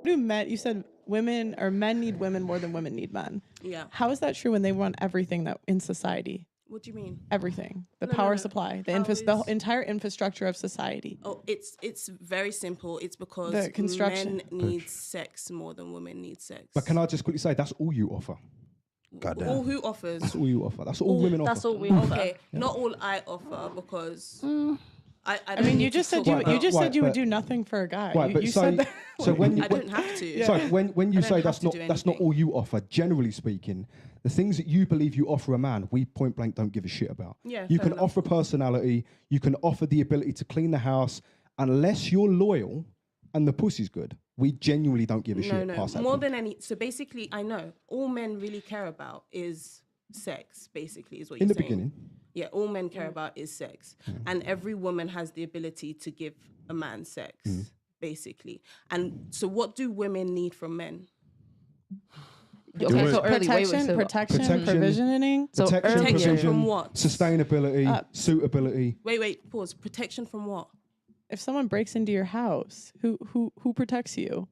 do men? You said women or men need women more than women need men. Yeah. How is that true when they want everything that in society? What do you mean? Everything, the No, power no. supply, the How the is- entire infrastructure of society. Oh, it's very simple. It's because The construction. men need sex more than women need sex. But can I just quickly say that's all you offer? Goddamn. All who offers? That's all you offer. That's all women offer. That's all we offer. Okay, not all I offer because I I don't mean, need you to just said talk you about- just said you would but- do nothing for a guy. Right, you but you so said that. so when you I don't have to. Yeah. So when you I say don't that's have to not do that's not anything. all you offer, generally speaking, the things that you believe you offer a man, we point blank don't give a shit about. Yeah, you fair can enough. offer personality, you can offer the ability to clean the house, unless you're loyal and the pussy's good. We genuinely don't give a shit. No. past that More point. than any. So basically, I know all men really care about is sex. Basically, is what in you're the saying. beginning. Yeah, all men care about is sex, and every woman has the ability to give a man sex, basically. And so, what do women need from men? Okay, so early, protection, Protection. provisioning. So Protection, earlier- Protection provision, from what? sustainability, suitability. Wait. Pause. Protection from what? If someone breaks into your house, who protects you?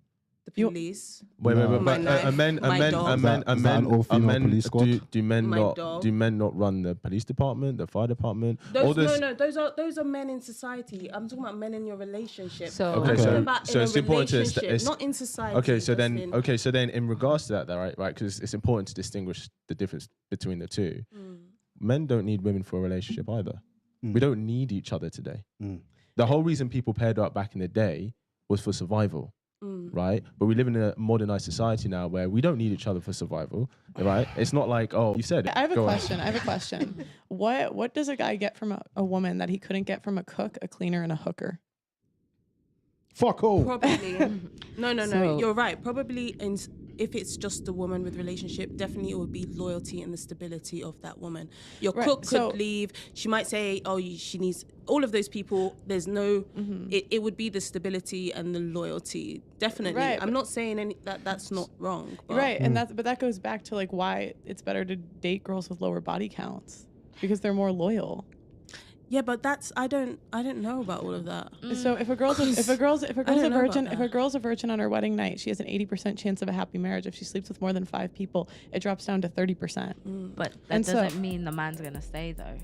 The You- police. Wait, No. but My knife, my dog. a men, Is that an all-female police squad? do men My not dog. do men not run the police department, the fire department? all Those, this, no, those are men in society. I'm talking about men in your relationship. So- Okay, I'm so- talking about so in it's a important to relationship, it's- not in society. Okay, so then just in- in regards to that, right, because it's important to distinguish the difference between the two. Mm. Men don't need women for a relationship either. We don't need each other today. Mm. The whole reason people paired up back in the day was for survival, Mm. right? But we live in a modernized society now where we don't need each other for survival, right? It's not like, oh, you said it. I have a Go on. question. I have a question. What does a guy get from a woman that he couldn't get from a cook, a cleaner, and a hooker? Fuck all. Probably. No. So- You're right. Probably if it's just a woman with relationship, definitely it would be loyalty and the stability of that woman. Your Right, cook could so- leave. She might say, oh, she needs all of those people. There's no, it would be the stability and the loyalty. Definitely. Right, I'm but- not saying that's not wrong. But Right, and that goes back to like why it's better to date girls with lower body counts because they're more loyal. Yeah, but I don't know about all of that. So if a girl's a don't know virgin, about if a that. girl's a virgin on her wedding night, she has an 80% chance of a happy marriage. If she sleeps with more than 5 people, it drops down to 30%. But that And so- doesn't mean the man's gonna stay though.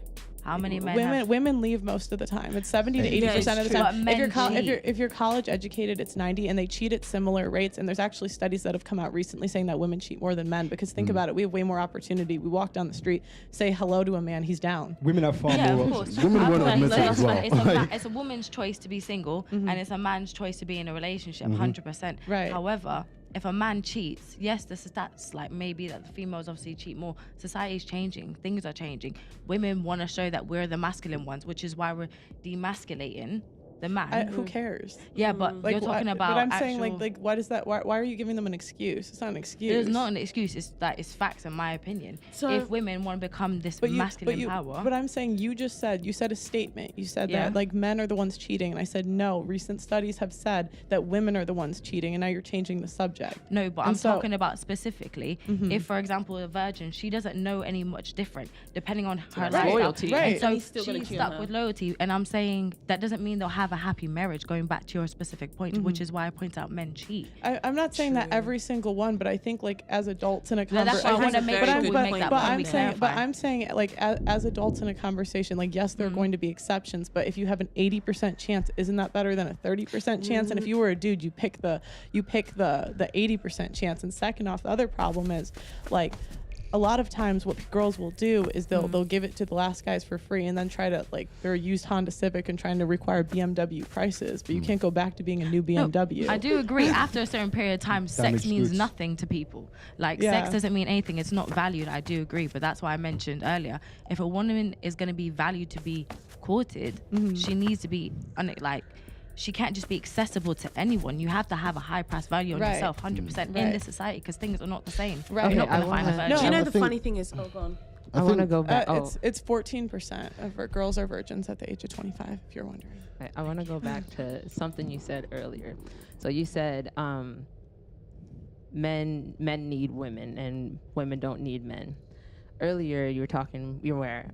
How many men have Women leave most of the time. It's 70 to 80% of the true. time. But If you're, men cheat. if you're college educated, it's 90, and they cheat at similar rates. And there's actually studies that have come out recently saying that women cheat more than men. Because think about it, we have way more opportunity. We walk down the street, say hello to a man, he's down. Women have far Yeah, more of options. course. Women I won't feel like admit it as well. It's a woman's choice to be single, and it's a man's choice to be in a relationship, 100%. Right. However, if a man cheats, yes, the stats like maybe that the females obviously cheat more. Society's changing, things are changing. Women want to show that we're the masculine ones, which is why we're demasculating the man. Who cares? Yeah, but Like, you're talking why- about. But I'm actual, saying like why does that? Why are you giving them an excuse? It's not an excuse. It's not an excuse. It's that it's facts, in my opinion. So- if women want to become this masculine power, But I'm saying you said a statement. You said Yeah. that like men are the ones cheating, and I said no. Recent studies have said that women are the ones cheating, and now you're changing the subject. no, but And I'm so- talking about specifically. If, for example, a virgin, she doesn't know any much different, depending on her Right. lifestyle. Loyalty. Right. And so And he's still gonna she's cheat on stuck her. with loyalty. And I'm saying that doesn't mean they'll have a happy marriage. Going back to your specific point, which is why I point out men cheat. I'm not saying that every single one, but I think like as adults in a No, that's why I conversation, want to That's a make very sure good we point. make that but point. I'm we saying, clarify. I'm saying, like as adults in a conversation, like yes, there are going to be exceptions, but if you have an 80% chance, isn't that better than a 30% chance? And if you were a dude, you pick the 80% chance. And second off, the other problem is like a lot of times what girls will do is they'll give it to the last guys for free and then try to like they're a used Honda Civic and trying to require BMW prices, but you can't go back to being a new No, BMW. I do agree. After a certain period of time, sex Damaged means goods. nothing to people. Like Yeah. sex doesn't mean anything. It's not valued. I do agree, but that's why I mentioned earlier. If a woman is going to be valued to be courted, she needs to be she can't just be accessible to anyone. You have to have a high price value on Right. yourself, 100% in Right. this society, because things are not the same. Right. You're not Okay, going to find a No, virgin. Do you know I the think- funny thing is? Oh, go on. I want to go back. It's 14% of girls are virgins at the age of 25. If you're wondering. I want to go back to something you said earlier. So you said men need women and women don't need men. Earlier you were talking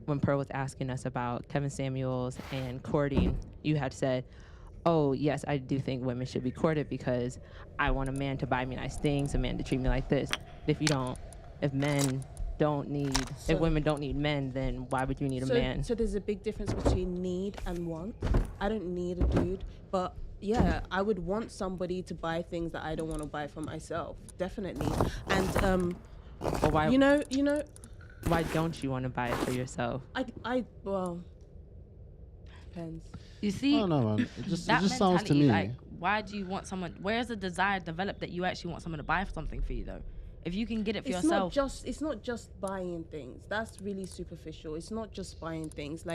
when Pearl was asking us about Kevin Samuels and courting, you had said, oh, yes, I do think women should be courted because I want a man to buy me nice things, a man to treat me like this. If women don't need men, then why would you need a man? So there's a big difference between need and want. I don't need a dude, but yeah, I would want somebody to buy things that I don't want to buy for myself, definitely. And But why? you know, Why don't you want to buy it for yourself? well, depends. You see, I don't know, man. It just that sounds to mentality, me. like, why do you want someone? Where's the desire developed that you actually want someone to buy something for you, though? If you can get it for yourself. It's not just buying things. That's really superficial. It's not just buying things.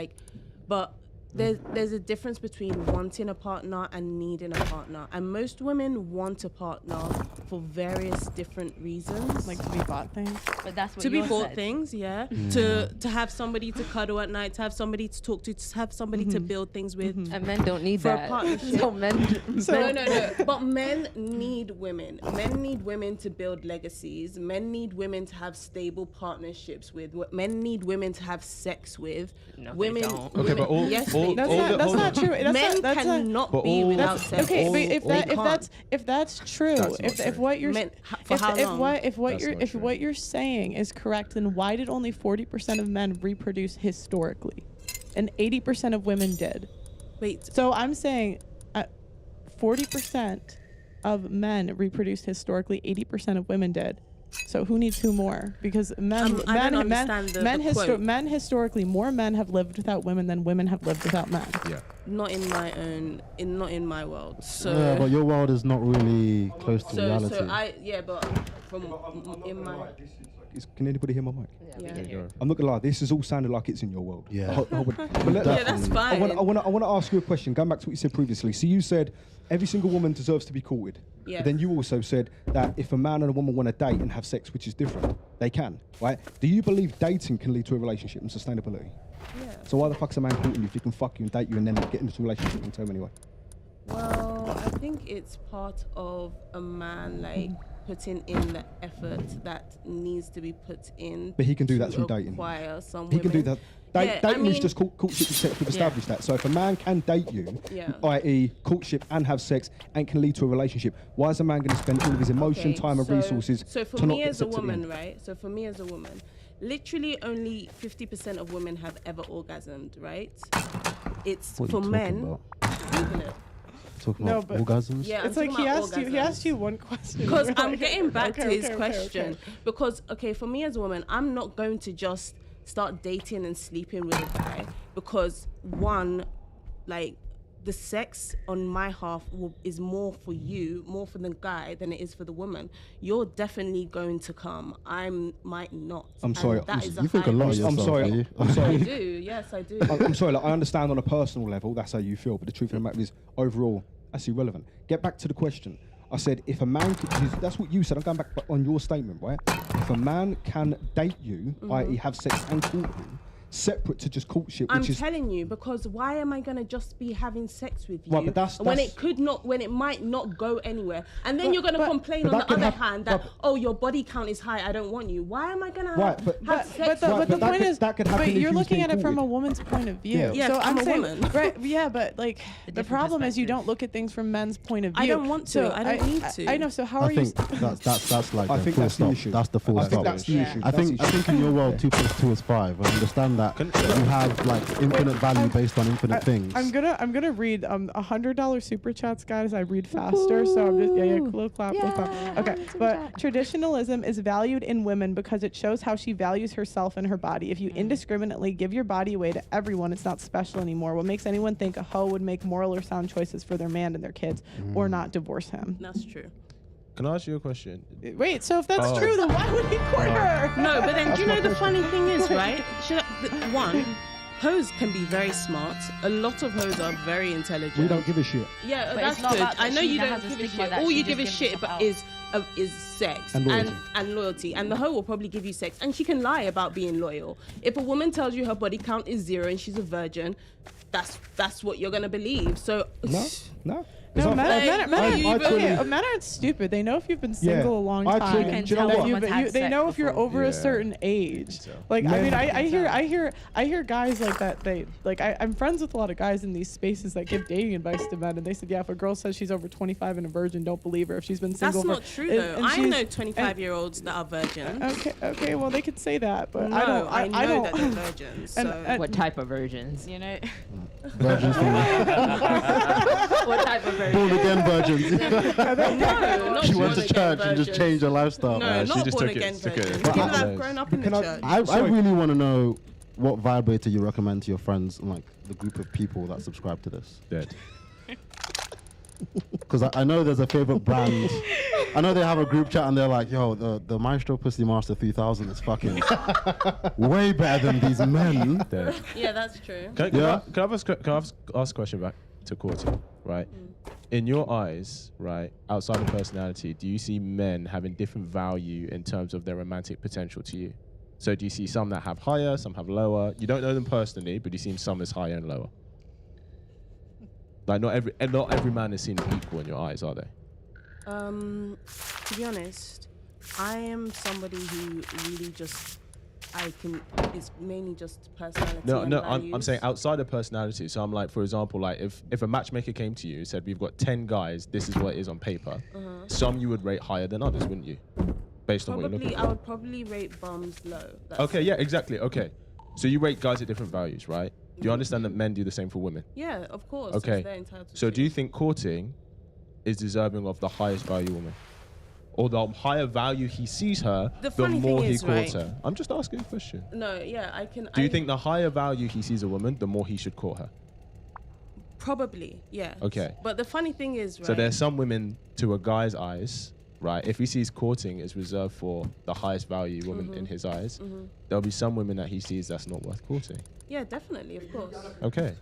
But there's a difference between wanting a partner and needing a partner. And most women want a partner for various different reasons. Like to be bought things. But that's what To be yours bought said. things, yeah. To have somebody to cuddle at night, to have somebody to talk to have somebody to build things with. And men don't need For a that. partnership. So men. No. But men need women. Men need women to build legacies. Men need women to have stable partnerships with. Men need women to have sex with. No, they women. don't. Okay, but all- yes, all- they That's do. all not, that's not true. That's Men not, that's cannot But be all- without that's- sex. okay, but They can't. if that's true, That's not if true. what you're Men- for how long? if what That's you're not if true. what you're saying is correct, then why did only 40% of men reproduce historically, and 80% of women did? Wait, So I'm saying, 40% of men reproduced historically, 80% of women did. So who needs who more? Because men, I don't understand the quote. men historically, more men have lived without women than women have lived without men. Yeah. not in my world. So Yeah, but your world is not really close to reality. but from in my Can anybody hear my mic? yeah. There you go. I'm not gonna lie. This is all sounding like it's in your world. Yeah. Yeah, that's fine. I want to ask you a question. Going back to what you said previously. So you said every single woman deserves to be courted. Yeah. But then you also said that if a man and a woman want to date and have sex, which is different, they can, right? Do you believe dating can lead to a relationship and sustainability? Yeah. So why the fuck's a man courting you if he can fuck you and date you and then get into a relationship long term anyway? Well, I think it's part of a man putting in the effort that needs to be put in. But he can do that to through dating. acquire some He can do women. that. Dating is mean- just courtship and sex. We've established that. So if a man can date you, Yeah. i.e. courtship and have sex and can lead to a relationship, why is a man going to spend all of his emotion, Okay, time and so- resources So for to not me get as a sex at the woman, end? right? So for me as a woman, literally only 50% of women have ever orgasmed, right? It's What are for you talking men. about? Google it. Talking No, about but- orgasms? Yeah, It's I'm like talking he about asked you orgasms. one question. Because You're I'm like, getting back to okay, his okay, question. okay. Because, okay, for me as a woman, I'm not going to just start dating and sleeping with a guy because, one, like, the sex on my half is more for you, more for the guy than it is for the woman. You're definitely going to come. I might not. I'm And sorry, that is You think a lot of I'm yourself, sorry. do you? I'm I sorry. do. Yes, I do. I'm sorry. Like, I understand on a personal level that's how you feel, but the truth of the matter is, overall, that's irrelevant. Get back to the question. I said, if a man, that's what you said. I'm going back on your statement, right? If a man can date you, i.e., have sex and court you, separate to just courtship, I'm which is telling you, because why am I gonna just be having sex with you Right, but that's- when it might not go anywhere? And then you're gonna complain but on that the could other hap- hand that but- your body count is high, I don't want you. Why am I gonna Right, have, but- have But sex? the, Right, but the but that point could- is, that could happen but if you're you was looking being at it from a courted. woman's point of view. Yeah. Yes, so I'm a saying, woman. right? Yeah, but like the different problem is you perspective. don't look at things from men's point of view. I don't want to. So I don't need to. I know. So how are I you? think that's like I the think full that's the stop. issue. That's the full I stop. think that's the issue. I That's think the issue. in your world 2 + 2 is 5. I understand that you have like infinite value based on infinite things. I'm gonna read $100 super chats, guys. I read faster, so I'm just little clap, little clap. Okay, but traditionalism is valued in women because it shows how she values herself and her body. If you indiscriminately give your body away to everyone, it's not special anymore. What makes anyone think a hoe would make moral or sound choices for their man and their kids, or not divorce him? That's true. Can I ask you a question? Wait, so if that's Oh. true, then why would he court her? No, but then do you know the funny thing is, right? One, hoes can be very smart. A lot of hoes are very intelligent. We don't give a shit. Yeah, But that's it's not good. about I that know she you now don't has a give a stigma shit. that All she you just give a gives shit herself but is sex And loyalty. and loyalty. And the hoe will probably give you sex, and she can lie about being loyal. If a woman tells you her body count is 0 and she's a virgin, that's what you're gonna believe. So No. No, I've- men aren't stupid. They know if you've been single a long I time. think- You can do you know tell what? someone's had They sex know if you're before. over Yeah. a certain age. so. Like I Men- mean, You I hear guys like that. They like I'm friends with a lot of guys in these spaces that give dating advice to men, and they said, yeah, if a girl says she's over 25 and a virgin, don't believe her. If she's been single, That's for, not true and- though. and I she's- know 25-year-olds that are virgins. Okay, well they could say that, but No, I don't. I know don't. that they're virgins. And- So and- What type of virgins? You know, Virgins for What type of virgins? born again virgins. no, not She went to born-again church and just virgins. changed her lifestyle. No, she not just born took it- again took it- virgins. took People it that to have the- grown up in the Can I- church. I Sorry. really want to know what vibrator you recommend to your friends and like the group of people that subscribe to this. Dead. Because I know there's a favorite brand. I know they have a group chat and they're like, yo, the Maestro Pussy Master 3000 is fucking way better than these men. Dead. Yeah, that's true. Can Yeah. I ask a question back to Courtney, right? In your eyes, right, outside of personality, do you see men having different value in terms of their romantic potential to you? So do you see some that have higher, some have lower? You don't know them personally, but you see some as higher and lower. Like not every man is seen equal in your eyes, are they? To be honest, I am somebody who really just it's mainly just personality. No, and I'm values. saying outside of personality. So I'm like, for example, like if a matchmaker came to you and said, we've got 10 guys, this is what it is on paper. Some you would rate higher than others, wouldn't you? Based on what you're looking Probably, for. I would probably rate bums low. That's Okay, yeah, exactly. Okay. So you rate guys at different values, right? Do you understand that men do the same for women? Yeah, of course. Okay. They're entitled So to. do you think courting is deserving of the highest value woman? Or the higher value he sees her, The the funny more thing he is, courts right? her? I'm just asking a question. No, yeah, I can. Do you think the higher value he sees a woman, the more he should court her? Probably, yeah. Okay. But the funny thing is, right? So there's some women, to a guy's eyes, right? If he sees courting is reserved for the highest value woman in his eyes, there'll be some women that he sees that's not worth courting. Yeah, definitely, of course. Okay.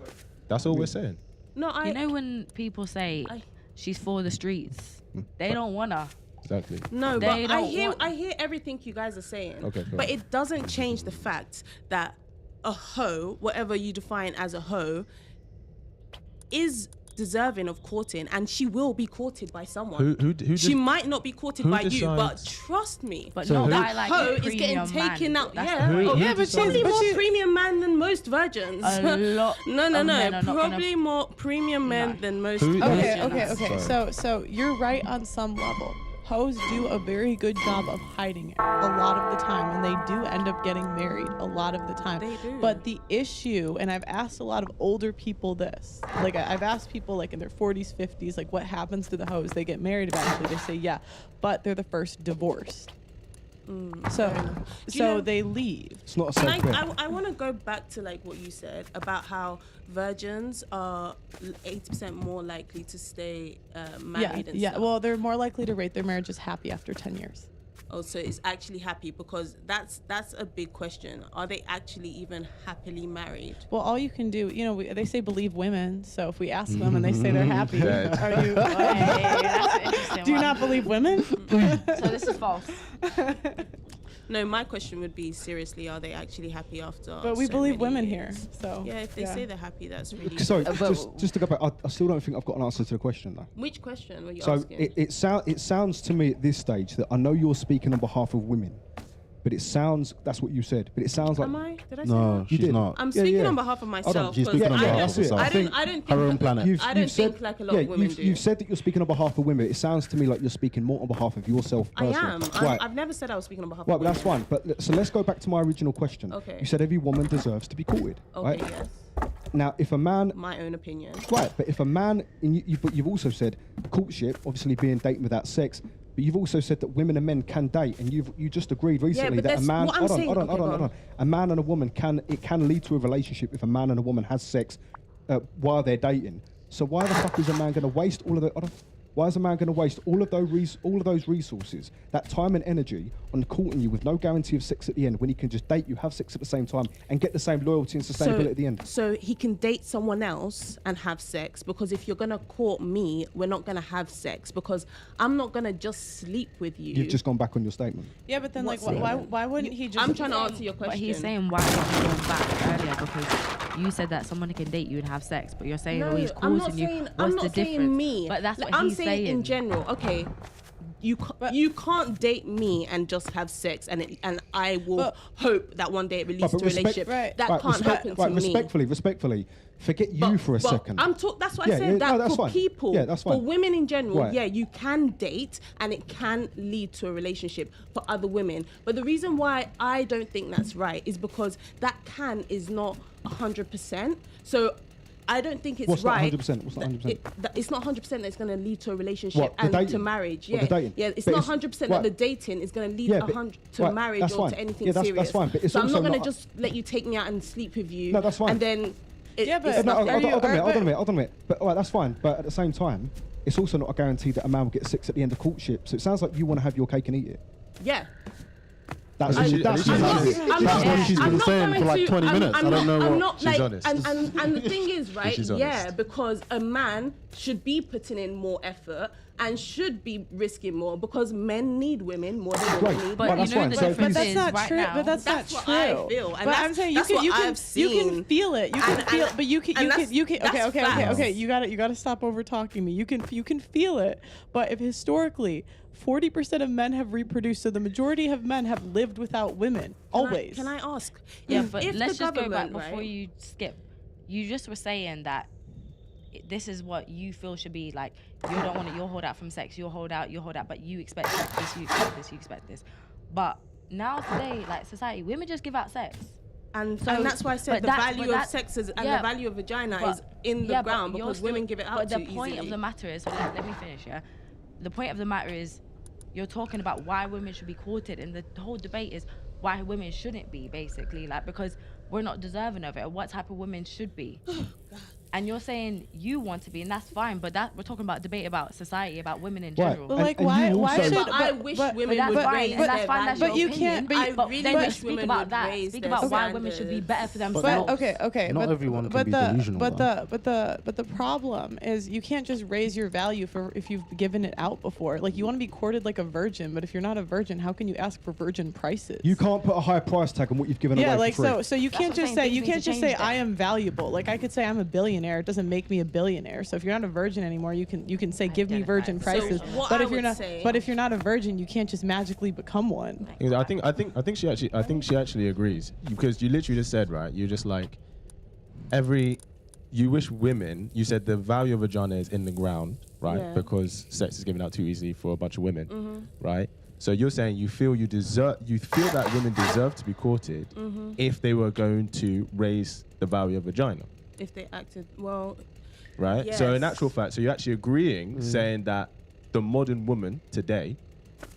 That's all we're saying. No, I. you know when people say I- she's for the streets, they don't want her. Exactly. No, They but I don't hear want- I hear everything you guys are saying. Okay, cool. But it doesn't change the fact that a hoe, whatever you define as a hoe, is deserving of courting, and she will be courted by someone. Who She might not be courted who by you, but decides- trust me. But So not who- by like hoe a is getting premium taken man. out. That's Yeah, the Who- point. who Yeah, but probably she's- more premium man than most virgins. A lot No, of no, men no. are not Probably gonna- more premium men than most Who- virgins. Okay. So you're right on some level. Hoes do a very good job of hiding it a lot of the time, and they do end up getting married a lot of the time. They do. But the issue, and I've asked a lot of older people this, like I've asked people like in their 40s, 50s, like what happens to the hoes? They get married eventually. They say yeah, but they're the first divorced. So Do you know- they leave. It's not a safe And bet. I want to go back to like what you said about how virgins are 80% more likely to stay married and Yeah. stuff. Well, they're more likely to rate their marriages happy after 10 years. Oh, so it's actually happy, because that's a big question. Are they actually even happily married? Well, all you can do, they say believe women. So if we ask them and they say they're happy, Dead. are you? Hey, that's an interesting Do you one. not believe women? So this is false. No, my question would be, seriously, are they actually happy after? But we so believe many women years? here. So Yeah, if they say they're happy, that's really. Sorry, But- just to go back, I still don't think I've got an answer to the question though. Which question were you So asking? it sounds to me at this stage that I know you're speaking on behalf of women, but it sounds that's what you said. But it sounds like Am I? Did I say No, that? You she's did. not. I'm Yeah, speaking yeah. on behalf of myself. she's 'cause speaking on I behalf don't- of herself. I I think don't think her own planet. I don't think like a lot of women do. You've said that you're speaking on behalf of women. It sounds to me like you're speaking more on behalf of yourself I personally. am. Right. I've never said I was speaking on behalf Right, of but that's women. fine. But so let's go back to my original question. Okay. You said every woman deserves to be courted, Okay, right? yes. Now, if a man, My own opinion. right, but if a man, but you've also said courtship, obviously being dating without sex. But you've also said that women and men can date, and you just agreed recently but that a that's man, what I'm saying. hold on, Okay, go hold on. A man and a woman can lead to a relationship if a man and a woman has sex while they're dating. So why the fuck is a man going to waste all of the? Why is a man going to waste all of those resources, that time and energy, on courting you with no guarantee of sex at the end, when he can just date you, have sex at the same time, and get the same loyalty and sustainability at the end? So he can date someone else and have sex, because if you're gonna court me, we're not gonna have sex, because I'm not gonna just sleep with you. You've just gone back on your statement. Yeah, but then What's like it? why wouldn't he just? I'm trying to answer your question. But he's saying why not going back earlier, because you said that someone can date you and have sex, but you're saying, No, oh, he's I'm courting not you. saying. What's I'm the not saying difference? me. But that's Like, what I'm he's saying in saying. general. Okay, you can't date me and just have sex, and I will But- hope that one day it releases but to a respect- relationship. Right. That Right, can't happen to me. respectfully, forget you But- for a but second. that's what I Yeah, said. yeah, That no, that's for fine. people, Yeah, that's for fine. women in general, Right. yeah, you can date and it can lead to a relationship for other women. But the reason why I don't think that's right is because that is not 100%. So I don't think it's What's not right. 100%? What's not 100%? It's not 100% that it's going to lead to a relationship What, the and to dating? marriage. What, Yeah, the dating? yeah. It's But not it's- 100% right. that the dating is going to lead Yeah, but- 100 to right, marriage that's or fine. to anything Yeah, that's serious. fine, but it's so I'm not also going to not- just let you take me out and sleep with you. No, that's fine. And then Yeah, but- it's No, nothing. hold on Are you- a minute. But all right, that's fine. But at the same time, it's also not a guarantee that a man will get sex at the end of courtship. So it sounds like you want to have your cake and eat it. Yeah. That's I- what I'm that's not- what I'm it is. not- That's what she's been saying for like 20 minutes. I don't know I'm what. not She's like, honest. and the thing is, right? She's Yeah, honest. because a man should be putting in more effort and should be risking more because men need women more than women Right, need But Well, men. that's you know fine. the So if difference But he's- that's is not right true. now. But that's That's not what I true. feel, and But that's- I'm saying that's you what can I've you can seen. feel it. You can And- feel and- but you can and you that's- can you can that's okay facts. you got to stop over talking me. You can feel it. But if historically 40% of men have reproduced, so the majority of men have lived without women always. Can I ask? Yeah, if but the let's just go back government, before right? you skip. You just were saying that this is what you feel should be like. You don't want to. You'll hold out from sex. You'll hold out. But you expect this. You expect this. You expect this. But now today, like society, women just give out sex. And So- that's why I said but the that's- value but of that- sex and yeah, the value of vagina but- is in the yeah, but ground you're because still- women give it out But the too point easily. of the matter is, so let me finish. Yeah, the point of the matter is, you're talking about why women should be courted, and the whole debate is why women shouldn't be, basically, like because we're not deserving of it, or what type of women should be. And you're saying you want to be, and that's fine. But that we're talking about debate about society, about women in Right. general. But And- like and why you why also- should but I wish women that's would fine, raise and that's their fine. That's value. But you your can't- but opinion. you- I really then wish speak women about would that. raise Speak their about why women should be standards. better for themselves. But okay. Not but, everyone can but be the, delusional, But though. the problem is you can't just raise your value for if you've given it out before. Like you want to be courted like a virgin, but if you're not a virgin, how can you ask for virgin prices? You can't put a high price tag on what you've given Yeah, away like for free. so you That's can't what just I'm say saying, you things can't need to just say change I that. am valuable. Like I could say I'm a billionaire. It doesn't make me a billionaire. So if you're not a virgin anymore, you can say give me Identify virgin as a prices. So what but I if you're would not say- but if you're not a virgin, you can't just magically become one. I think she actually agrees because you literally just said, right, you're just like you wish women, you said the value of vagina is in the ground, right? Yeah. Because sex is given out too easily for a bunch of women, Mm-hmm. right? So you're saying you feel that women deserve to be courted Mm-hmm. if they were going to raise the value of vagina, If they acted well, right? So in Yes. actual fact, so you're actually agreeing, saying that the modern woman today,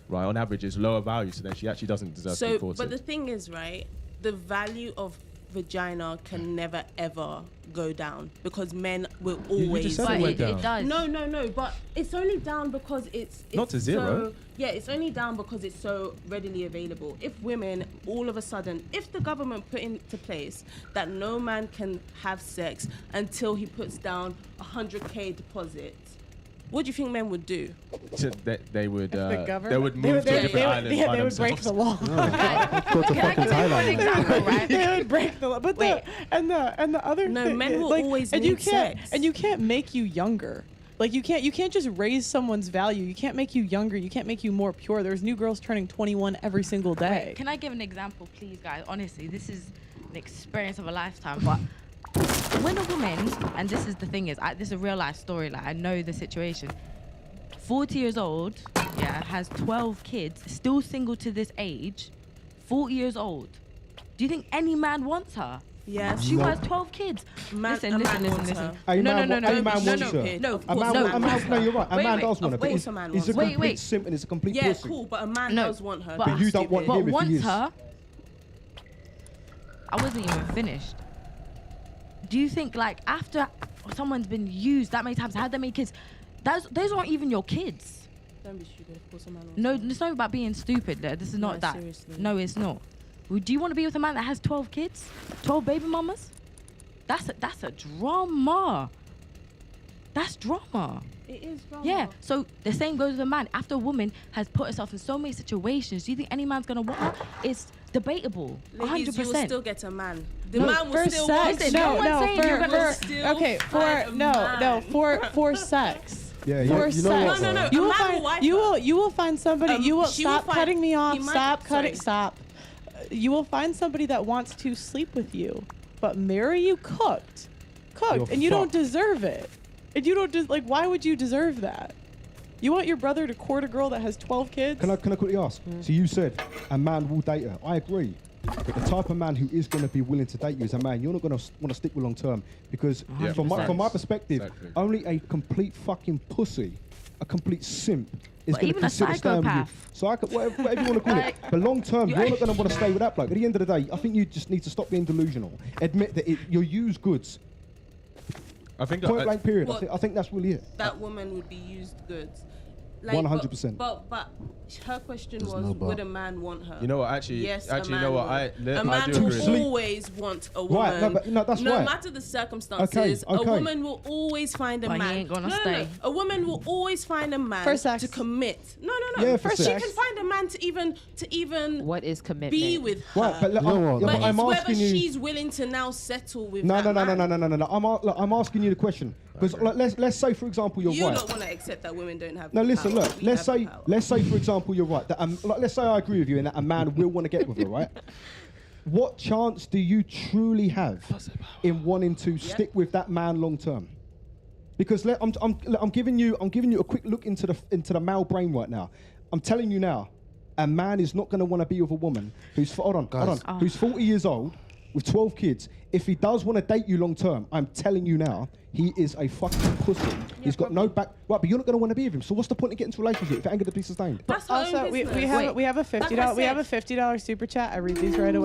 right, on average is lower value, so then she actually doesn't deserve to be so courted. but the thing is, right, the value of vagina can never ever go down because men will you always just said But it went it down. does. No, but it's only down because it's Not to zero. So, yeah, it's only down because it's so readily available. If women, all of a sudden, if the government put into place that no man can have sex until he puts down 100K deposit, what do you think men would do? So they would The government they would move to a they- different they- island by they would break themselves. the law. Go to Can I fucking give you one Thailand. example, right? They would break the law. But Wait. and the other No, thing men is, will like, always and you need can't sex. and you can't make you younger. Like you can't just raise someone's value. You can't make you younger. You can't make you more pure. There's new girls turning 21 every single day. Can I give an example, please, guys? Honestly, this is an experience of a lifetime. But when a woman, and this is the thing is, this is a real life story. Like I know the situation. 40 years old, yeah, has 12 kids, still single to this age. 40 years old. Do you think any man wants her? Yes. She has 12 kids. A man Listen. wants her. A man wants her. no, A man no, wants her. no, of A course man, a wa- man a man, wants no, her. you're right. A Wait, man wait. does want her, Of but course he's a man a wants her. complete Wait. simp and he's a complete Yeah, pussy. cool, but a man No, does want her. but But you don't stupid. want But him if he once is. her, I wasn't even finished. Do you think like after someone's been used that many times, had that many kids, those aren't even your kids. Don't be stupid. Of course a man wants No, her. it's not about being stupid. This is not No, that. seriously. No, it's not. Do you want to be with a man that has 12 kids, 12 baby mamas? That's a drama. That's drama. It is drama. Yeah. So the same goes with a man. After a woman has put herself in so many situations, do you think any man's gonna want her? debatable. Ladies, you will 100%. still get a man. The No, man will for still sex. want No, you. no, saying you're gonna for still okay, find a no, man. for sex. Yeah, For you know sex. what, No, no, though? no. You A will man will find wife you her. will find somebody. You will she will stop find- cutting me he off. might- Stop cutting. sorry. Stop. You will find somebody that wants to sleep with you, but marry you cooked, You're and you don't fucked. deserve it. And you don't like. Why would you deserve that? You want your brother to court a girl that has 12 kids? Can I quickly ask? So you said a man will date her. I agree. But the type of man who is going to be willing to date you is a man you're not going to want to stick with long term, because Yeah, from my 100%. perspective, Exactly. only a complete fucking pussy, a complete simp is But going to even a consider staying with you. psychopath. Psycho, whatever you want to call it. But long term, you're not going to want to stay with that bloke. At the end of the day, I think you just need to stop being delusional. Admit that you're used goods. I think Point blank period. What? I think that's really it. That woman would be used goods. 100%. But her question There's was, no but. would a man want her? You know what? Actually, Yes, actually, a you man know what? would. I A man do will agree. always want a woman. no, but- no, that's no right. matter the circumstances, Okay. a woman will always find a But he man. ain't gonna no, stay. No. A woman will always find a man For sex. to commit. No. Yeah, for She sex. can find a man to even What is commitment? be with her. Right, but look, You know what, yeah, though? But I'm it's whether asking you. she's willing to now settle with No. that man. Look, I'm asking you the question because let's say, for example, you're You right. don't want to accept that women don't have No, the listen, power. look. We have the power. Let's say, for example, you're right. That let's say I agree with you, and that a man will want to get with her, right? What chance do you truly have in wanting to stick with that man long term? Because I'm giving you a quick look into the male brain right now. I'm telling you now, a man is not going to want to be with a woman who's who's 40 years old with 12 kids. If he does want to date you long term, I'm telling you now, he is a fucking pussy. He's got no back. Right, but you're not going to want to be with him. So what's the point in getting into a relationship if it ain't going to be sustained? That's her Also, own we business. have we have a $50 we have a $50 super chat. I read these right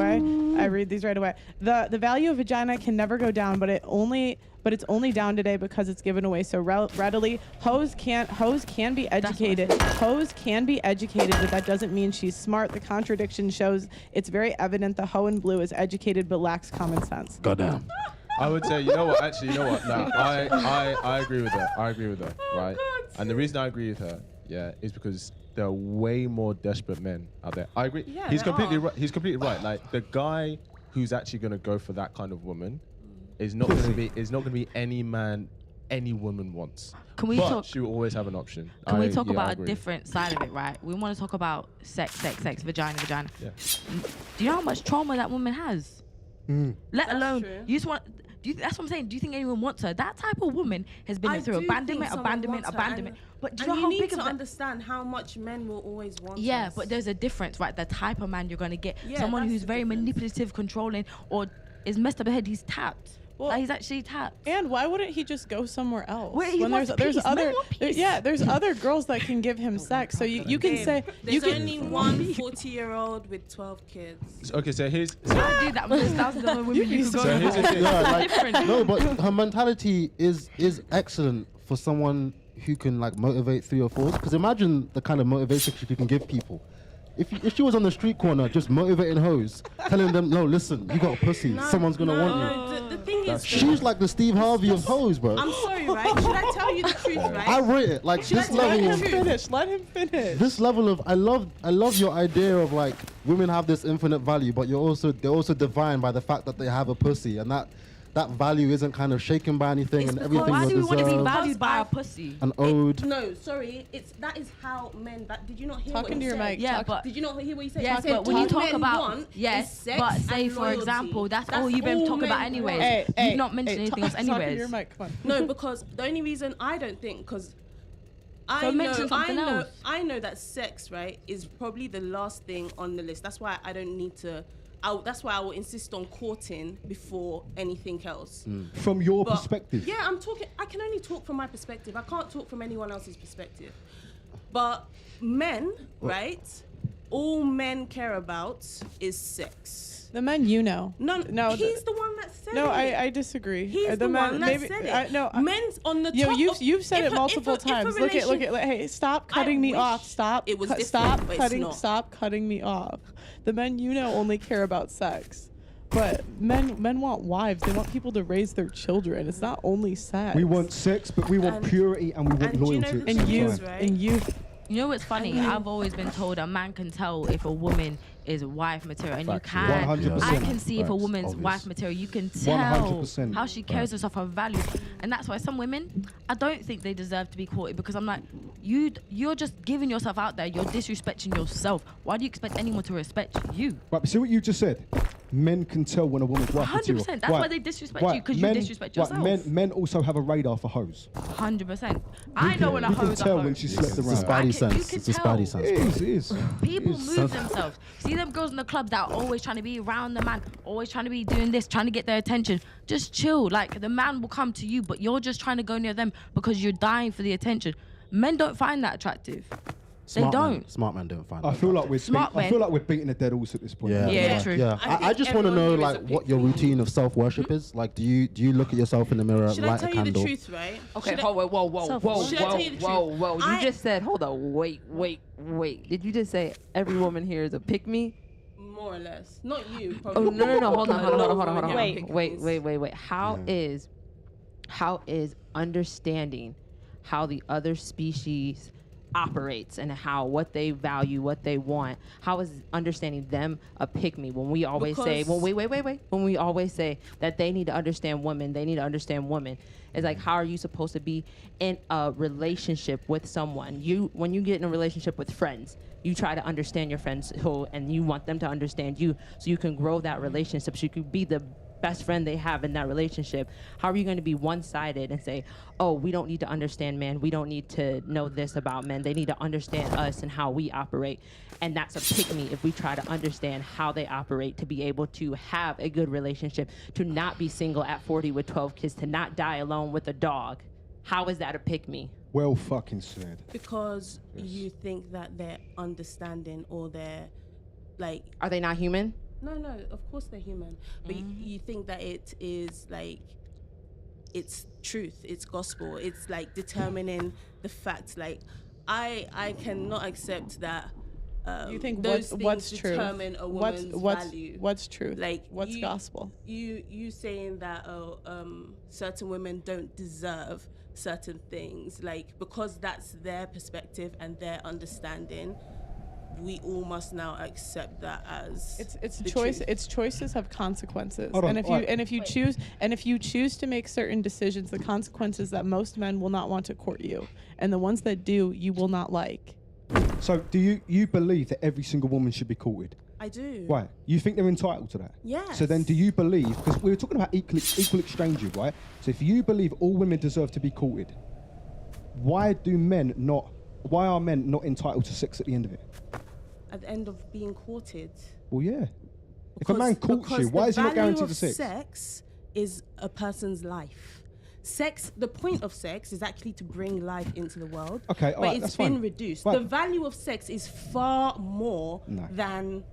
away. The value of vagina can never go down, but it's only down today because it's given away so readily. Hoes can be educated. Hoes can be educated, but that doesn't mean she's smart. The contradiction shows it's very evident the hoe in blue is educated but lacks common sense. Goddamn. I would say, you know what? Actually, you know what? No, I agree with her. I agree with her, right? And the reason I agree with her, yeah, is because there are way more desperate men out there. I agree. Yeah, He's there completely are. right. He's completely right. Like the guy who's actually going to go for that kind of woman is not going to be any man any woman wants. Can we but talk? she will always have an option. Can we talk I about a agree. different side of it, right? We want to talk about sex, vagina. Yeah. Do you know how much trauma that woman has? Let That's alone true. you just want. That's what I'm saying. Do you think anyone wants her? That type of woman has been I through do abandonment, think someone wants her, abandonment. But do you and know how you big need of to that? understand how much men will always want Yeah, us. but there's a difference, right? The type of man you're gonna get, Yeah, someone that's who's the very difference. manipulative, controlling, or is messed up ahead. He's tapped. Well, Like, he's actually tapped. And why wouldn't he just go somewhere else? Where he When wants there's peace. Men other want peace. there's other girls that can give him sex. So you can Babe, say you there's can only one 40-year-old with 12 kids. Okay, so here's. I do that with thousands of other women. You could go So here's the thing. Yeah, like, different. no, but her mentality is excellent for someone who can like motivate 3 or 4s. Because imagine the kind of motivation she can give people. If she was on the street corner just motivating hoes, telling them, no, listen, you got a pussy, someone's gonna want you. The thing is, She's like the Steve Harvey of hoes, bro. I'm sorry, right? Should I tell you the truth, right? I rate it like Should this I tell level you of the truth? finish. Let him finish. this level of I love your idea of like women have this infinite value, but they're also defined by the fact that they have a pussy, and that value isn't kind of shaken by anything, It's and because- everything Why do we was want to be deserved valued by a pussy? and owed. No, sorry. That is how men. Did you not hear what Talking he to your said? mic. Yeah, Talk- but Did you not hear what he said? yes, He said but when you all talk men about want is yes, sex but say and for loyalty. example, that's all you've been all talking about men anyways. want. You've not mentioned anything else Talking to anyways. your mic. Come on. No, because the only reason I don't think because So mention something else. I know that sex, right, is probably the last thing on the list. That's why I don't need to. That's why I will insist on courting before anything else. From your But- perspective. Yeah, I can only talk from my perspective. I can't talk from anyone else's perspective. But men, right? All men care about is sex. The men you know. No, he's the one that said No, it. I disagree. He's the men- one that maybe- said it. I- no, men's on the Yo, top. you've said if it a- multiple if a times. Look at. relation- Hey, stop cutting me wish off. Stop. it was different, Stop but it's cutting. not. Stop cutting me off. The men you know only care about sex, but men want wives. They want people to raise their children. It's not only sex. We want sex, but we want And- purity and we want and do you know loyalty. the at the and same you time. right? and you. You know what's funny? I've always been told a man can tell if a woman is wife material, and Facts, you yeah. can. 100%. I can see if a Facts. woman's Obvious. wife material, you can tell 100%. how she carries herself, her value, and that's why some women, I don't think they deserve to be courted, because I'm like, you're just giving yourself out there. You're disrespecting yourself. Why do you expect anyone to respect you? Right, but see what you just said. Men can tell when a woman's wife 100%. material. That's why they disrespect you, because you men- disrespect right, yourself. Men also have a radar for hoes. 100%. I know when a You can hoe's a tell hoe. when she slept It's a around. I spidey can- you sense. can It's a tell. spidey sense. It is. People It's move so- themselves. See them girls in the club that are always trying to be around the man, always trying to be doing this, trying to get their attention. Just chill. Like, the man will come to you, but you're just trying to go near them because you're dying for the attention. Men don't find that attractive. Smart they men- don't. Smart men don't find. I that feel like Smart I feel men. like we're beating a dead horse at this point. Yeah, Yeah, true. Yeah, I I think just want to everyone know here is like a what pick your me. routine of self worship is. Like, do you look at yourself in the mirror, Should I light tell a you the candle? truth, right? Okay, Should I- hold, whoa. Should I tell you the truth? You I- just said, hold on, wait. Did you just say every woman here is a pick me? More or less. Not you, Oh, probably. no, hold on. Wait. Wait. How is understanding how the other species operates and what they value, what they want, how is understanding them a pick me when we always say, Because- when we always say that they need to understand women, it's like, how are you supposed to be in a relationship with someone? When you get in a relationship with friends, you try to understand your friends and you want them to understand you, so you can grow that relationship, so you can be the best friend they have in that relationship. How are you going to be one-sided and say, oh, we don't need to understand men, we don't need to know this about men, they need to understand us and how we operate? And that's a pick me if we try to understand how they operate, to be able to have a good relationship, to not be single at 40 with 12 kids, to not die alone with a dog. How is that a pick me? Well fucking said. Because you think that they're understanding, or they're like, Are they not human? no, of course they're human, but you think that it is like, it's truth, it's gospel, it's like determining the facts. Like, I cannot accept that. You think those what's things true? determine a woman's value. What's truth? Like, what's you- gospel? You saying that certain women don't deserve certain things, like, because that's their perspective and their understanding, we all must now accept that as It's the choice. truth. It's choices have consequences, Hold on, and if alright. you choose to make certain decisions, the consequences that most men will not want to court you, and the ones that do, you will not like. So do you believe that every single woman should be courted? I do. Right. You think they're entitled to that? Yes. So then do you believe, because we were talking about equal exchange, right? So if you believe all women deserve to be courted, why are men not entitled to sex at the end of it? At the end of being courted. Well, yeah. If a man courts you, why is he not guaranteed to sex? Sex is a person's life. Sex, the point of sex is actually to bring life into the world. Okay, but alright, it's that's been fine. reduced. Right. The value of sex is far more No. than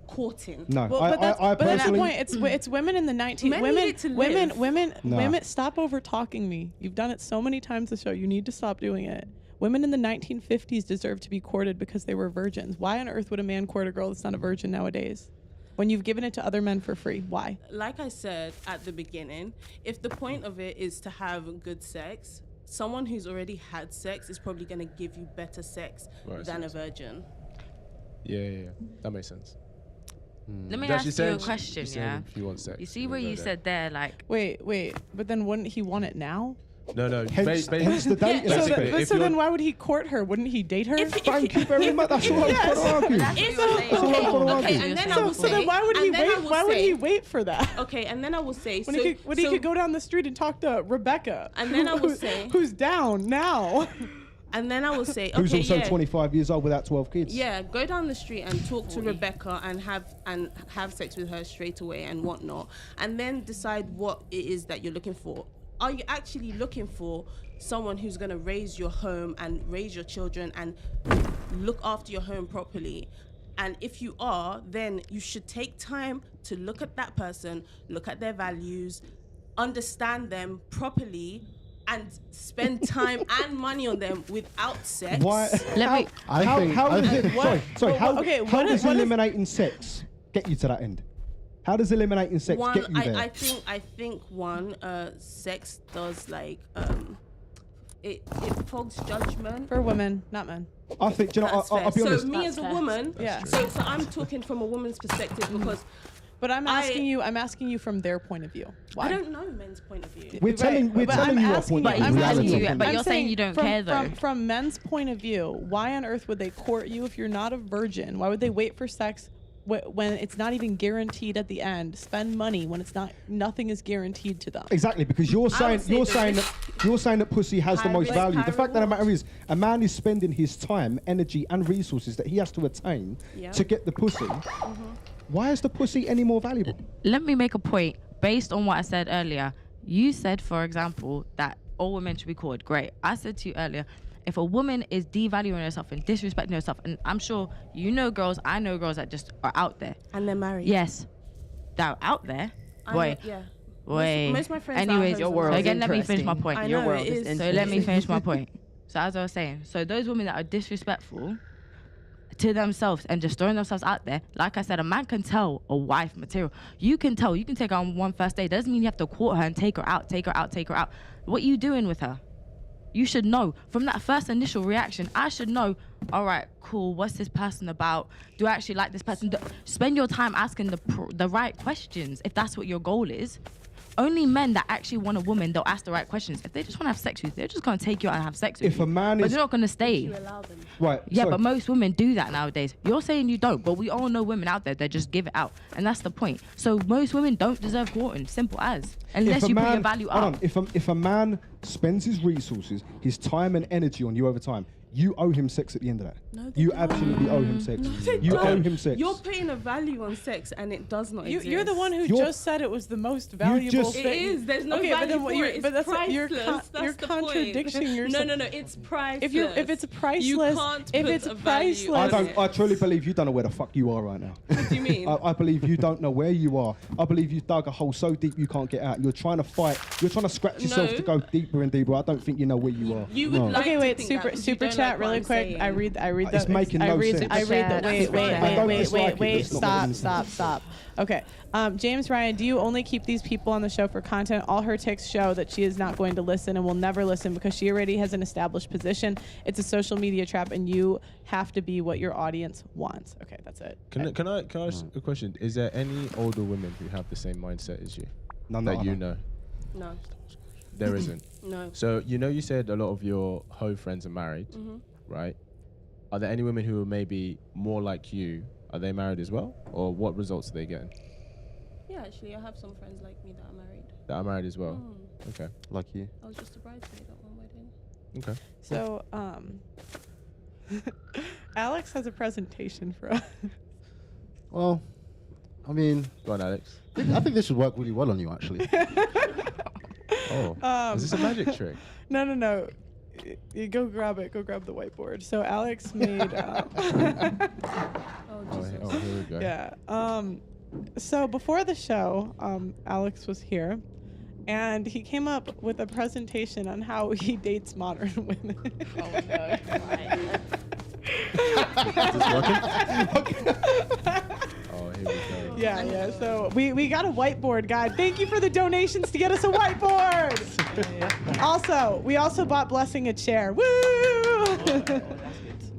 courting. No, Well, but that's I but that's the personally, point. It's women in the 19 Men women needed to women live. women Nah. women. Stop over talking me. You've done it so many times this show. You need to stop doing it. Women in the 1950s deserved to be courted because they were virgins. Why on earth would a man court a girl that's not a virgin nowadays? When you've given it to other men for free, why? Like I said at the beginning, if the point of it is to have good sex, someone who's already had sex is probably going to give you better sex Right, than a so- virgin. Yeah. That makes sense. Let me Yeah, ask she you said a question, she said yeah? if you want sex, You see we'll where go you there. said there, like, Wait, but then wouldn't he want it now? No. hence the dating So aspect. Basically, if So you're- then why would he court her? Wouldn't he date her? Thank you very much. That's what I was trying to argue. that's what If- you're saying. okay, okay, okay. and then I So, will so say, then why would he and then I wait? will Why would say- he wait for that? Okay, and then I will say, When so, he could go down the street and talk to Rebecca, And then I will say- who's down now. and then I will say, okay, Who's also yeah, 25 years old without 12 kids? yeah, go down the street and talk to Rebecca and have sex with her straight away and whatnot, and then decide what it is that you're looking for. Are you actually looking for someone who's going to raise your home and raise your children and look after your home properly? And if you are, then you should take time to look at that person, look at their values, understand them properly, and spend time and money on them without sex. Why? Let me- How does it? Sorry. What- How okay, how what does if- eliminating sex get you to that end? How does eliminating sex One, get you there? I think sex does like it fogs judgment. For women, not men. I think, do you know, That's I'll be fair. honest. So me as a woman, Yeah. so I'm talking from a woman's perspective because But I'm asking you from their point of view. Why? I don't know men's point of view. We're telling But you I'm our asking point of you- view. I'm reality. asking you, but I'm you're saying you don't from, care, though. From men's point of view, why on earth would they court you if you're not a virgin? Why would they wait for sex when it's not even guaranteed at the end? Spend money when it's not. Nothing is guaranteed to them. Exactly, because you're saying say the that pussy has the high most risk, value. high The fact of the reward. matter is, a man is spending his time, energy, and resources that he has to attain Yeah. to get the pussy. Why is the pussy any more valuable? Let me make a point based on what I said earlier. You said, for example, that all women should be courted. Great. I said to you earlier, if a woman is devaluing herself and disrespecting herself, and I'm sure you know girls, I know girls that just are out there. And they're married. Yes, they're out there. I Boy, know, yeah. boy. Most of my friends. Anyways, are your hoes world So and is again, let me finish my interesting. point. I Your know, world it is is. So let me finish my point. So as I was saying, so those women that are disrespectful to themselves and just throwing themselves out there, like I said, a man can tell a wife material. You can tell, you can take her on one first date. Doesn't mean you have to court her and take her out. What you doing with her? You should know from that first initial reaction. I should know, all right, cool, what's this person about? Do I actually like this person? Spend your time asking the right questions if that's what your goal is. Only men that actually want a woman, they'll ask the right questions. If they just want to have sex with you, they're just going to take you out and have sex with If you. a man but is they're not going to stay. You allow them. right, Yeah, sorry. but most women do that nowadays. You're saying you don't, but we all know women out there that just give it out. And that's the point. So most women don't deserve courting. Simple as. Unless If a you put your man- value hold up. on, if a man spends his resources, his time and energy on you over time, you owe him sex at the end of that. No, they You don't. absolutely owe him sex. They You owe don't. him sex. You're putting a value on sex, and it does not exist. You're the one who You're- just said it was the most valuable just- thing. It is. There's no okay, value but then for what you're, it. It's but that's priceless. you're That's you're the contradicting point. yourself. No, it's priceless. If it's priceless, you can't if put it's a value priceless, on I don't. it. I truly believe you don't know where the fuck you are right now. What do you mean? I believe you don't know where you are. I believe you've dug a hole so deep you can't get out. You're trying to fight. You're trying to scratch yourself No. to go deeper and deeper. I don't think you know where you are. You would No. like okay, to wait, think super that, but you super don't chat like what really I'm quick. saying. I read It's making no sense. I read the Super wait, chat. wait, I don't dislike it, wait, it's not making stop. Okay. James Ryan, do you only keep these people on the show for content? All her ticks show that she is not going to listen and will never listen because she already has an established position. It's a social media trap, and you have to be what your audience wants. Okay, that's it. Can I ask a question? Is there any older women who have the same mindset as you None that I you know? No, There isn't. no. So you said a lot of your hoe friends are married, right? Are there any women who are maybe more like you? Are they married as well, or what results are they getting? Yeah, actually, I have some friends like me that are married. That are married as well. Okay. Like you. I was just a bridesmaid at one wedding. Okay. So, Alex has a presentation for us. Well, I mean, Go on, Alex. I think this should work really well on you, actually. Oh, is this a magic trick? No. You go grab it. Go grab the whiteboard. So Alex made. Oh, Oh, Jesus. here we go. Yeah. So before the show, Alex was here, and he came up with a presentation on how he dates modern women. Oh, no. Is this working? Oh, here we go. Yeah. So we got a whiteboard, guy. Thank you for the donations to get us a whiteboard. Also, we also bought Blessing a chair. Woo!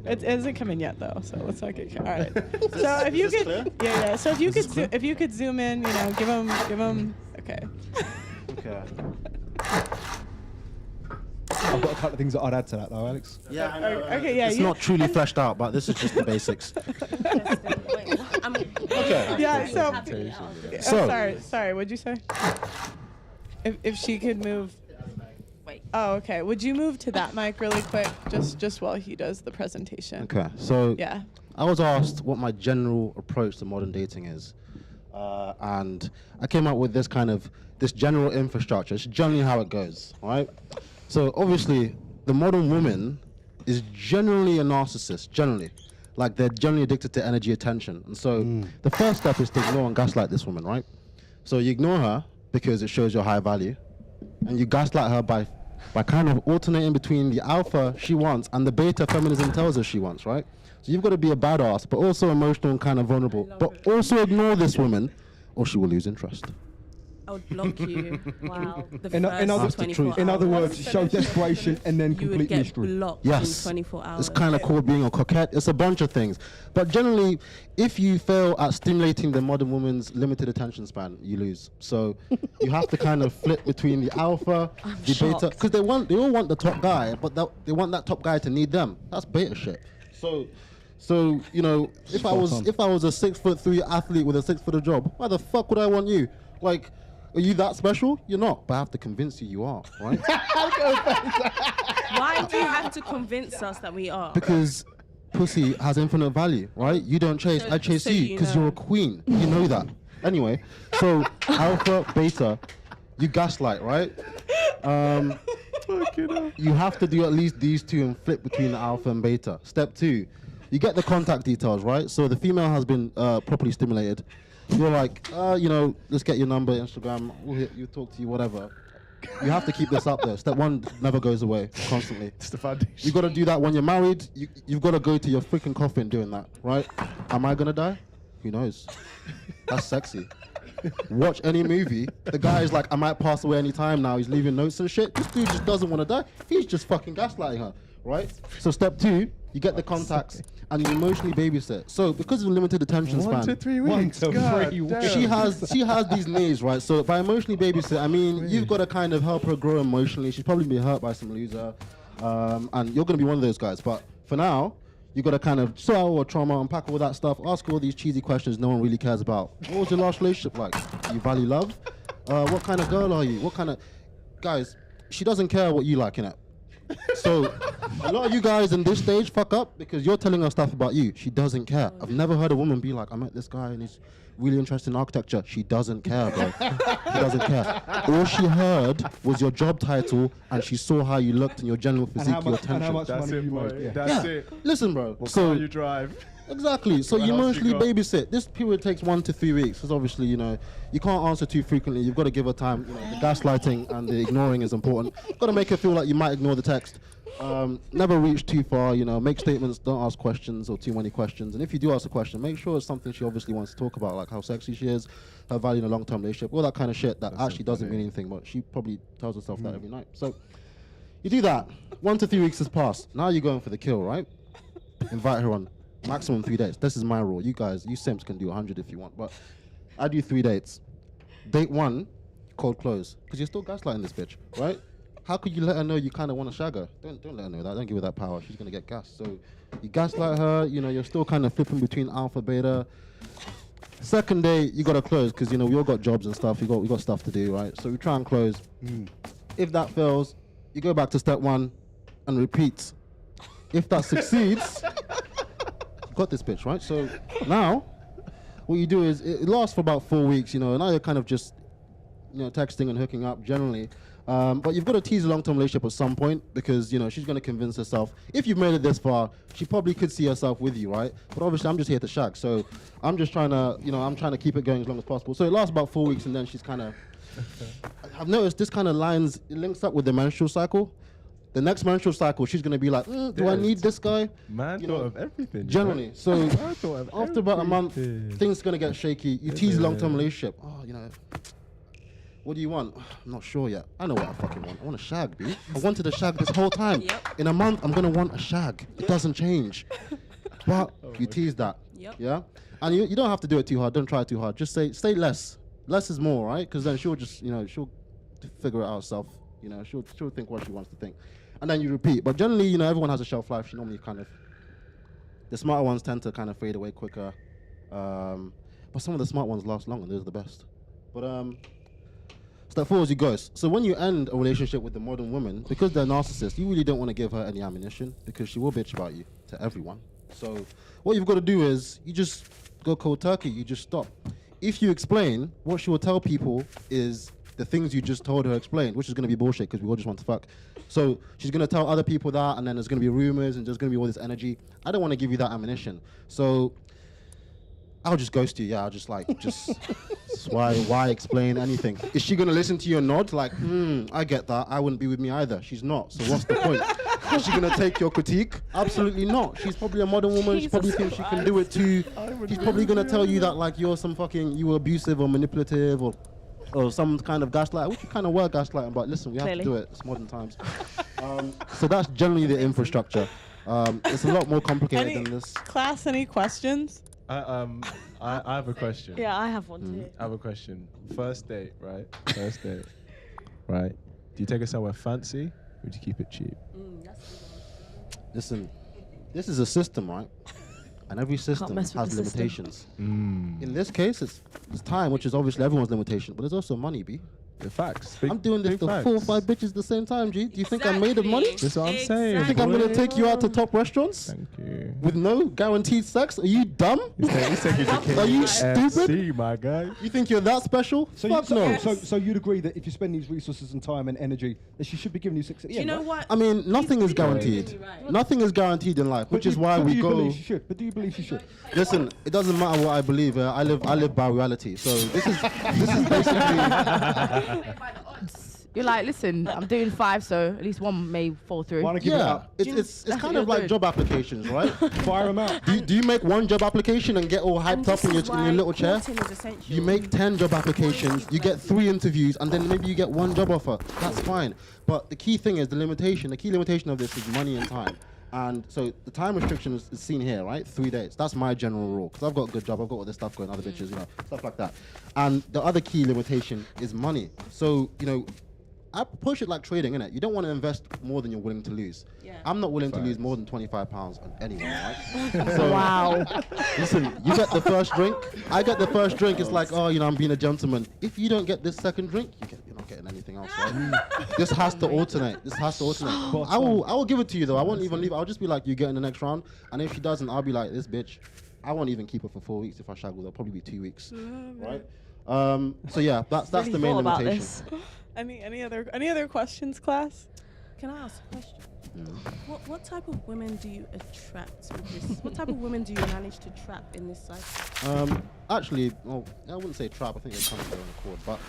It isn't coming yet though, so let's not get. All right. So if you could, yeah. So if you could zoom in, give him. Okay. Okay. I've got a couple of things that I'd add to that though, Alex. Yeah, I know. Okay. Yeah. It's not truly fleshed out, but this is just the basics. Okay. Yeah. So. So- Sorry. What'd you say? If she could move. Wait. Oh, okay. Would you move to that mic really quick, just while he does the presentation? Okay. So Yeah. I was asked what my general approach to modern dating is. And I came up with this general infrastructure. It's generally how it goes, right? So obviously, the modern woman is generally a narcissist, generally. Like they're generally addicted to energy, attention. And so the first step is to ignore and gaslight this woman, right? So you ignore her because it shows your high value. And you gaslight her by kind of alternating between the alpha she wants and the beta feminism tells her she wants, right? So you've got to be a badass, but also emotional and kind of vulnerable. But also ignore this woman, or she will lose interest. I would block you. Wow. The In first other- 24 In other hours. words, show desperation and then you would complete get mystery. blocked Yes. in 24 hours. It's kind of called being a coquette. It's a bunch of things. But generally, if you fail at stimulating the modern woman's limited attention span, you lose. So you have to kind of flip between the alpha, the beta, shocked. because they all want the top guy, but they want that top guy to need them. That's beta shit. So you know, if I was a 6'3" athlete with a 6 foot job, why the fuck would I want you? Like, are you that special? You're not, but I have to convince you are, right? Why do you have to convince us that we are? Because pussy has infinite value, right? You don't chase, So- I chase so you you because know. you're a queen. You know that. Anyway, so alpha, beta, you gaslight, right? You have to do at least these two and flip between the alpha and beta. Step 2, you get the contact details, right? So the female has been properly stimulated. You're like, you know, let's get your number, Instagram, we'll hit you, talk to you, whatever. You have to keep this up there. Step 1 never goes away, constantly. It's the foundation. You got to do that when you're married. You've got to go to your freaking coffin doing that, right? Am I gonna die? Who knows? That's sexy. Watch any movie. The guy is like, I might pass away any time now. He's leaving notes and shit. This dude just doesn't want to die. He's just fucking gaslighting her, right? So step 2, you get the contacts and you emotionally babysit. So because of limited attention 1 to span, 3 1 weeks. to God 3 damn. weeks. she has these needs, right? So by emotionally babysit, I mean you've got to kind of help her grow emotionally. She's probably been hurt by some loser, and you're gonna be one of those guys. But for now, you got to kind of sort out all the trauma, unpack all that stuff, ask all these cheesy questions no one really cares about. What was your last relationship like? Do you value love? What kind of girl are you? What kind of guys? She doesn't care what you like in it. So a lot of you guys in this stage fuck up because you're telling her stuff about you. She doesn't care. I've never heard a woman be like, I met this guy and he's really interested in architecture. She doesn't care, bro. She doesn't care. All she heard was your job title and she saw how you looked and your general And physique, how your much, and how attention. much That's money it, you boy. make. Yeah. That's Yeah. it. Listen, bro. What So car you drive? exactly. So What you else you emotionally got? babysit. This period takes 1 to 3 weeks because obviously, you know, you can't answer too frequently. You've got to give her time. You know, the gaslighting and the ignoring is important. Got to make her feel like you might ignore the text. Never reach too far. You know, make statements. Don't ask questions or too many questions. And if you do ask a question, make sure it's something she obviously wants to talk about, like how sexy she is, her value in a long-term relationship, all that kind of shit that actually doesn't mean anything, but she probably tells herself that every night. So you do that. 1 to 3 weeks has passed. Now you're going for the kill, right? Invite her on maximum 3 dates. This is my rule. You guys, you simps can do 100 if you want, but I do 3 dates. Date 1, cold close, because you're still gaslighting this bitch, right? How could you let her know you kind of want to shag her? Don't let her know that. Don't give her that power. She's gonna get gassed. So you gaslight her. You know, you're still kind of flipping between alpha, beta. Second day, you gotta close because you know we all got jobs and stuff. We got stuff to do, right? So we try and close. If that fails, you go back to step 1 and repeat. If that succeeds, you got this bitch, right? So now, what you do is it lasts for about 4 weeks. You know, now you're kind of just, you know, texting and hooking up generally. But you've got to tease a long-term relationship at some point because, you know, she's going to convince herself. If you've made it this far, she probably could see herself with you, right? But obviously, I'm just here to shag. So I'm just trying to, you know, I'm trying to keep it going as long as possible. So it lasts about 4 weeks and then she's kind of... I've noticed this kind of it links up with the menstrual cycle. The next menstrual cycle, she's going to be like, do I need this guy? Man, You thought know, of everything. Generally. So I thought of after about a month, everything. things are going to get shaky. You tease a long-term relationship. Oh, you know... What do you want? I'm not sure yet. I know what I fucking want. I want a shag, B. I wanted a shag this whole time. Yep. In a month, I'm gonna want a shag. It doesn't change. But you tease that. Yep. Yeah? And you don't have to do it too hard. Don't try too hard. Just say less. Less is more, right? Because then she'll just, you know, she'll figure it out herself. You know, she'll think what she wants to think. And then you repeat. But generally, you know, everyone has a shelf life. She normally kind of... The smarter ones tend to kind of fade away quicker. But some of the smart ones last longer. Those are the best. But... Step 4 is you ghost. So when you end a relationship with the modern woman, because they're narcissists, you really don't want to give her any ammunition because she will bitch about you to everyone. So what you've got to do is you just go cold turkey. You just stop. If you explain, what she will tell people is the things you just told her explained, which is going to be bullshit because we all just want to fuck. So she's going to tell other people that, and then there's going to be rumors and there's going to be all this energy. I don't want to give you that ammunition. So I'll just ghost you. Yeah, I'll just why explain anything? Is she gonna listen to your nod? Like, I get that. I wouldn't be with me either. She's not. So what's the point? Is she gonna take your critique? Absolutely not. She's probably a modern woman. She probably thinks she can do it too. She's probably gonna tell you that like you were abusive or manipulative or or some kind of gaslight, which you kind of were gaslighting, but listen, we have Clearly. to do it. It's modern times. So that's generally the infrastructure. It's a lot more complicated Any than this. class, any questions? I have a question. Yeah, I have one too. I have a question. First date, right? First date, right? Do you take her somewhere fancy, or do you keep it cheap? Listen, this is a system, right? And every system mess with has the system. limitations. In this case, it's time, which is obviously everyone's limitation, but there's also money, B. The facts. I'm doing this big to facts. 4 or 5 bitches at the same time, G. Do you think I made of money? Exactly. That's what I'm saying. You think I'm gonna take you out to top restaurants Thank you. with no guaranteed sex? Are you dumb? Are you stupid? FC, my guy. You think you're that special? So, Fuck so, no. so you'd agree that if you spend these resources and time and energy, that she should be giving you 6 at the Do you end, know right? what? I mean, nothing is He's really guaranteed. right. Nothing is guaranteed in life, which do is you- why but we do you go. believe she should? But do you believe she should? Listen, it doesn't matter what I believe. I live by reality. So this is basically. You're like, listen, I'm doing 5, so at least one may fall through. Wanna give it Yeah, up? it's kind you're of like good. job applications, right? Fire them out. Do you make one job application and get all And hyped up this in is your why little chair? courting is essential. You make 10 job applications, you get 3 interviews, and then maybe you get 1 job offer. That's fine. But the key thing is the key limitation of this is money and time. And so the time restriction is seen here, right? 3 days. That's my general rule. Because I've got a good job, I've got all this stuff going, other bitches, stuff like that. And the other key limitation is money. So, I push it like trading, innit? You don't want to invest more than you're willing to lose. Yeah. I'm not willing to lose more than £25 on anyone, right? So, Wow. listen, you get the first drink, I get the first drink, it's like, oh, I'm being a gentleman. If you don't get this second drink, you're not getting anything else, right? This has to alternate. But I will give it to you, though. I won't even leave. I'll just be like, you get in the next round. And if she doesn't, I'll be like, this bitch, I won't even keep her for 4 weeks if I shag with her. Probably be 2 weeks, right? So yeah, that's Really the main thought about limitation. this. Any other questions, class? Can I ask a question? What type of women do you attract with this? What type of women do you manage to trap in this cycle? Actually, well, I wouldn't say trap. I think they come of their own accord. But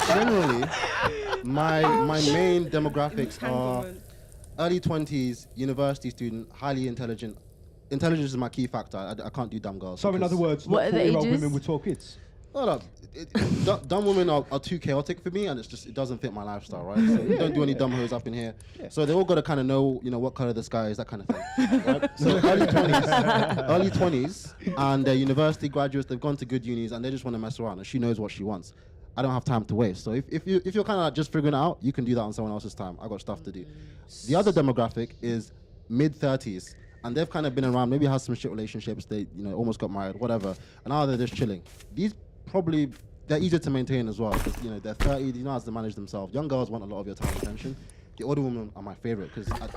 generally, my main demographics are Entanglement. early 20s, university student, highly intelligent. Intelligence is my key factor. I can't do dumb girls. So in because- other words, What not are the 40-year-old ages? women with 12 kids. Hold up. Dumb women are too chaotic for me, and it doesn't fit my lifestyle, right? So we don't do any dumb hoes up in here. So they all got to kind of know, what color the sky is, that kind of thing. Right? So early 20s, and they're university graduates. They've gone to good unis, and they just want to mess around, and she knows what she wants. I don't have time to waste. So if you're kind of like just figuring it out, you can do that on someone else's time. I got stuff to do. The other demographic is mid-30s. And they've kind of been around, maybe had some shit relationships, they almost got married, whatever. And now they're just chilling. These probably, they're easier to maintain as well, because they're 30, you know how to manage themselves. Young girls want a lot of your time and attention. The older women are my favorite, because at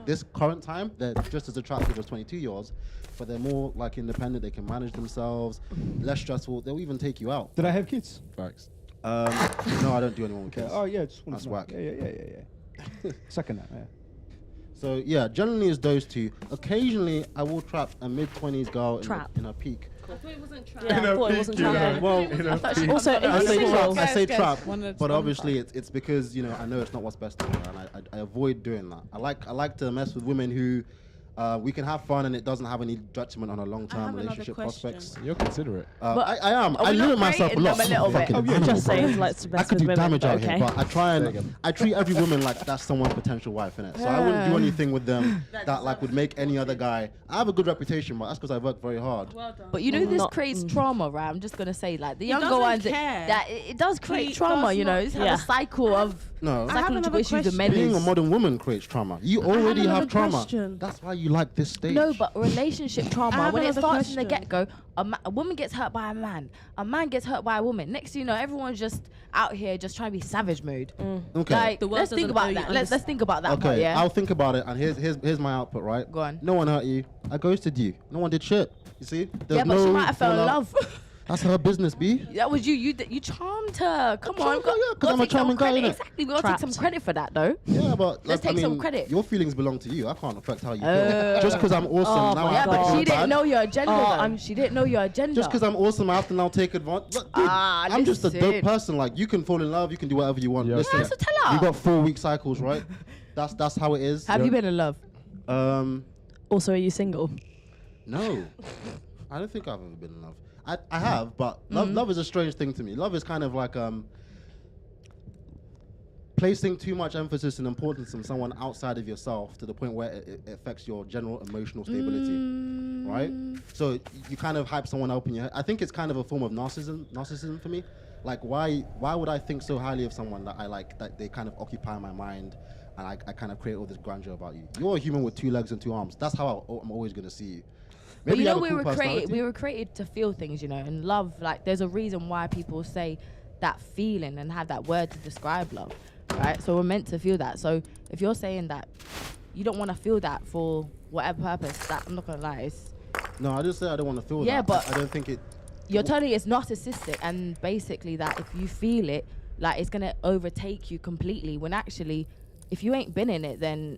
this current time, they're just as attractive as 22-year-olds, but they're more like independent, they can manage themselves, less stressful, they'll even take you out. Did I have kids? Facts. No, I don't do anyone with Okay. kids. Oh yeah, just That's wanted to know. whack. Yeah. Second that. Yeah. So yeah, generally it's those two. Occasionally, I will trap a mid-20s girl Trap. in her peak. I thought it wasn't trap. Yeah, I thought it wasn't trap. Well, Also, I say individual. trap. I say Guys, trap, one at a but time. obviously it's because I know it's not what's best for her, and I avoid doing that. I like to mess with women who we can have fun and it doesn't have any detriment on our I long-term have another relationship question. prospects. You're considerate. I am. Are I we not limit myself a rating lot. them a little bit? Fucking Oh, yeah, animal, Just bro. saying, like, to I mess could with do women. damage out Okay. here, but I try and I treat every woman like that's someone's potential wife, innit? So I wouldn't do anything with them that like would make any other guy. I have a good reputation, but that's because I work very hard. Well done. But this Not- creates trauma, right? I'm just gonna say, like the younger doesn't ones, care. that it does create He trauma. does not It's have care. a cycle of No. I have psychological another issues with question. men. Being a is- modern woman creates trauma. You already another have trauma. question. That's why you like this stage. No, but relationship I trauma, have when it another starts from the question. get-go, a woman gets hurt by a man gets hurt by a woman. Next thing you know, everyone's just out here just trying to be savage mood. Okay. Like, The world let's think doesn't about owe you that. Let's think about that part, Okay, yeah? I'll think about it, and here's my output, right? Go on. No one hurt you. I ghosted you. No one did shit. You see? There's Yeah, but she no might have fell in fallout. love. That's her business, B. That was you. You charmed her. Come on. charmed her, yeah, 'cause I'm a take some charming guy, credit. innit? Exactly. We gotta take some Trapped. credit for that, though. Yeah, but Let's like, take some credit. Your feelings belong to you. I can't affect how you feel. Just because I'm awesome Oh now, my I Yeah, have to but feel she didn't bad. know your agenda. Oh, though. She didn't know your agenda. Just because I'm awesome, I have to now take advantage. Look, dude, Ah, I'm just a dope listen. person. Like, you can fall in love, you can do whatever you want. Yeah, Listen, Yeah, so tell her. you got 4-week cycles, right? That's how it is. Have you been in love? Um, Also, are you single? no, I don't think I've ever been in love. I have, but love is a strange thing to me. Love is kind of like placing too much emphasis and importance on someone outside of yourself to the point where it affects your general emotional stability, right? So you kind of hype someone up in your head. I think it's kind of a form of narcissism for me. Like, why would I think so highly of someone that I like, that they kind of occupy my mind, and I kind of create all this grandeur about you? You're a human with 2 legs and 2 arms. That's how I'm always going to see you. But you you know, have a cool personality. we were created to feel things, you know, and love, like, there's a reason why people say that feeling and have that word to describe love, right? So we're meant to feel that. So if you're saying that you don't want to feel that for whatever purpose, that, I'm not gonna lie, No, I just say I don't want to feel that. Yeah, but I don't think it... you're telling me it's narcissistic, and basically that if you feel it, like, it's gonna overtake you completely, when actually, if you ain't been in it, then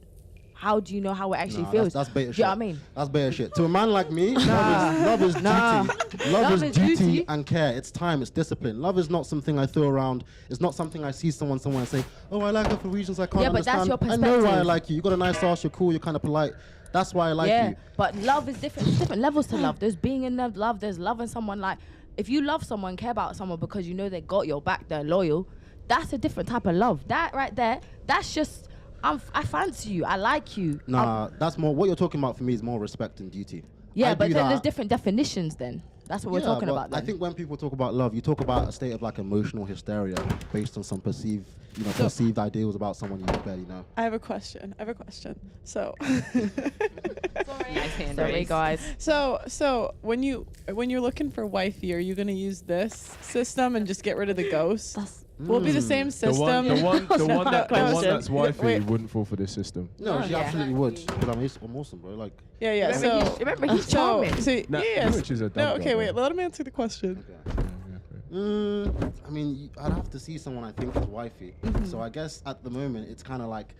how do you know how it actually feels? That's beta Do shit. you know what I mean? That's beta shit. To a man like me, love is duty. Love is duty and care. It's time. It's discipline. Love is not something I throw around. It's not something I see someone and say, oh, I like her for reasons I can't Yeah, but understand. that's your I know why I perspective. like you. You got a nice ass. You're cool. You're kind of polite. That's why I like you. But love is different. There's different levels to love. There's being in love. There's loving someone. Like, if you love someone, care about someone because you know they got your back, they're loyal, that's a different type of love. That right there, that's just, I fancy you. I like you. Nah, that's more, what you're talking about for me is more respect and duty. Yeah, I but do then that. there's different definitions then. That's what we're talking but about then. I think when people talk about love, you talk about a state of like emotional hysteria based on some perceived ideals about someone you barely know. I have a question. So, Nice hand Sorry, raise. guys. so when you're looking for wifey, are you gonna use this system and just get rid of the ghost? Will it be the same The system? one that's wifey Wait. wouldn't fall for this system. No, she yeah. absolutely would. Because I'm awesome, bro. Like, Yeah. Remember, he's charming. Nah, yes. which is a No, dumb okay, guy, wait. bro. Let him answer the question. I mean, I'd have to see someone I think is wifey. So I guess at the moment, it's kind of like,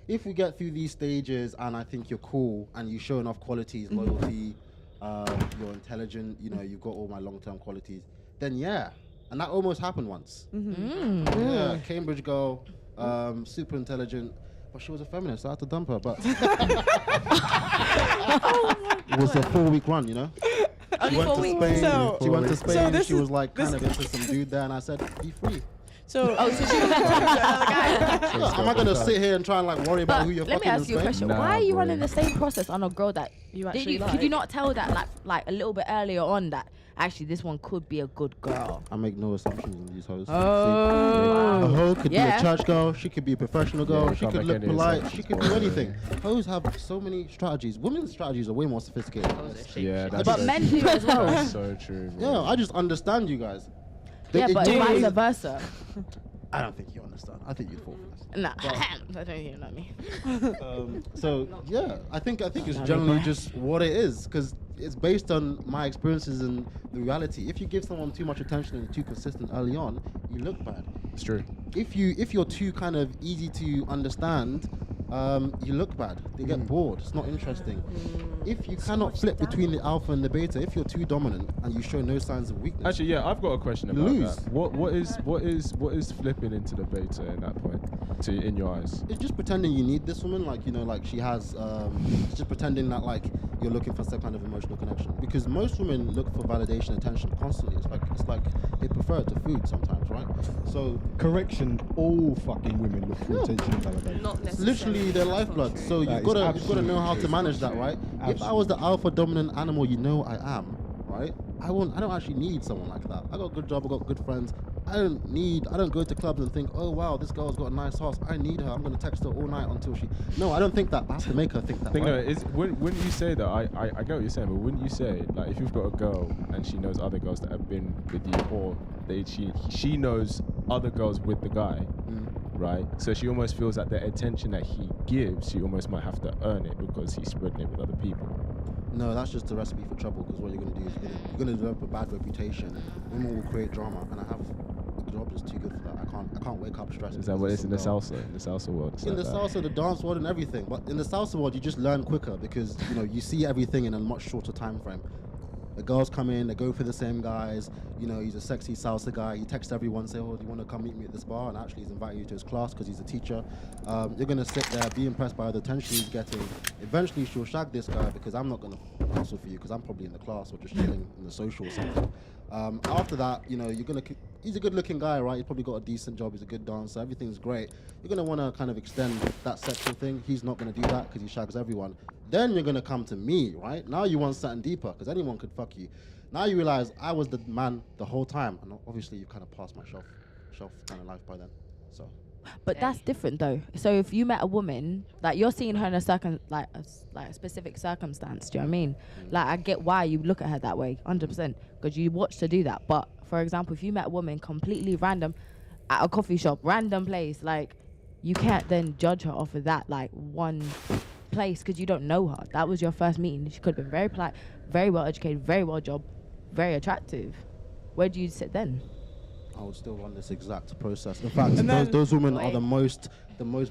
if we get through these stages and I think you're cool and you show enough qualities, loyalty, you're intelligent, you know, you've got all my long-term qualities, then yeah. And that almost happened once. Yeah, Cambridge girl, super intelligent, but she was a feminist, so I had to dump her. But it was a 4-week run, you know? Only She went 4 to weeks. Spain. So- She went to so Spain. this She is- was like this- kind of into some dude there, and I said, "Be free." So, Oh, so she was talking to another guy. Look, am I gonna sit here and try and like worry about But who you're let fucking me in ask you a Spain? question. Nah, Why are you bro. running the same process on a girl that You did actually could you like? not tell that like a little bit earlier on that actually this one could be a good girl? I make no assumptions on these hoes. Oh. A hoe could be Yeah. a church girl. She could be a professional girl. you she can't could make look any polite. assumptions, She could bro. do anything. Hoes have so many strategies. Women's strategies are way more sophisticated. Yeah, that's But so men true. do as well. That's so true. Bro. Yeah, I just understand you guys. Yeah, but it vice just- versa. I don't think you understand. I think you'd fall for this. Nah, I don't even know me. So yeah, I think it's generally just what it is, because it's based on my experiences and the reality. If you give someone too much attention and too consistent early on, you look bad. It's true. If you're too kind of easy to understand, you look bad. They get bored. It's not interesting. If you cannot flip between the alpha and the beta, if you're too dominant and you show no signs of weakness, Actually, yeah, I've got a question about Lose. that. What is flipping into the beta in that point? In your eyes? it's just pretending you need this woman, like, you know, like she has, it's just pretending that like you're looking for some kind of emotional connection. Because most women look for validation, attention constantly. It's like they prefer it to food sometimes, right? So Correction, all fucking women look for attention and validation. Not it's necessarily. literally their That's not lifeblood. true. So That you've is got to know how to absolutely manage true. that, right? If I Absolutely was the alpha dominant animal, you know I am, right? I don't actually need someone like that. I got a good job, I got good friends. I don't go to clubs and think, oh wow, this girl's got a nice house. I need her. I'm gonna text her all night until she. No, I don't think that. I have to make her think that. Think right? no, wouldn't you say that? I get what you're saying, but wouldn't you say, like, if you've got a girl and she knows other girls that have been with you, or she knows other girls with the guy, right? So she almost feels that the attention that he gives, she almost might have to earn it because he's spreading it with other people. No, that's just a recipe for trouble. Because what you're gonna do is you're gonna develop a bad reputation. Women will create drama, and I have a job that's too good for that. I can't wake up stressed. Is that because what of it's in the some girl. salsa? In the salsa world? It's In like the that. salsa, the dance world, and everything. But in the salsa world, you just learn quicker because you know you see everything in a much shorter time frame. The girls come in, they go for the same guys. You know, he's a sexy salsa guy. He texts everyone, say, "Oh, do you want to come meet me at this bar?" And actually, he's inviting you to his class because he's a teacher. You're gonna sit there, be impressed by the attention he's getting. Eventually, she'll shag this guy because I'm not gonna hustle for you because I'm probably in the class or just chilling in the social or something. After that, you know, he's a good-looking guy, right? He's probably got a decent job. He's a good dancer. Everything's great. You're gonna want to kind of extend that sexual thing. He's not gonna do that because he shags everyone. Then you're gonna come to me, right? Now you want something deeper because anyone could fuck you. Now you realize I was the man the whole time, and obviously you've kind of passed my shelf kind of life by then. So. But that's different though. So if you met a woman, like you're seeing her in a a specific circumstance, do you know what I mean? Like I get why you look at her that way, 100%, because you watched her do that. But for example, if you met a woman completely random at a coffee shop, random place, like you can't then judge her off of that like one place because you don't know her. That was your first meeting. She could have been very polite, very well educated, very well job, very attractive. Where do you sit then? I would still run this exact process. In fact, those women are the most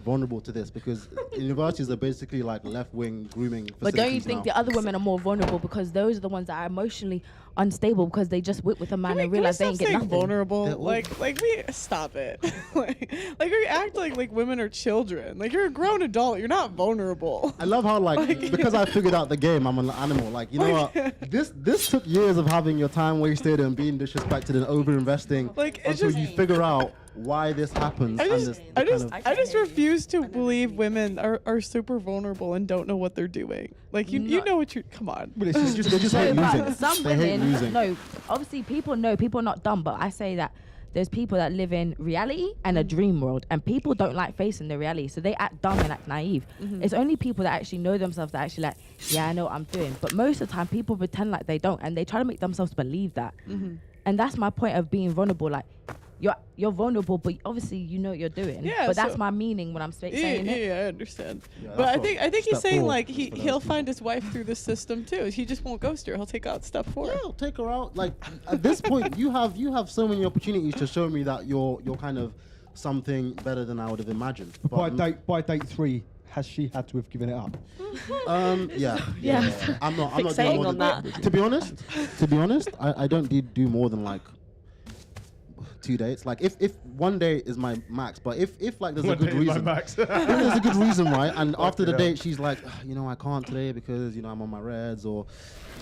vulnerable to this because universities are basically like left-wing grooming facilities. But don't you think the other women are more vulnerable because those are the ones that are emotionally unstable because they just whip with a man and realize they ain't get nothing? Vulnerable, like we stop it. like we act like women are children. Like you're a grown adult. You're not vulnerable. I love how because I figured out the game, I'm an animal. Like you know what? This took years of having your time wasted and being disrespected and over-investing until you figure out why this happens. I just refuse to believe women are super vulnerable and don't know what they're doing. Like you know what you're. Come on. But it's just they just hate losing. Some They hate women, losing. no, obviously people know, people are not dumb, but I say that there's people that live in reality and a dream world, and people don't like facing the reality, so they act dumb and act naive. It's only people that actually know themselves that actually like, yeah, I know what I'm doing. But most of the time, people pretend like they don't, and they try to make themselves believe that. And that's my point of being vulnerable. Like, you're vulnerable, but obviously you know what you're doing. Yeah, but that's so my meaning when I'm saying it. Yeah, I understand. Yeah, But that's I think what he's step saying four like is for he'll those find his wife through the system too. He just won't ghost her. He'll take out step 4. Yeah, I'll take her out. Like at this point, you have so many opportunities to show me that you're kind of something better than I would have imagined. By date 3, has she had to have given it up? Yeah. I'm not doing Fixating more on than that. To be honest, I don't do more than like 2 dates. Like if one day is my max, but if like there's a good reason, if there's a good reason, right? And after the date, she's like, you know, I can't today because you know I'm on my reds, or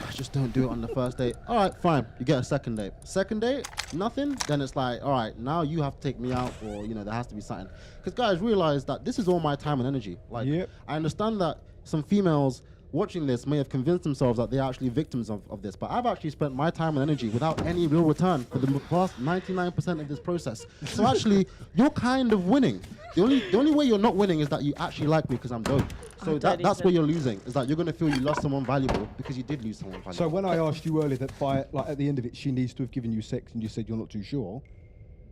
I just don't do it on the first date. All right, fine. You get a second date. Second date, nothing. Then it's like, all right, now you have to take me out, or you know, there has to be something. Because guys realize that this is all my time and energy. Like, I understand that some females watching this may have convinced themselves that they're actually victims of this, but I've actually spent my time and energy without any real return for the past 99% of this process. So actually, you're kind of winning. The only way you're not winning is that you actually like me because I'm dope. So that's where you're losing, is that you're going to feel you lost someone valuable because you did lose someone valuable. So when I asked you earlier that at the end of it, she needs to have given you sex, and you said you're not too sure,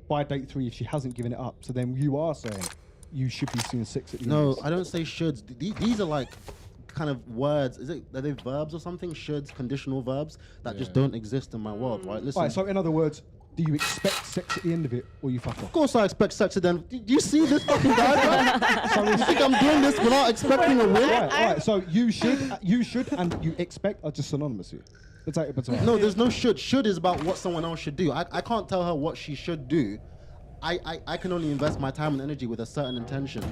by date 3, if she hasn't given it up, so then you are saying you should be seeing sex at the end. No, I don't say shoulds. These are like kind of words. Are they verbs or something? Shoulds, conditional verbs that just don't exist in my world, right? Listen. Right, so in other words, do you expect sex at the end of it, or you fuck off? Of course I expect sex at the end. Do you see this fucking guy, bro? So you think I'm doing this without expecting a win? Right. So you should, and you expect are just synonymous here. Potato, potato. No, there's no should. Should is about what someone else should do. I can't tell her what she should do. I can only invest my time and energy with a certain intention,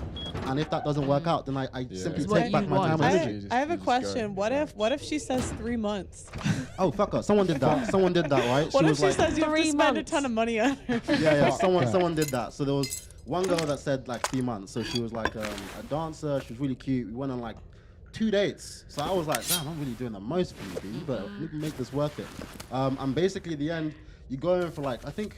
and if that doesn't work out, then I simply What take back you my time want. and energy. I have a question. What if she says 3 months? Oh, fuck her. Someone did that. Someone did that, right? What if was she like, says you have to 3 spend a months? ton of money on her? yeah, someone did that. So there was one girl that said like 3 months. So she was like a dancer. She was really cute. We went on like 2 dates. So I was like, damn, I'm really doing the most for you, dude. You better make this worth it. And basically, at the end, you go in for like, I think.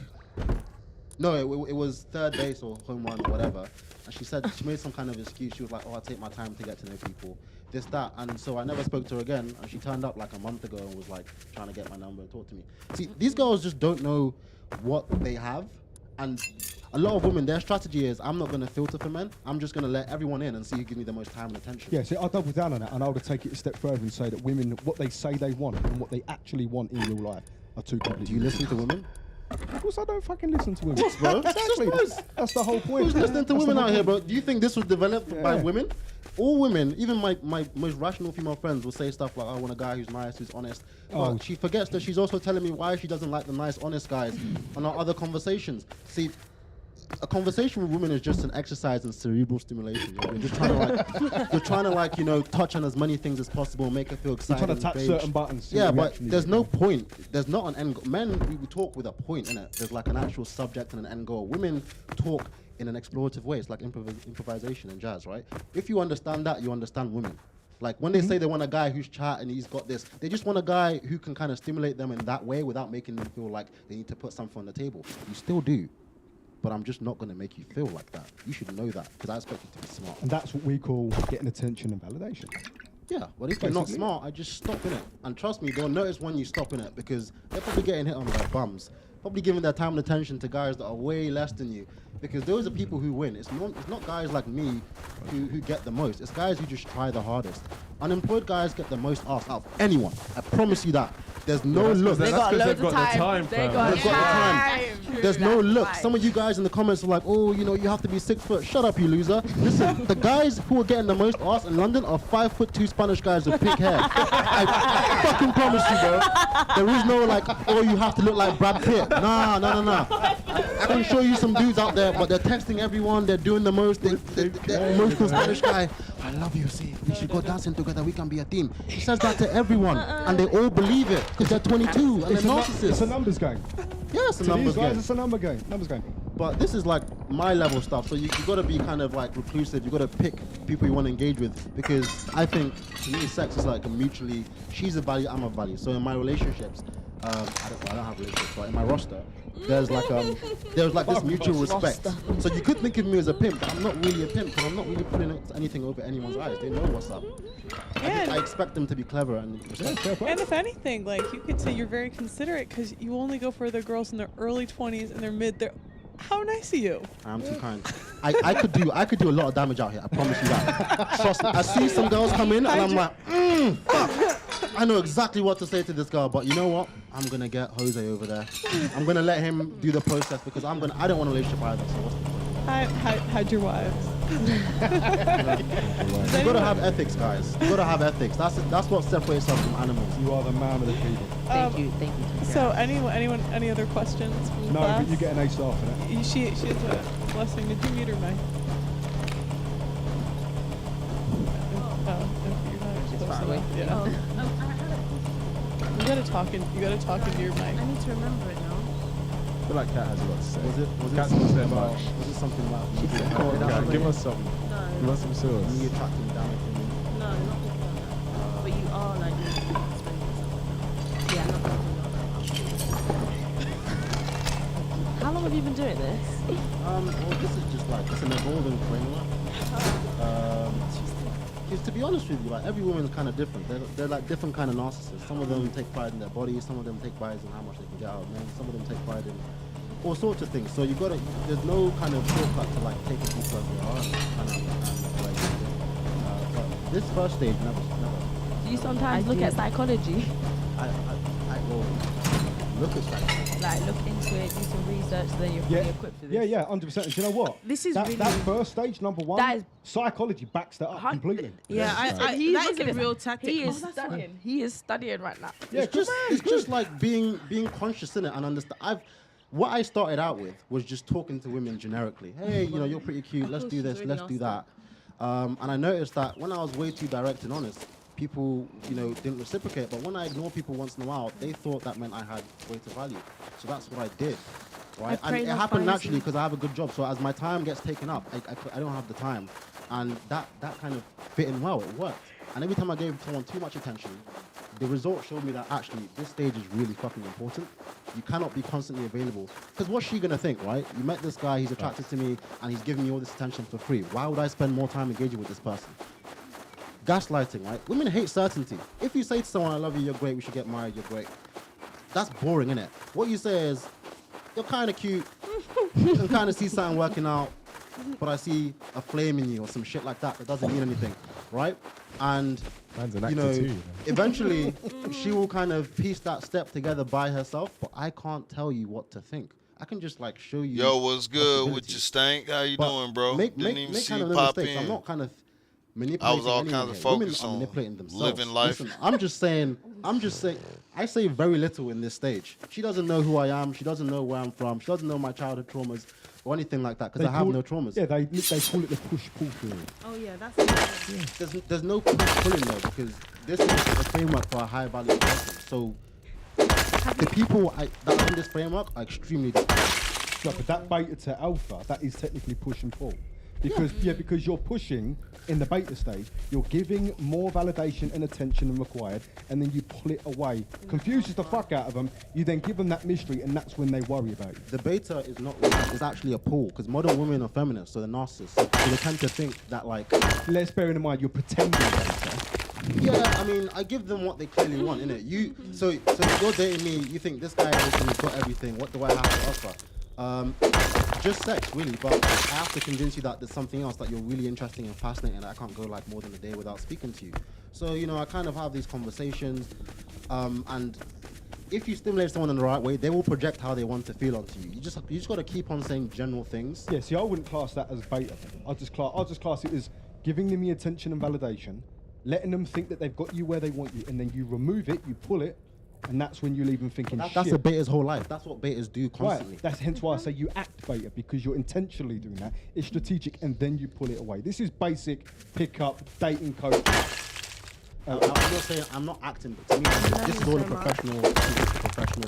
No, it was third base or home run or whatever. And she said she made some kind of excuse. She was like, "Oh, I take my time to get to know people, this, that." And so I never spoke to her again. And she turned up like a month ago and was like trying to get my number and talk to me. See, these girls just don't know what they have. And a lot of women, their strategy is, I'm not going to filter for men. I'm just going to let everyone in and see who give me the most time and attention. Yeah, see, I'll double down on that, and I would take it a step further and say that women, what they say they want and what they actually want in real life are two completely. Do you listen to women? Of course, I don't fucking listen to women. Bro, Exactly. just That's the whole point. Who's listening to That's women the out whole here, point. bro? Do you think this was developed by women? all women, even my most rational female friends will say stuff like, I want a guy who's nice, who's honest. Oh. But she forgets that she's also telling me why she doesn't like the nice, honest guys on our other conversations. See, a conversation with women is just an exercise in cerebral stimulation. You're just trying to like, touch on as many things as possible, make her feel You're excited. trying to touch engaged. certain buttons. see Yeah, what but reaction you there's get. no point. There's not an end goal. Men, we talk with a point in it. There's like an actual subject and an end goal. Women talk in an explorative way. It's like improvisation and jazz, right? If you understand that, you understand women. Like when they say they want a guy who's chat and he's got this, they just want a guy who can kind of stimulate them in that way without making them feel like they need to put something on the table. You still do. But I'm just not going to make you feel like that. You should know that because I expect you to be smart. And that's what we call getting attention and validation. Yeah, but if you're not Basically. smart, I just stop in it. And trust me, they'll notice when you stop in it because they're probably getting hit on their bums. Probably giving their time and attention to guys that are way less than you. Because those are people who win. It's not guys like me who get the most. It's guys who just try the hardest. Unemployed guys get the most ass out of anyone. I promise you that. There's no look. They got loads of time. They got They've got the time. There's no look. Some of you guys in the comments are like, oh, you have to be 6 foot. Shut up, you loser. Listen, the guys who are getting the most ass in London are 5'2" Spanish guys with pink hair. I fucking promise you, bro. There is no like, oh, you have to look like Brad Pitt. Nah. I can show you some dudes out there, but they're texting everyone. They're doing the most. They're emotional Spanish guy. I love you, see. We should go dancing together. We can be a team. He says that to everyone, and they all believe it because they're 22 and they're It's narcissists. a numbers game. Yeah, it's a To numbers these guys, game. it's a number game. Numbers game. But this is like my level stuff. So you got to be kind of like reclusive. You got to pick people you want to engage with because I think to me sex is like a mutually. She's a value, I'm a value. So in my relationships, I don't have relationships, but in my roster, there's like this mutual respect. So you could think of me as a pimp, but I'm not really a pimp because I'm not really putting anything over anyone's eyes. They know what's up. I expect them to be clever and respectful. And if anything, like you could say you're very considerate because you only go for the girls in their early 20s and their mid. How nice of you. I'm too kind. I could do a lot of damage out here. I promise you that. Trust me. I see some girls come in and I'm like, fuck. I know exactly what to say to this girl, but you know what? I'm gonna get Jose over there. I'm gonna let him do the process because I don't want a relationship either. So what's the point? Hide your wives. You gotta have ethics, guys. You gotta have ethics. That's what separates us from animals. You are the man of the people. Thank you. So anyone, any other questions from the No, class? but you get an A star for that. She has a blessing. Did you meet her, May? Oh, you're not close far away. enough. Yeah. You gotta talk into your mic. I need to remember it now. I feel like Kat has a lot to say. Was it Kat talks so much. Was it something about me? Kat, give us some. No. Give us some sauce. Me attracting down to me? No, not thinking about that. But you are like spending stuff like that. Yeah, not thinking about that. How long have you been doing this? Well, this is just like it's an evolving framework. Because to be honest with you, like every woman is kind of different. They're like different kind of narcissists. Some of them take pride in their body. Some of them take pride in how much they can get out of men. Some of them take pride in all sorts of things. So you gotta. There's no kind of shortcut to like taking people as they are. But this first stage, never. Do you sometimes look at psychology? I will look at psychology. Like look into it, do some research, so then you're fully equipped for this? Yeah, 100%. And do you know what? This is that really- first stage, number one, That is- psychology backs that up completely. Yeah, that is a real tactic. He is Oh, that's studying. fine. He is studying right now. Yeah, It's just like being conscious in it and understand. What I started out with was just talking to women generically. Hey, you're pretty cute. Let's do this. Let's do that. And I noticed that when I was way too direct and honest, people, didn't reciprocate. But when I ignore people once in a while, they thought that meant I had greater value. So that's what I did. Right? I And pray it that happened finds naturally you. because I have a good job. So as my time gets taken up, I don't have the time. And that kind of fit in well. It worked. And every time I gave someone too much attention, the result showed me that actually this stage is really fucking important. You cannot be constantly available. Because what's she gonna think, right? You met this guy, he's attracted to me, and he's giving me all this attention for free. Why would I spend more time engaging with this person? Gaslighting, right? Women hate certainty. If you say to someone, I love you, you're great, we should get married, you're great. That's boring, innit? What you say is, you're kind of cute, you can kind of see something working out, but I see a flame in you or some shit like that that doesn't mean anything, right? And Man's an actor too. eventually she will kind of piece that step together by herself, but I can't tell you what to think. I can just like show you. Yo, what's good with possibilities. your stank? How you But doing, bro? Make Didn't even kind see of you little pop mistakes. in. I'm not kind of manipulating all anyone kinds of here. Women focus are on manipulating themselves. living life. Listen, I'm just saying, I say very little in this stage. She doesn't know who I am. She doesn't know where I'm from. She doesn't know my childhood traumas or anything like that because I have no traumas. Yeah, they call it the push-pull theory. Oh yeah, that's There's no pulling though because this is a framework for a high value person. So the people that are in this framework are extremely different. Right, but that beta to alpha, that is technically push and pull. Because because you're pushing in the beta stage, you're giving more validation and attention than required, and then you pull it away. Confuses the fuck out of them. You then give them that mystery, and that's when they worry about you. The beta is not really, it's actually a pull because modern women are feminists, so they're narcissists. So they tend to think that like. Let's bear in mind you're pretending beta. Yeah, I mean, I give them what they clearly want, innit? So if you're dating me, you think this guy has got everything. What do I have to offer? Just sex, really. But I have to convince you that there's something else that you're really interesting and fascinating, and I can't go like more than a day without speaking to you. So I kind of have these conversations, and if you stimulate someone in the right way, they will project how they want to feel onto you. You just got to keep on saying general things. Yeah, see, I wouldn't class that as beta. I'll just class it as giving them the attention and validation, letting them think that they've got you where they want you, and then you remove it, you pull it, and that's when you leave them thinking, that's a beta's whole life. That's what betas do constantly. Right. That's hence why I say you act beta, because you're intentionally doing that. It's strategic, and then you pull it away. This is basic pickup dating coach. I'm not saying I'm not acting, but to me, this is all a professional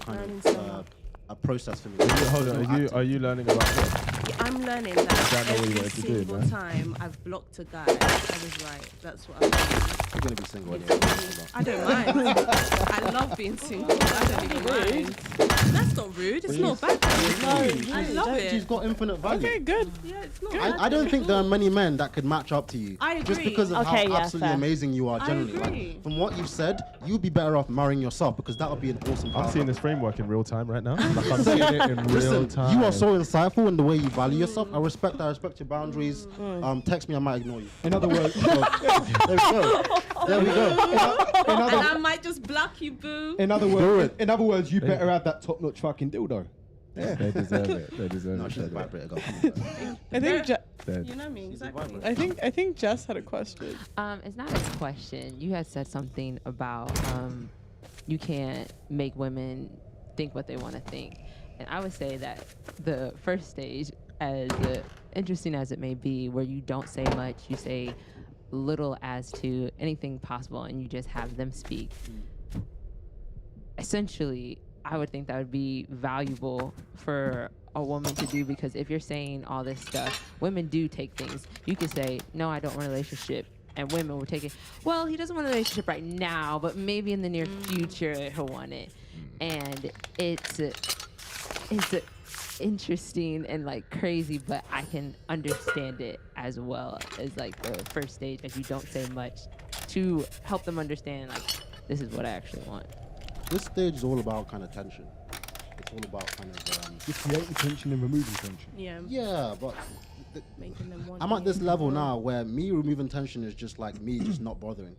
kind of a process for me. Hold on, are you learning about this? Yeah, I'm learning that know what you every wanted to do, single man. time I've blocked a guy, I was right. That's what I'm doing. You're gonna be single It's anyway. me. I don't mind. I love being single. I don't even mind. That's not rude. It's not bad. I love She's it. got infinite value. Okay, good. Yeah, it's not bad. I don't think there are many men that could match up to you. I Just agree. because of Okay, how yeah, absolutely fair. amazing you are I generally. agree. Like, from what you've said, you'd be better off marrying yourself because that would be an awesome I'm partner. seeing this framework in real time right now. Like I'm seeing it in real Listen, time. you are so insightful in the way you value yourself. I respect your boundaries. Text me, I might ignore you. In other words, There we go. And I might just block you, boo. in other words, you better have that top-notch fucking dildo. They deserve it. They deserve No, it. she's a vibrator. Go, come on. I think You know me, exactly. I think Jess had a question. It's not a question. You had said something about you can't make women think what they want to think, and I would say that the first stage, as interesting as it may be, where you don't say much, you say little as to anything possible, and you just have them speak. Essentially, I would think that would be valuable for a woman to do, because if you're saying all this stuff, women do take things. You could say, no, I don't want a relationship. And women will take it, well, he doesn't want a relationship right now, but maybe in the near future he'll want it. And it's interesting and like crazy, but I can understand it as well as like the first stage, as you don't say much to help them understand like this is what I actually want. This stage is all about kind of tension. It's all about kind of Just creating tension and removing tension. Yeah, but making them want I'm at this you. level now where me removing tension is just like me just not bothering.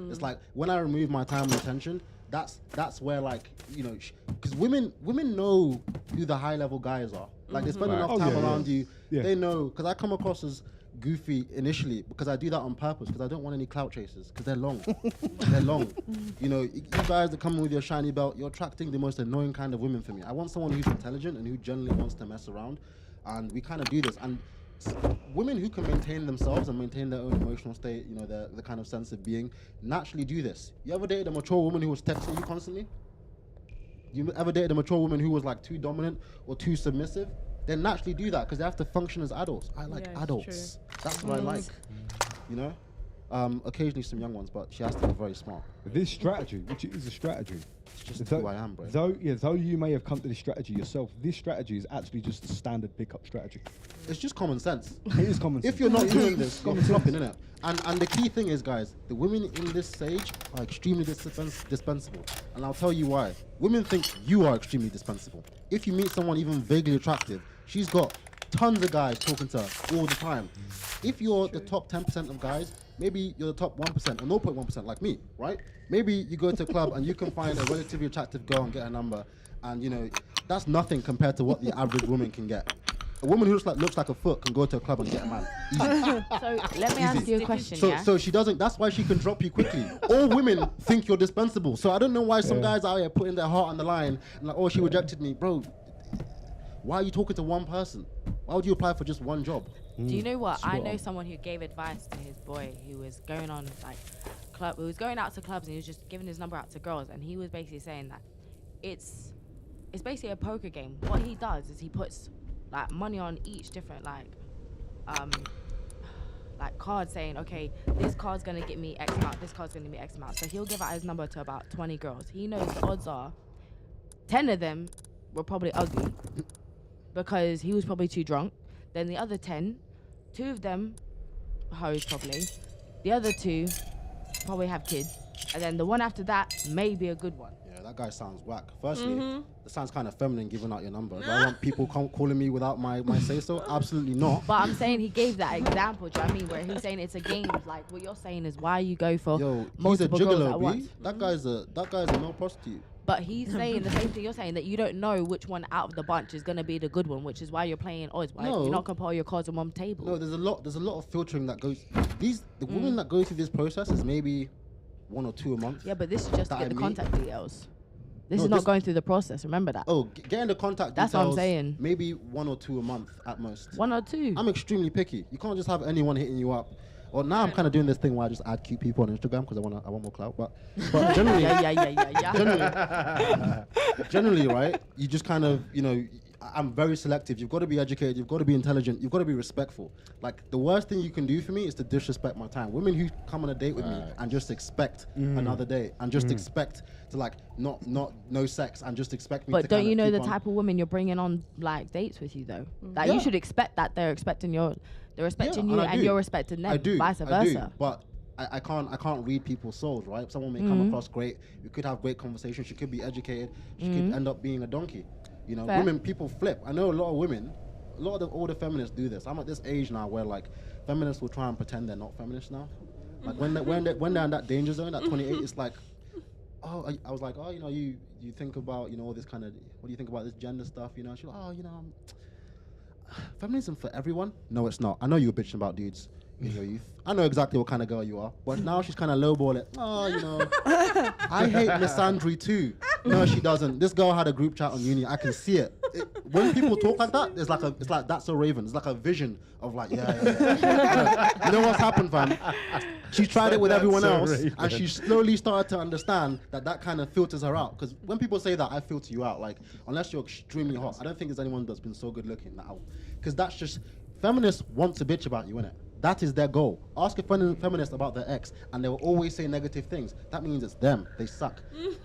It's like when I remove my time and attention, that's where like because women know who the high level guys are. Like they spend enough time around you. Yeah. They know, because I come across as goofy initially because I do that on purpose because I don't want any clout chasers because they're long. They're long. You guys that come with your shiny belt, you're attracting the most annoying kind of women for me. I want someone who's intelligent and who generally wants to mess around, and we kind of do this. And women who can maintain themselves and maintain their own emotional state, the kind of sense of being, naturally do this. You ever dated a mature woman who was texting you constantly? You ever dated a mature woman who was like too dominant or too submissive? They naturally do that because they have to function as adults. I like adults. That's what I like. Occasionally some young ones, but she has to be very smart. This strategy, which is a strategy, It's just who I am, bro. Though you may have come to this strategy yourself, this strategy is actually just a standard pickup strategy. It's just common sense. It is common sense. If you're not doing this, you're flopping, innit? And the key thing is, guys, the women in this stage are extremely dispensable. And I'll tell you why. Women think you are extremely dispensable. If you meet someone even vaguely attractive, she's got tons of guys talking to her all the time. If you're the top 10% of guys, maybe you're the top 1% or 0.1% like me, right? Maybe you go to a club and you can find a relatively attractive girl and get a number. And, that's nothing compared to what the average woman can get. A woman who looks like a foot can go to a club and get a man. Easy. So let me ask you a question. So, yeah. so she doesn't. That's why she can drop you quickly. All women think you're dispensable. So I don't know why some guys out here putting their heart on the line and like, oh, she rejected me, bro. Why are you talking to one person? Why would you apply for just one job? Do you know what? I know someone who gave advice to his boy who was going on like club. Who was going out to clubs and he was just giving his number out to girls, and he was basically saying that it's basically a poker game. What he does is he puts like money on each different like card, saying, okay, this card's gonna get me X amount, this card's gonna get me X amount. So he'll give out his number to about 20 girls. He knows the odds are 10 of them were probably ugly because he was probably too drunk. Then the other 10, 2 of them hoes probably. The other 2 probably have kids. And then the one after that may be a good one. Yeah, that guy sounds whack. Firstly, it sounds kind of feminine giving out your number. Do I want people calling me without my say-so? Absolutely not. But I'm saying he gave that example, do you know what I mean? Where he's saying it's a game. Like what you're saying is why you go for Yo, he's a multiple girls at gigolo, once. B. That guy's a male prostitute. But he's saying the same thing you're saying, that you don't know which one out of the bunch is going to be the good one, which is why you're playing odds. Why No. you're not going to put all your cards on one table. No, there's a lot of filtering that goes. The women that go through this process is maybe 1 or 2 a month. Yeah, but this is just to that get I the meet. contact details. This No, is not this- going through the process. Remember that. Oh, getting the contact That's details. what I'm saying. Maybe 1 or 2 a month at most. 1 or 2. I'm extremely picky. You can't just have anyone hitting you up. Well, now I'm kind of doing this thing where I just add cute people on Instagram because I want more clout. But generally, generally, right? You just kind of, I'm very selective. You've got to be educated. You've got to be intelligent. You've got to be respectful. Like the worst thing you can do for me is to disrespect my time. Women who come on a date with me and just expect another date and just expect to like not no sex and just expect me. But to don't kind you of know keep the on. type of women you're bringing on like dates with you though? Like Yeah. you should expect that they're respecting you I and do. you're respecting them. I do. Vice I do. versa. But I can't read people's souls, right? Someone may come across great. We could have great conversations. She could be educated. She could end up being a donkey. Fair. Women, people flip. I know a lot of women, a lot of the older feminists do this. I'm at this age now where like feminists will try and pretend they're not feminists now. Like when they're in that danger zone, at 28, it's like, oh, I was like, oh, you think about, all this kind of, what do you think about this gender stuff? She's like, oh, feminism for everyone? No, it's not. I know you were bitching about dudes in your youth. I know exactly what kind of girl you are. But now she's kind of lowball it. Oh, I hate misandry too. No, she doesn't. This girl had a group chat on uni. I can see it. When people talk like that, it's like that's a raven. It's like a vision of like, yeah. You know what's happened, fam? She tried it with everyone else, and she slowly started to understand that kind of filters her out. Because when people say that, I filter you out. Like, unless you're extremely hot, I don't think there's anyone that's been so good looking that because that's just feminists want to bitch about you, innit? That is their goal. Ask a feminist about their ex, and they will always say negative things. That means it's them. They suck.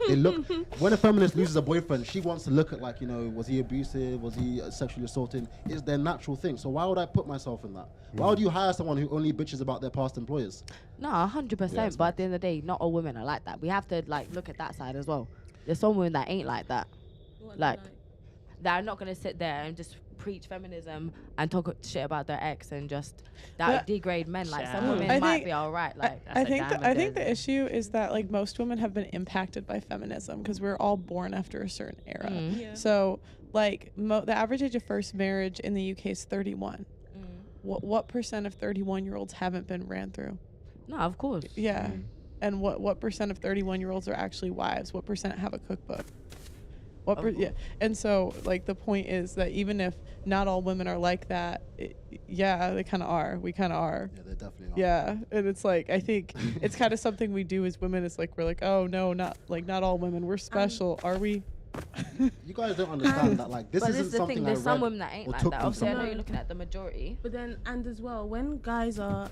They look. When a feminist loses a boyfriend, she wants to look at like, was he abusive? Was he sexually assaulting? It's their natural thing. So why would I put myself in that? Why would you hire someone who only bitches about their past employers? No, 100%. But at the end of the day, not all women are like that. We have to like look at that side as well. There's some women that ain't like that. Like, that are not gonna sit there and just preach feminism and talk shit about their ex and just degrade men. Like some women might be all right. Like I think the issue is that like most women have been impacted by feminism because we're all born after a certain era. So like the average age of first marriage in the UK is 31. What percent of 31-year-olds haven't been ran through? No, of course. Yeah. And what percent of 31-year-olds are actually wives? What percent have a cookbook? Yeah. And so like the point is that even if not all women are like that, they kind of are. We kind of are. Yeah, they definitely are. Yeah. And it's like, I think it's kind of something we do as women. It's like, we're like, oh no, not all women. We're special. Are we? You guys don't understand that like this but isn't this is the something thing. I There's some read women that ain't or like took that. from Obviously, I know someone. you're looking at the majority. But then, and as well, when guys are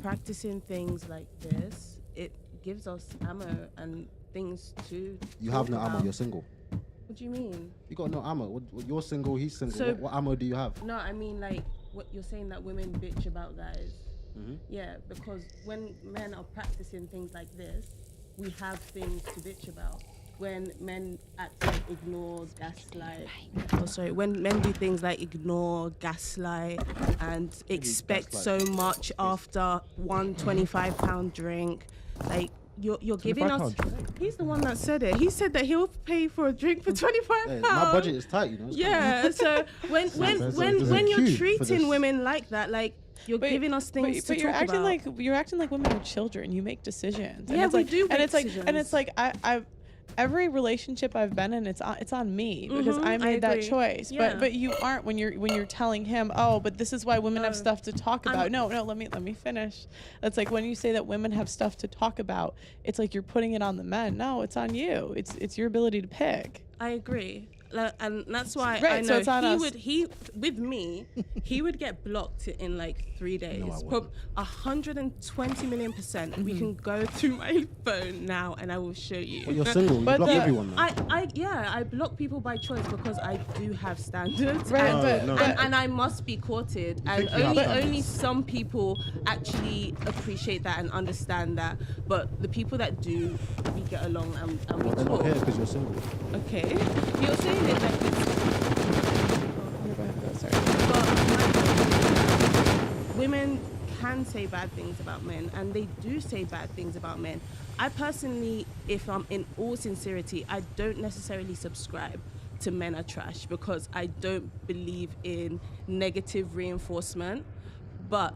practicing things like this, it gives us ammo and things to. You have no ammo. You're single. What do you mean? You got no ammo. What, you're single. He's single. So- What ammo do you have? No, I mean like what you're saying that women bitch about guys. Yeah, because when men are practicing things like this, we have things to bitch about. When men act like ignore, gaslight. Oh, sorry. When men do things like ignore, gaslight, and expect so much after one £25 drink, like you're giving us. £25. He's the one that said it. He said that he'll pay for a drink for £25. Hey, my budget is tight, you know. It's Yeah. So when there's a you're queue for treating this. women like that, like you're giving us things to but you're talk acting about. you're acting like women are children. You make decisions. Yeah, it's we like, do and make it's like, and decisions. it's like I've every relationship I've been in, it's on me because I I made that agree. choice. Yeah. But you aren't when you're telling him, oh, but this is why women have stuff to talk about. No, let me finish. That's like when you say that women have stuff to talk about, it's like you're putting it on the men. No, it's on you. It's your ability to pick. I agree. And that's why Right, I so know it's on us. with me, he would get blocked in like 3 days. No, I wouldn't. 120 million %. We Mm-hmm. can go through my phone now and I will show you. But you're single. You But block the- everyone, man. I block people by choice because I do have standards. Right, and, No, and I must be courted. And think you have only standards. some people actually appreciate that and understand that. But the people that do, we get along and we They're not here talk. because you're single. Okay. You're saying it like this. Go ahead, go, sorry. But women can say bad things about men, and they do say bad things about men. I personally, if I'm in all sincerity, I don't necessarily subscribe to men are trash because I don't believe in negative reinforcement. But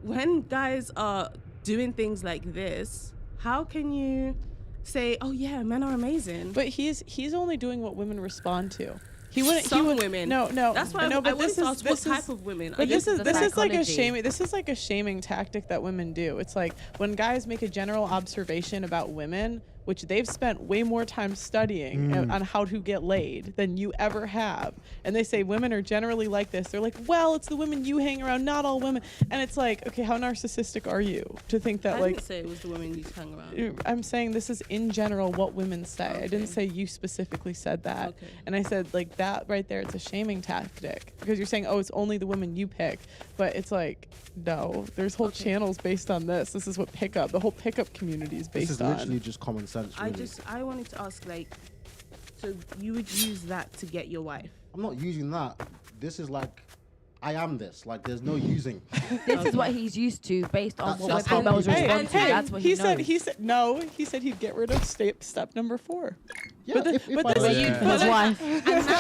when guys are doing things like this, how can you say, oh yeah, men are amazing? But he's only doing what women respond to. He wouldn't. Some he would, women. No. That's why no, I but wanted this to is ask what this type is. of women. But this is the this is like a psychology. shaming. This is like a shaming tactic that women do. It's like when guys make a general observation about women, which they've spent way more time studying on how to get laid than you ever have, and they say women are generally like this. They're like, well, it's the women you hang around, not all women. And it's like, okay, how narcissistic are you to think that I like? didn't say it was the women you hang around. I'm saying this is in general what women say. I didn't say you specifically said that. Okay. And I said like that right there, it's a shaming tactic because you're saying, oh, it's only the women you pick. But it's like, no, there's whole channels based on this. This is what the whole pickup community is This based is on. literally just common sense. Really. I wanted to ask, like, so you would use that to get your wife? I'm not using that. This is like, I am this. Like, there's no using. This is what he's used to based on what That's how females people- respond to. That's what he knows. he said he'd get rid of step number 4. Yeah, But if but I this was- is- Yeah. but His like-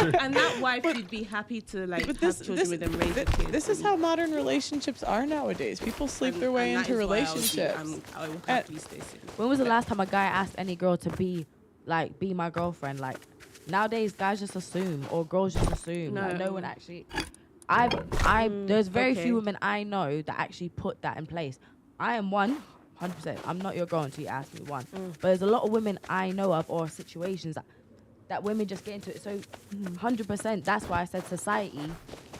wife. And that wife would be happy to, like, But have children with them, raise the kids. this is how modern relationships are nowadays. People sleep their way and that into is why relationships. I would happily stay single. When was the last time a guy asked any girl to be my girlfriend? Like nowadays, guys just assume, or girls just assume. Like, no one actually. There's very okay. few women I know that actually put that in place. I am one, 100%. I'm not your girl until you ask me one. But there's a lot of women I know of, or situations that women just get into it. So 100%. That's why I said society.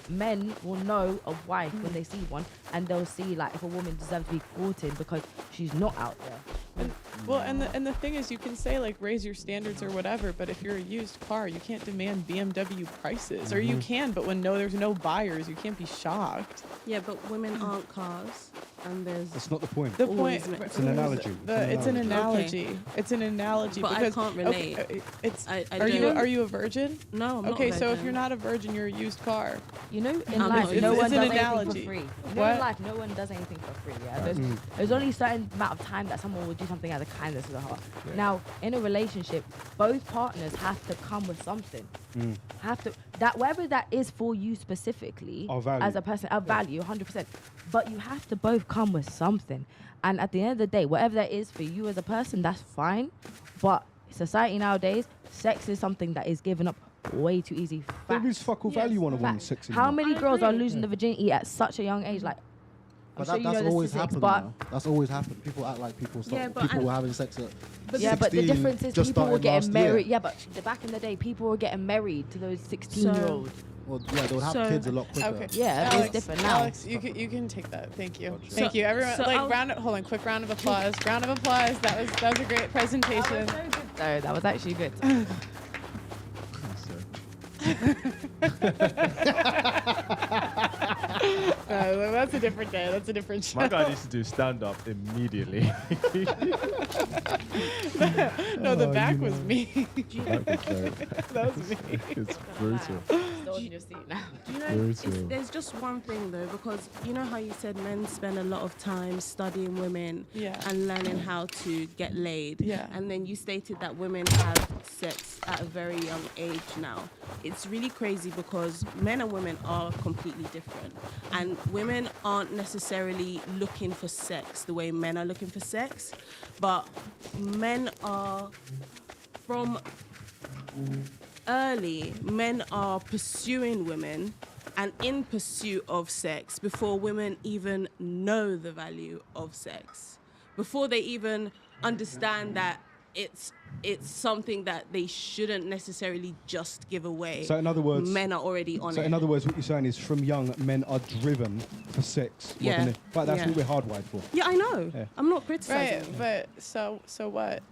Men will know a wife when they see one, and they'll see like if a woman deserves to be courted because she's not out there. And the thing is, you can say like raise your standards or whatever, but if you're a used car, you can't demand BMW prices, or you can, but when there's no buyers, you can't be shocked. Yeah, but women aren't cars, and there's. That's not the point. The Always point. meant It's an analogy. It's an analogy. analogy. It's an analogy. But I because, can't relate. Okay, it's. I Are you don't- are you a virgin? No, I'm not. Okay, a so if virgin. you're not a virgin, you're a used car. You know, in I'm life, not- no it's one an does anything analogy. for free. You know, What? in life, no one does anything for free. Yeah, Mm. there's only a certain amount of time that someone will do something out of kindness of the heart. Now, in a relationship, both partners have to come with something. Have to that whatever that is for you specifically Of value. as a person, of value, 100%. But you have to both come with something. And at the end of the day, whatever that is for you as a person, that's fine. But society nowadays, sex is something that is given up way too easy. They Facts. lose fuck all Yes, value on a woman's Facts. sex. How many I girls are agree. losing the virginity at such a young age? Like, I'm But sure you know that's the always statistics, happened. but Now. That's always happened. People act like people Yeah, but people I- were having sex at but the 16, difference is just people were started getting last year. married. Yeah, but back in the day, people were getting married to those 16-year-olds. Well, yeah, they would have So- kids a lot quicker. Okay. Yeah, Alex, it's different now. Alex, you can take that. Thank you. Gotcha. Thank you, everyone. so like I'll- hold on, quick round of applause. Round of applause. That was a great presentation. So that was actually good. That's a different day. That's a different show. My guy needs to do stand up immediately. No, the back was me. That was That was me. it's brutal. cold in your seat now. Do you know, Very it's, true. there's just one thing though, because you know how you said men spend a lot of time studying women Yeah. and learning how to get laid. Yeah. And then you stated that women have sex at a very young age now. It's really crazy because men and women are completely different. And women aren't necessarily looking for sex the way men are looking for sex. But men are, from early, men are pursuing women and in pursuit of sex before women even know the value of sex, before they even understand that it's something that they shouldn't necessarily just give away. So in other words, men are already on So it. in other words, what you're saying is from young, men are driven for sex. more Yeah. But that's Yeah. what we're hardwired for. Yeah, I know. Yeah. I'm not criticizing. Right, you. but so what?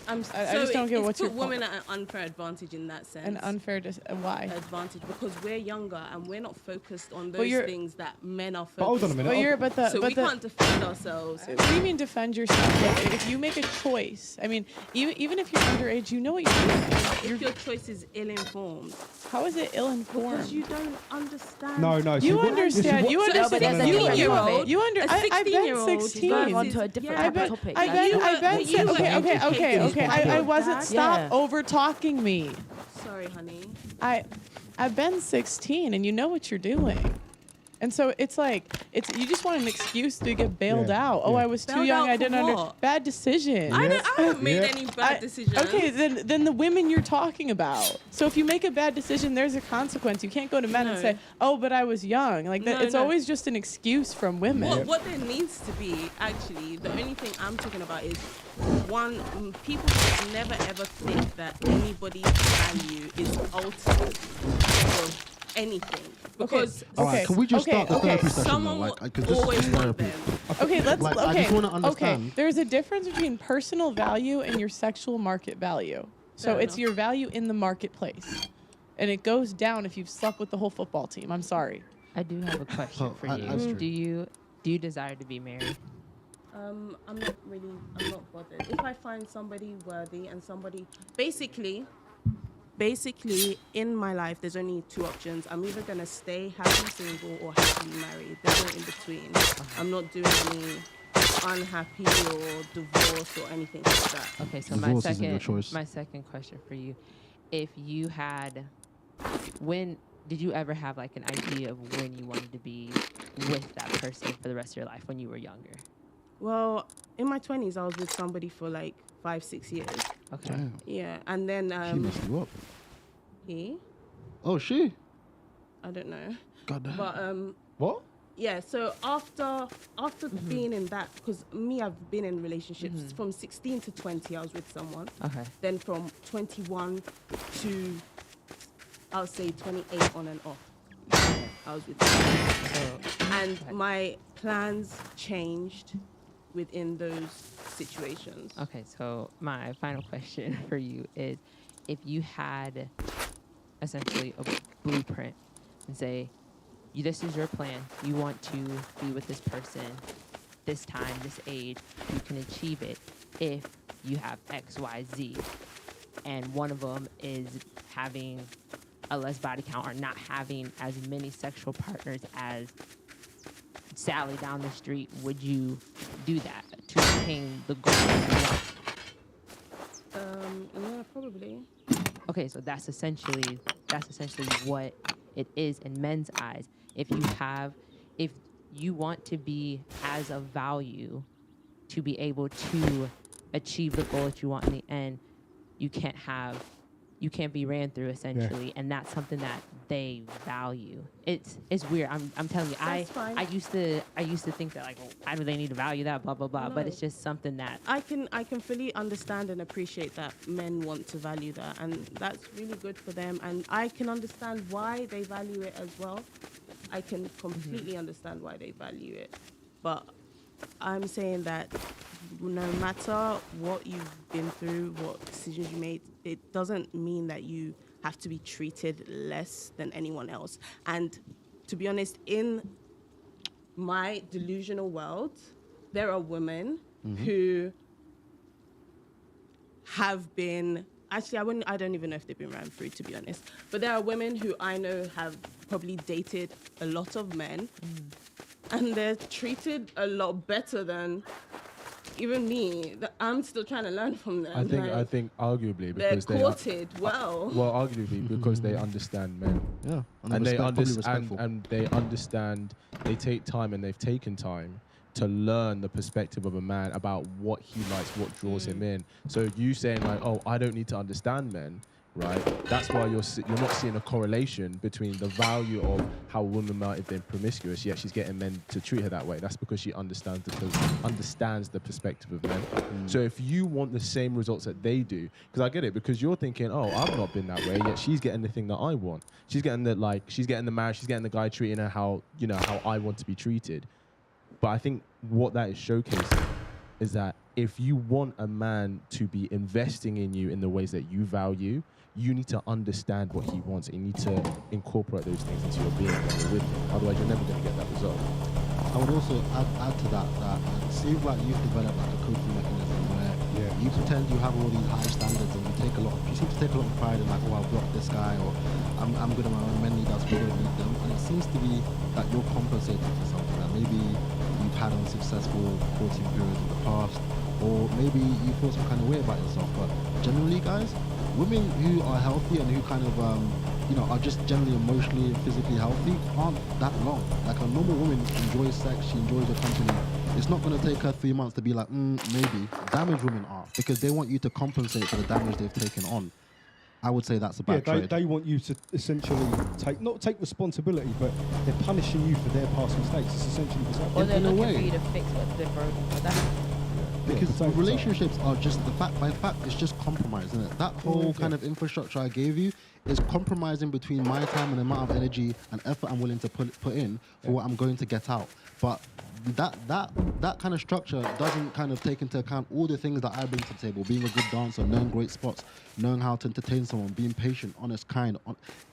I just don't get it's what's put your women at an unfair advantage in that sense. An unfair why? advantage because we're younger and we're not focused on But those you're- things that men are focused But hold on a minute. But okay. you're but the So but we the can't defend ourselves. what do you mean defend yourself? Like, if you make a choice, I mean, even if you're underage, you know what you're doing. If your choice is ill-informed, How is it ill-informed? because you don't understand. No. So You what- understand. this is You what- No, but understand. there's a You difference. year-old, You under. a I've been 16-year-old 16. Going on to a different Yeah, type but of topic. I Like, bet. you I were- bet. you were Okay. educated Okay. by I your wasn't. dad? Stop Yeah. over talking me. Sorry, honey. I've been 16, and you know what you're doing. And so it's like you just want an excuse to get bailed Yeah, out. Oh, yeah. I was too Bailed young. out I for didn't what? bad decision. I haven't made Yeah. any bad decisions. Okay, then the women you're talking about. So if you make a bad decision, there's a consequence. You can't go to men and No. say, "Oh, but I was young." Like that. No, It's no. always just an excuse from women. What there needs to be, actually, the only thing I'm talking about is one, people should never ever think that anybody's value is altered for anything. Because All right, can we just start the therapy session now? someone Like, will because this always is want therapy. them. Okay, let's. Like, okay, I just wanna okay. understand. There's a difference between personal value and your sexual market value. So Fair it's enough. your value in the marketplace, and it goes down if you've slept with the whole football team. I'm sorry. I do have a question for you. that's true. Do you desire to be married? I'm not bothered. If I find somebody worthy and somebody, basically, in my life, there's only two options. I'm either going to stay happily single or happily married. There's no in between. I'm not doing any unhappy or divorce or anything like that. Okay, so Divorce isn't your choice. my second question for you, if you had, when did you ever have like an idea of when you wanted to be with that person for the rest of your life when you were younger? Well, in my 20s, I was with somebody for like 5-6 years. Okay. Damn, Yeah, and then she messed you up. he, Oh, she? I don't know, God damn. but What? yeah. So after being in that, because me, I've been in relationships from 16 to 20. I was with someone. Okay. Then from 21 to, I'll say 28 on and off, I was with someone. So, And my plans changed within those situations. okay, so my final question for you is, if you had essentially a blueprint and say, this is your plan, you want to be with this person, this time, this age, you can achieve it if you have X, Y, Z. And one of them is having a less body count or not having as many sexual partners as Sally down the street. Would you do that to attain the goal you want? Yeah, probably. Okay, so that's essentially what it is in men's eyes. If you want to be as of value to be able to achieve the goal that you want in the end, you can't be ran through essentially, and that's something that they value. It's weird. I'm telling you, That's fine. I used to think that like, why do they need to value that, blah blah blah. But No. it's just something that I can fully understand and appreciate that men want to value that, and that's really good for them. And I can understand why they value it as well. I can completely understand why they value it, but I'm saying that no matter what you've been through, what decisions you made, it doesn't mean that you have to be treated less than anyone else. And to be honest, in my delusional world, there are women who have been actually, I don't even know if they've been ran through, to be honest. But there are women who I know have probably dated a lot of men, and they're treated a lot better than even me. I'm still trying to learn from them. I think arguably they're because they courted well. Well, arguably because they understand men. Yeah, And they probably understand, respectful. and they understand. They take time, and they've taken time to learn the perspective of a man about what he likes, what draws him in. So you saying like, "Oh, I don't need to understand men," right? That's why you're not seeing a correlation between the value of how a woman might have been promiscuous, yet she's getting men to treat her that way. That's because she understands the perspective of men. So if you want the same results that they do, because I get it, because you're thinking, "Oh, I've not been that way," yet she's getting the thing that I want. She's getting the marriage, she's getting the guy treating her how I want to be treated. But I think what that is showcasing is that if you want a man to be investing in you in the ways that you value, you need to understand what he wants. You need to incorporate those things into your being when you're with him. Otherwise, you're never going to get that result. I would also add to that it seems like you've developed like a coping mechanism where you pretend you have all these high standards and you seem to take a lot of pride in like, oh, I've blocked this guy, or I'm good at my own, men need us, we don't need them. And it seems to be that you're compensating for something that maybe you've had unsuccessful courting periods in the past, or maybe you feel some kind of way about yourself. But generally, guys, women who are healthy and who kind of are just generally emotionally and physically healthy aren't that long. Like a normal woman enjoys sex, she enjoys your company. It's not going to take her 3 months to be like, maybe. Damaged women are, because they want you to compensate for the damage they've taken on. I would say that's a bad trade. They want you to essentially not take responsibility, but they're punishing you for their past mistakes. It's essentially what's happening. Or they're in a looking way. for you to fix what they've broken. But that's Because relationships are just it's just compromise, isn't it? That whole kind of infrastructure I gave you is compromising between my time and the amount of energy and effort I'm willing to put in for what I'm going to get out. But that kind of structure doesn't kind of take into account all the things that I bring to the table: being a good dancer, knowing great spots, knowing how to entertain someone, being patient, honest, kind,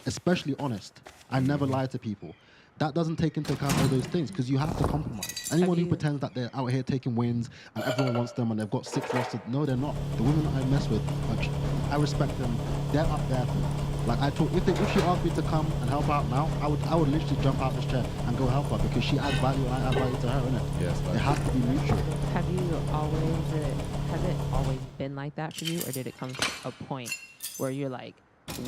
especially honest. I never lie to people. That doesn't take into account all those things, because you have to compromise. Anyone who pretends that they're out here taking wins and everyone wants them and they've got 6 rosters, no, they're not. The women that I mess with, I respect them. They're up there for me. Like if she asked me to come and help out now, I would literally jump out this chair and go help her, because she adds value and I add value to her, innit? Yes. It has to be mutual. Has it always been like that for you, or did it come to a point where you're like,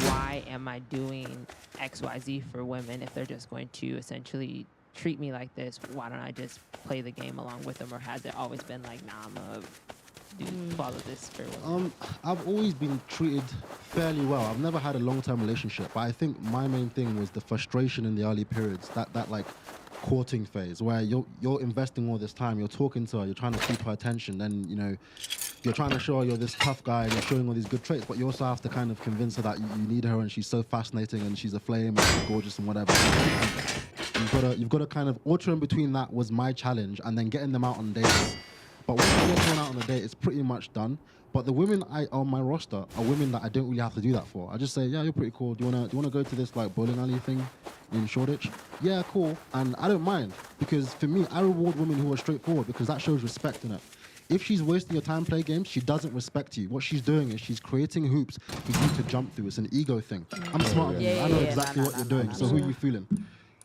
why am I doing XYZ for women if they're just going to essentially treat me like this? Why don't I just play the game along with them? Or has it always been like, nah, I'm gonna follow this for women? I've always been treated fairly well. I've never had a long-term relationship, but I think my main thing was the frustration in the early periods, that like courting phase where you're investing all this time, you're talking to her, you're trying to keep her attention, then you're trying to show her you're this tough guy and you're showing all these good traits, but you also have to kind of convince her that you need her and she's so fascinating and she's a flame and she's gorgeous and whatever. You've got to kind of alter in between. That was my challenge, and then getting them out on dates. But once you get someone out on a date, it's pretty much done. But the women on my roster are women that I don't really have to do that for. I just say, yeah, you're pretty cool. Do you wanna go to this like bowling alley thing in Shoreditch? Yeah, cool. And I don't mind, because for me, I reward women who are straightforward, because that shows respect in it. If she's wasting your time playing games, she doesn't respect you. What she's doing is she's creating hoops for you to jump through. It's an ego thing. I'm smarter than you. I know exactly what you're doing. So who are you feeling?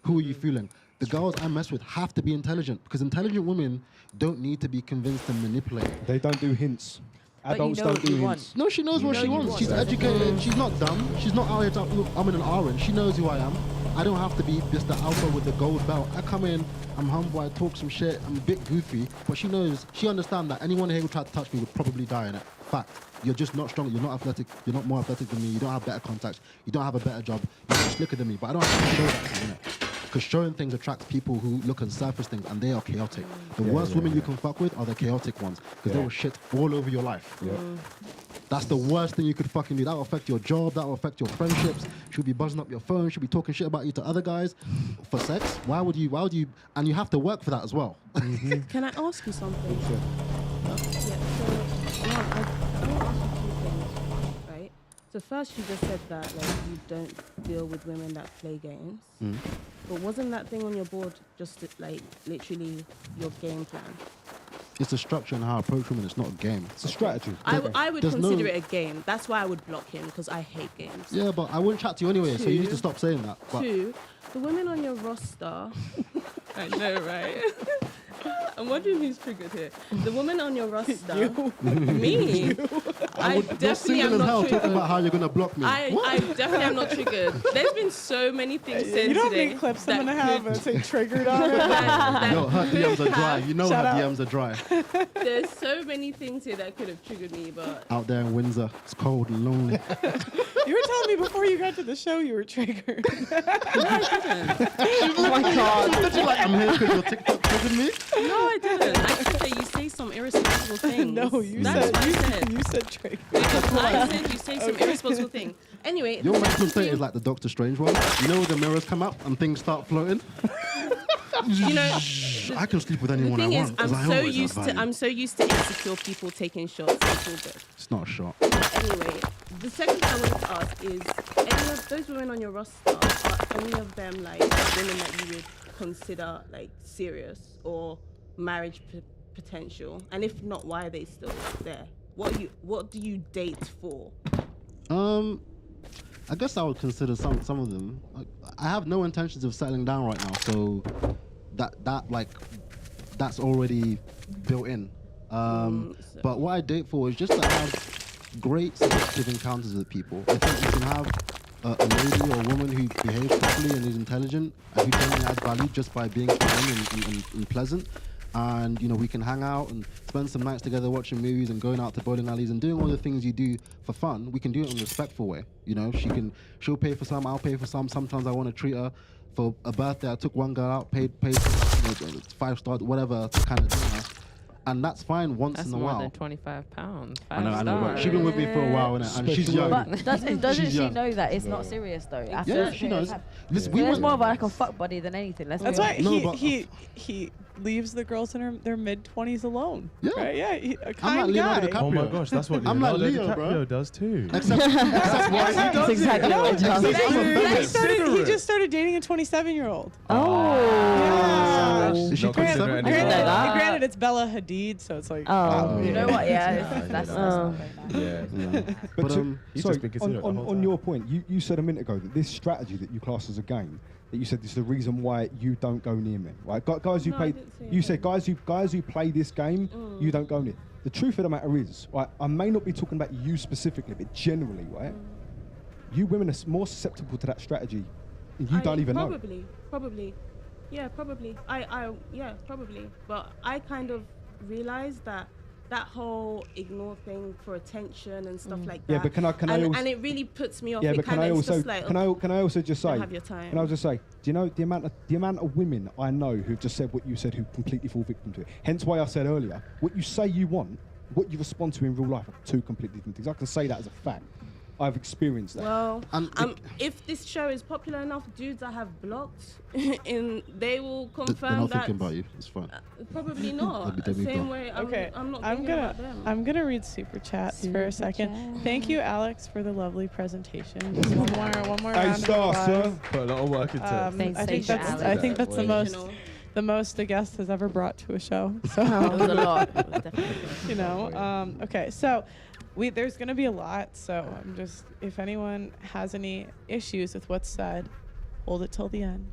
Who are you feeling? The girls I mess with have to be intelligent, because intelligent women don't need to be convinced and manipulated. They don't do hints. But Adults you know don't what you do want. hints. No, she knows what she wants. She's educated. She's not dumb. She's not out here I'm in an orange. She knows who I am. I don't have to be just the alpha with the gold belt. I come in, I'm humble, I talk some shit, I'm a bit goofy, but she understands that anyone here who tried to touch me would probably die in it. Fact. You're just not strong, you're not athletic, you're not more athletic than me, you don't have better contacts, you don't have a better job, you're just slicker than me, but I don't have to show that to you, innit? Because showing things attracts people who look and surface things, and they are chaotic. The worst women you can fuck with are the chaotic ones, because they will shit all over your life. That's the worst thing you could fucking do. That will affect your job, that will affect your friendships. She'll be buzzing up your phone, she'll be talking shit about you to other guys. For sex? Why would you, and you have to work for that as well. Can I ask you something? Yeah, so, I want to ask you 2 things, right? So first you just said that like you don't deal with women that play games. But wasn't that thing on your board just like literally your game plan? it's a structure and how I approach women. It's not a game. It's a strategy. I would There's consider no- it a game. That's why I would block him, because I hate games. Yeah, but I wouldn't chat to you anyway, so you need to Two. stop saying that. But Two, the women on your roster. I know, right? I'm wondering who's triggered here. The woman on your roster. Me. I you're definitely single am as not hell talking triggered. about how you're gonna block me. I definitely am not triggered. There's been so many things said You know how today. many clips I'm that gonna have could- that say triggered on it? that No, her could DMs are dry. have- You know Shut her up. DMs are dry. There's so many things here that could have triggered me, but Out there in Windsor, it's cold and lonely. You were telling me before you got to the show you were triggered. Oh my God. Did you like, I'm here because your TikTok triggered me? no, I didn't. I said that you say some irresponsible things. No, you That's said what I said. you said triggered. I said you say some irresponsible thing. Anyway, Your the mental second state thing- is like the Doctor Strange one. You know when the mirrors come up and things start floating? you know, I can sleep with the anyone I thing is, want. 'cause I I'm so always used add to value. I'm so used to insecure people taking shots. It's all good. It's not a shot. Anyway, the second thing I wanted to ask is, any of those women on your roster, are any of them like women that you would consider like serious or marriage potential? And if not, why are they still there? What do you date for? I guess I would consider some of them. I have no intentions of settling down right now, so that's already built in. But what I date for is just to have great seductive encounters with people. I think you can have a lady or a woman who behaves properly and is intelligent and who genuinely adds value just by being kind and pleasant. And, you know, we can hang out and spend some nights together watching movies and going out to bowling alleys and doing all the things you do for fun. We can do it in a respectful way. You know, she'll pay for some, I'll pay for some. Sometimes I want to treat her. For a birthday, I took one girl out, paid for, 5-star, whatever, to kind of dinner. And that's fine once That's in a more while. than 25 pounds. I know, but Stars. she's been with me for a while, innit? And she's young. But doesn't She's she young. know that it's not serious though? After Yeah, a she period of knows. time? Listen, So we it's went, more of like a fuck buddy than anything. That's why No, but- he leaves the girls in their mid-20s alone. Yeah. Right? Yeah, a I'm kind like Leonardo guy. DiCaprio. Oh my gosh, that's what I'm like Leonardo Leo, DiCaprio bro. does too. except what he That's does. exactly what he does. He just started dating a 27-year-old. Oh. Yeah. Is she Not consider 27? anything. Granted, it's Bella Hadid, so it's like. Oh. You know what? Yeah, Yeah, that's yeah, not very nice. Yeah. But But, He's sorry, just been considerate the on whole time. your point, you said a minute ago that this strategy that you class as a game, that you said this is the reason why you don't go near men, right? Guys who No, I play, didn't say you that. said guys who play this game, you don't go near. The truth of the matter is, right? I may not be talking about you specifically, but generally, right? You women are more susceptible to that strategy, and you don't even know. Probably. Yeah, probably. Yeah, probably. But I kind of realized that whole ignore thing for attention and stuff like that. Yeah, but can I and, also- and it really puts me off. Yeah, it but can kinda, I it's also just like, can I also just say? have your time. Can I just say? Do you know the amount of women I know who've just said what you said, who completely fall victim to it? Hence why I said earlier, what you say you want, what you respond to in real life are two completely different things. I can say that as a fact. I've experienced that. Well, And if this show is popular enough, dudes I have blocked, they will they're confirm not that. thinking about you. It's fine. Probably not. They'll be Same gone. way. Okay, I'm not I'm thinking gonna about them. I'm gonna read super chats for a Super second. chat. Thank you, Alex, for the lovely presentation. Just one more Hey, round of star, applause. sir. Put a lot of work into it. Thanks, I think thanks, that's Alex. the most Original. the most a guest has ever brought to a show. So It was a lot. It was definitely. you know. Okay, so there's gonna be a lot. So I'm just, if anyone has any issues with what's said, hold it till the end.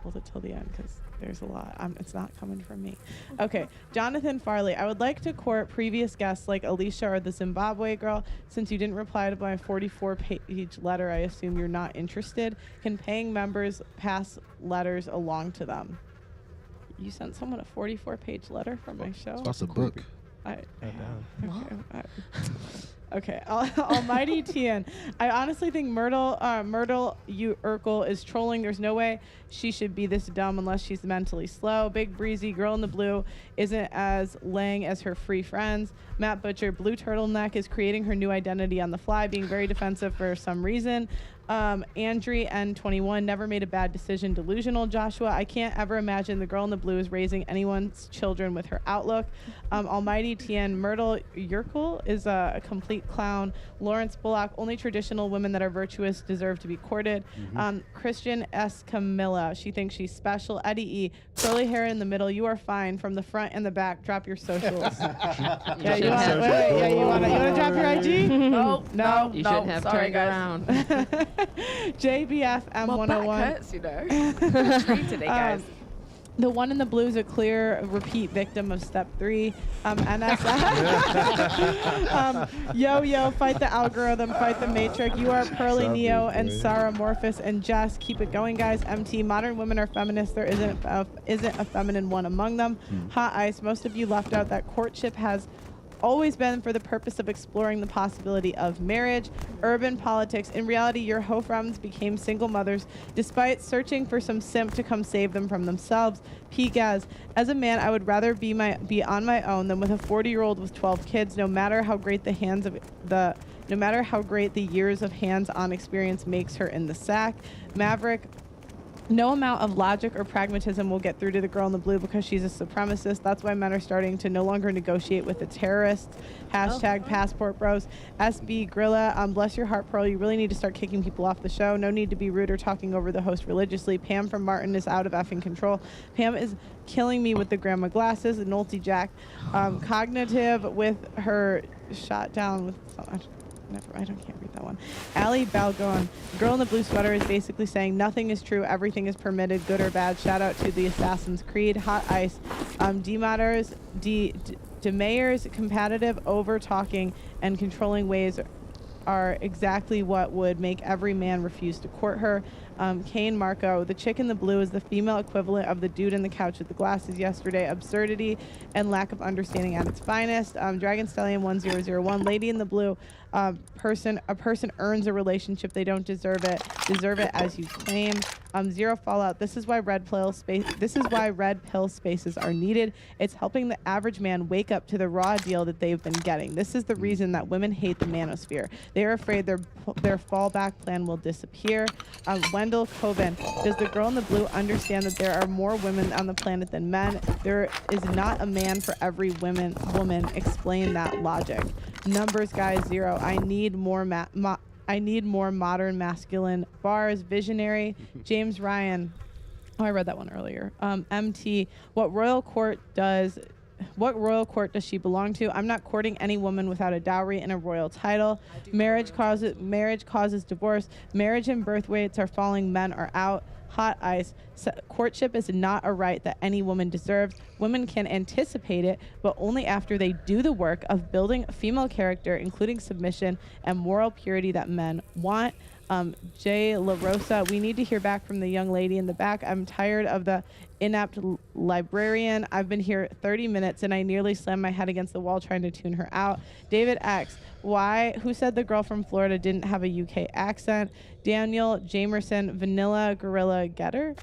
Hold it till the end, because there's a lot. It's not coming from me. Okay, Jonathan Farley. I would like to court previous guests like Alicia or the Zimbabwe girl. Since you didn't reply to my 44-page letter, I assume you're not interested. Can paying members pass letters along to them? You sent someone a 44-page letter from my show? That's a book. Okay, Almighty Tien. I honestly think Myrtle Urkel is trolling. There's no way she should be this dumb unless she's mentally slow. Big Breezy, Girl in the Blue, isn't as lang as her free friends. Matt Butcher, Blue Turtleneck is creating her new identity on the fly, being very defensive for some reason. Andrea N21, never made a bad decision, delusional. Joshua, I can't ever imagine the girl in the blue is raising anyone's children with her outlook. Almighty Tien, Myrtle Yerkel is a complete clown. Lawrence Bullock, only traditional women that are virtuous deserve to be courted. Christian S. Camilla, she thinks she's special. Eddie E., curly hair in the middle, you are fine. From the front and the back, drop your socials. You want to drop your IG? No. You shouldn't have sorry, turned guys. around. JBF M101. My back hurts, you know. Treat today, guys. The one in the blue is a clear repeat victim of step 3. NSF. Yo, fight the algorithm, fight the matrix. You are Pearly Neo and Sarah Morphus and Jess. Keep it going, guys. MT, modern women are feminists. There isn't a feminine one among them. Hot Ice, most of you left out that courtship has always been for the purpose of exploring the possibility of marriage. Urban politics. In reality, your ho-frums became single mothers despite searching for some simp to come save them from themselves. Pgaz, as a man, I would rather be on my own than with a 40-year-old with 12 kids, no matter how great the years of hands-on experience makes her in the sack. Maverick, no amount of logic or pragmatism will get through to the girl in the blue because she's a supremacist. That's why men are starting to no longer negotiate with the terrorists. Hashtag passport bros. SB Grilla, bless your heart, Pearl. You really need to start kicking people off the show. No need to be rude or talking over the host religiously. Pam from Martin is out of effing control. Pam is killing me with the grandma glasses. Nolte Jack, cognitive with her shot down with so much. I can't read that one. Ali Balgon, girl in the blue sweater, is basically saying nothing is true, everything is permitted, good or bad. Shout out to the Assassin's Creed. Hot Ice, Demayer's competitive, over talking and controlling ways are exactly what would make every man refuse to court her. Kane Marco, the chick in the blue is the female equivalent of the dude in the couch with the glasses yesterday. Absurdity and lack of understanding at its finest. Dragon Stallion 1001, lady in the blue, a person earns a relationship, they don't deserve it as you claim. Zero Fallout, this is why red pill spaces are needed. It's helping the average man wake up to the raw deal that they've been getting. This is the reason that women hate the manosphere. They are afraid their fallback plan will disappear. Wendell Coven, does the girl in the blue understand that there are more women on the planet than men? There is not a man for every woman. Explain that logic. Numbers guy 0. I need more modern masculine bars. Visionary. James Ryan. Oh, I read that one earlier. MT. What royal court does she belong to? I'm not courting any woman without a dowry and a royal title. Marriage causes divorce. Marriage and birth weights are falling. Men are out. Hot Ice. Courtship is not a right that any woman deserves. Women can anticipate it, but only after they do the work of building a female character, including submission and moral purity that men want. Jay La Rosa, we need to hear back from the young lady in the back. I'm tired of the inept librarian. I've been here 30 minutes and I nearly slammed my head against the wall trying to tune her out. David X, who said the girl from Florida didn't have a UK accent? Daniel Jamerson, Vanilla Gorilla Getter.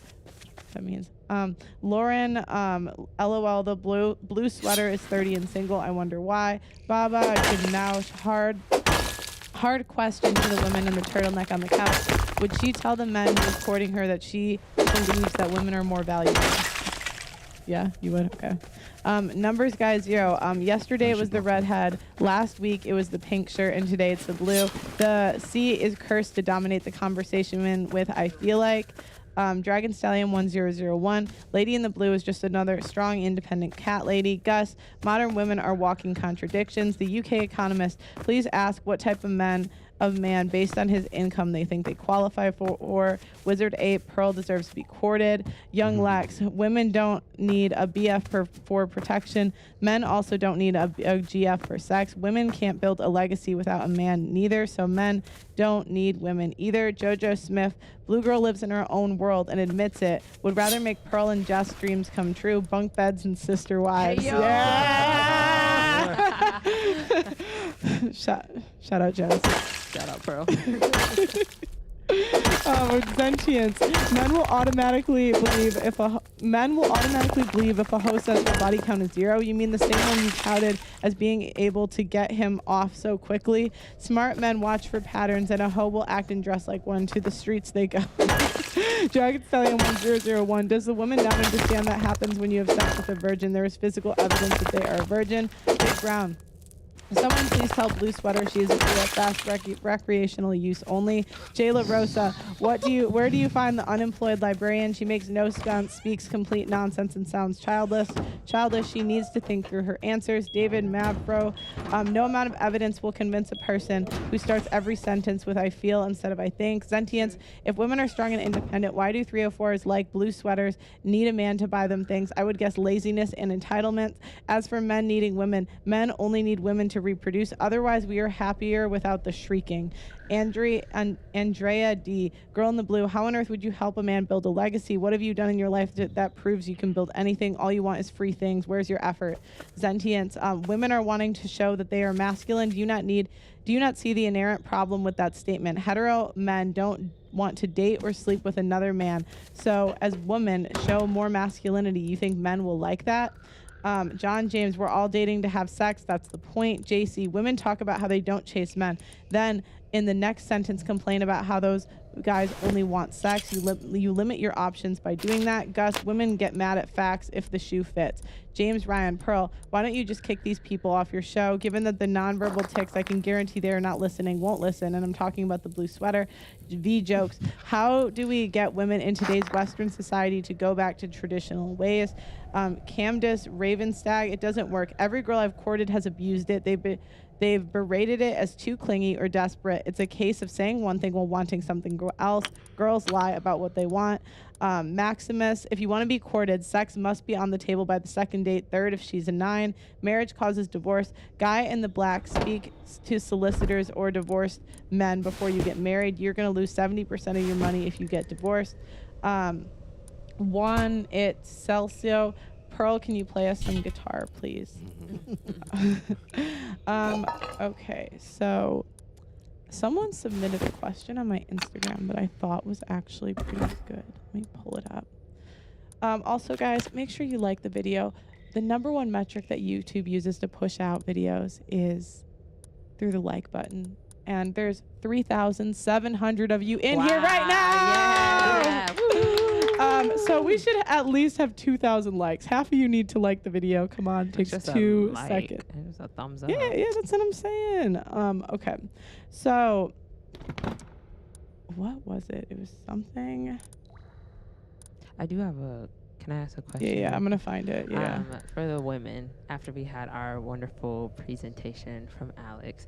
That means Lauren, LOL, the blue sweater is 30 and single. I wonder why. Baba Gnaush, hard question to the women in the turtleneck on the couch. Would she tell the men who is courting her that she believes that women are more valuable? Yeah, you would? Okay. Numbers guy 0. Yesterday it was the redhead. Last week it was the pink shirt, and today it's the blue. The C is cursed to dominate the conversation with I feel like. Dragon Stallion 1001. Lady in the blue is just another strong, independent cat lady. Gus, modern women are walking contradictions. The UK Economist, please ask what type of man based on his income they think they qualify for. Or Wizard 8, Pearl deserves to be courted. Young Lex, women don't need a BF for protection. Men also don't need a GF for sex. Women can't build a legacy without a man neither, so men don't need women either. Jojo Smith, blue girl lives in her own world and admits it. Would rather make Pearl and Jess dreams come true. Bunk beds and sister wives. Hey, yeah! Shout out Jess. Shout out, Pearl. With sentience, men will automatically believe if a host says the body count is 0. You mean the same one you touted as being able to get him off so quickly? Smart men watch for patterns, and a hoe will act and dress like one. To the streets they go. Dragon Stallion 1001. Does the woman not understand that happens when you have sex with a virgin? There is physical evidence that they are a virgin. Big Brown. Someone please tell Blue Sweater she is a fool at best, recreational use only. Jayla Rosa, where do you find the unemployed librarian? She makes no sense, speaks complete nonsense, and sounds childish. She needs to think through her answers. David Mavro, no amount of evidence will convince a person who starts every sentence with I feel instead of I think. Sentience, if women are strong and independent, why do 304s like Blue Sweaters need a man to buy them things? I would guess laziness and entitlement. As for men needing women, men only need women to reproduce. Otherwise, we are happier without the shrieking. Andrea D. Girl in the Blue, how on earth would you help a man build a legacy? What have you done in your life that proves you can build anything? All you want is free things. Where's your effort? Zentience, women are wanting to show that they are masculine. Do you not see the inherent problem with that statement? Hetero men don't want to date or sleep with another man. So as women show more masculinity, you think men will like that? John James, we're all dating to have sex. That's the point. JC, women talk about how they don't chase men. Then in the next sentence, complain about how those guys only want sex. You limit your options by doing that. Gus, women get mad at facts if the shoe fits. James Ryan, Pearl, why don't you just kick these people off your show? Given that the nonverbal ticks, I can guarantee they're not listening, won't listen. And I'm talking about the Blue Sweater. V jokes, how do we get women in today's Western society to go back to traditional ways? Camdis, Ravenstag, it doesn't work. Every girl I've courted has abused it. They've berated it as too clingy or desperate. It's a case of saying one thing while wanting something else. Girls lie about what they want. Maximus, if you want to be courted, sex must be on the table by the second date. Third, if she's a 9. Marriage causes divorce. Guy in the black, speak to solicitors or divorced men before you get married. You're going to lose 70% of your money if you get divorced. It's Celcio. Pearl, can you play us some guitar, please? Okay, so someone submitted a question on my Instagram that I thought was actually pretty good. Let me pull it up. Also, guys, make sure you like the video. The #1 metric that YouTube uses to push out videos is through the like button. And there's 3,700 of you in here right now. Yeah. So we should at least have 2,000 likes. Half of you need to like the video. Come on, it takes Just 2 like. seconds. It's a thumbs up. Yeah, that's what I'm saying. Okay. So what was it? It was something. I do have a. Can I ask a question? Yeah, I'm gonna find it. Yeah. For the women, after we had our wonderful presentation from Alex,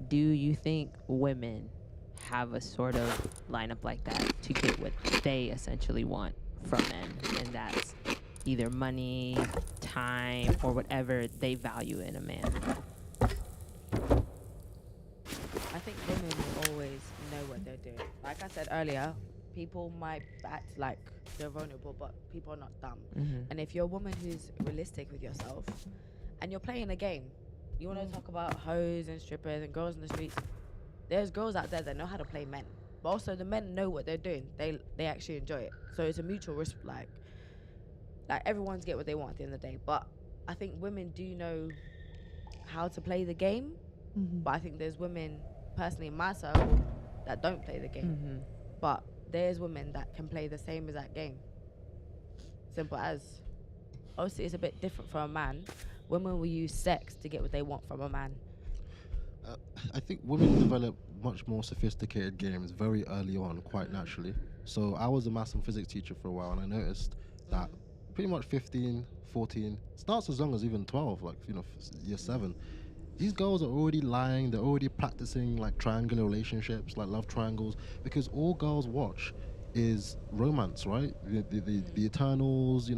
do you think women have a sort of lineup like that to get what they essentially want from men, and that's either money, time, or whatever they value in a man? I think women will always know what they're doing. Like I said earlier, people might act like they're vulnerable, but people are not dumb. And if you're a woman who's realistic with yourself and you're playing a game, you want to talk about hoes and strippers and girls in the streets. There's girls out there that know how to play men, but also the men know what they're doing. They actually enjoy it. So it's a mutual risk. Like everyone's get what they want at the end of the day. But I think women do know how to play the game. But I think there's women, personally in my circle, that don't play the game. But there's women that can play the same as that game. Simple as. Obviously, it's a bit different from a man. Women will use sex to get what they want from a man. I think women develop much more sophisticated games very early on, quite naturally. So I was a maths and physics teacher for a while, and I noticed that pretty much 15, 14, starts as young as even 12, like, year 7. These girls are already lying, they're already practicing like triangular relationships, like love triangles, because all girls watch is romance, right? The Eternals, they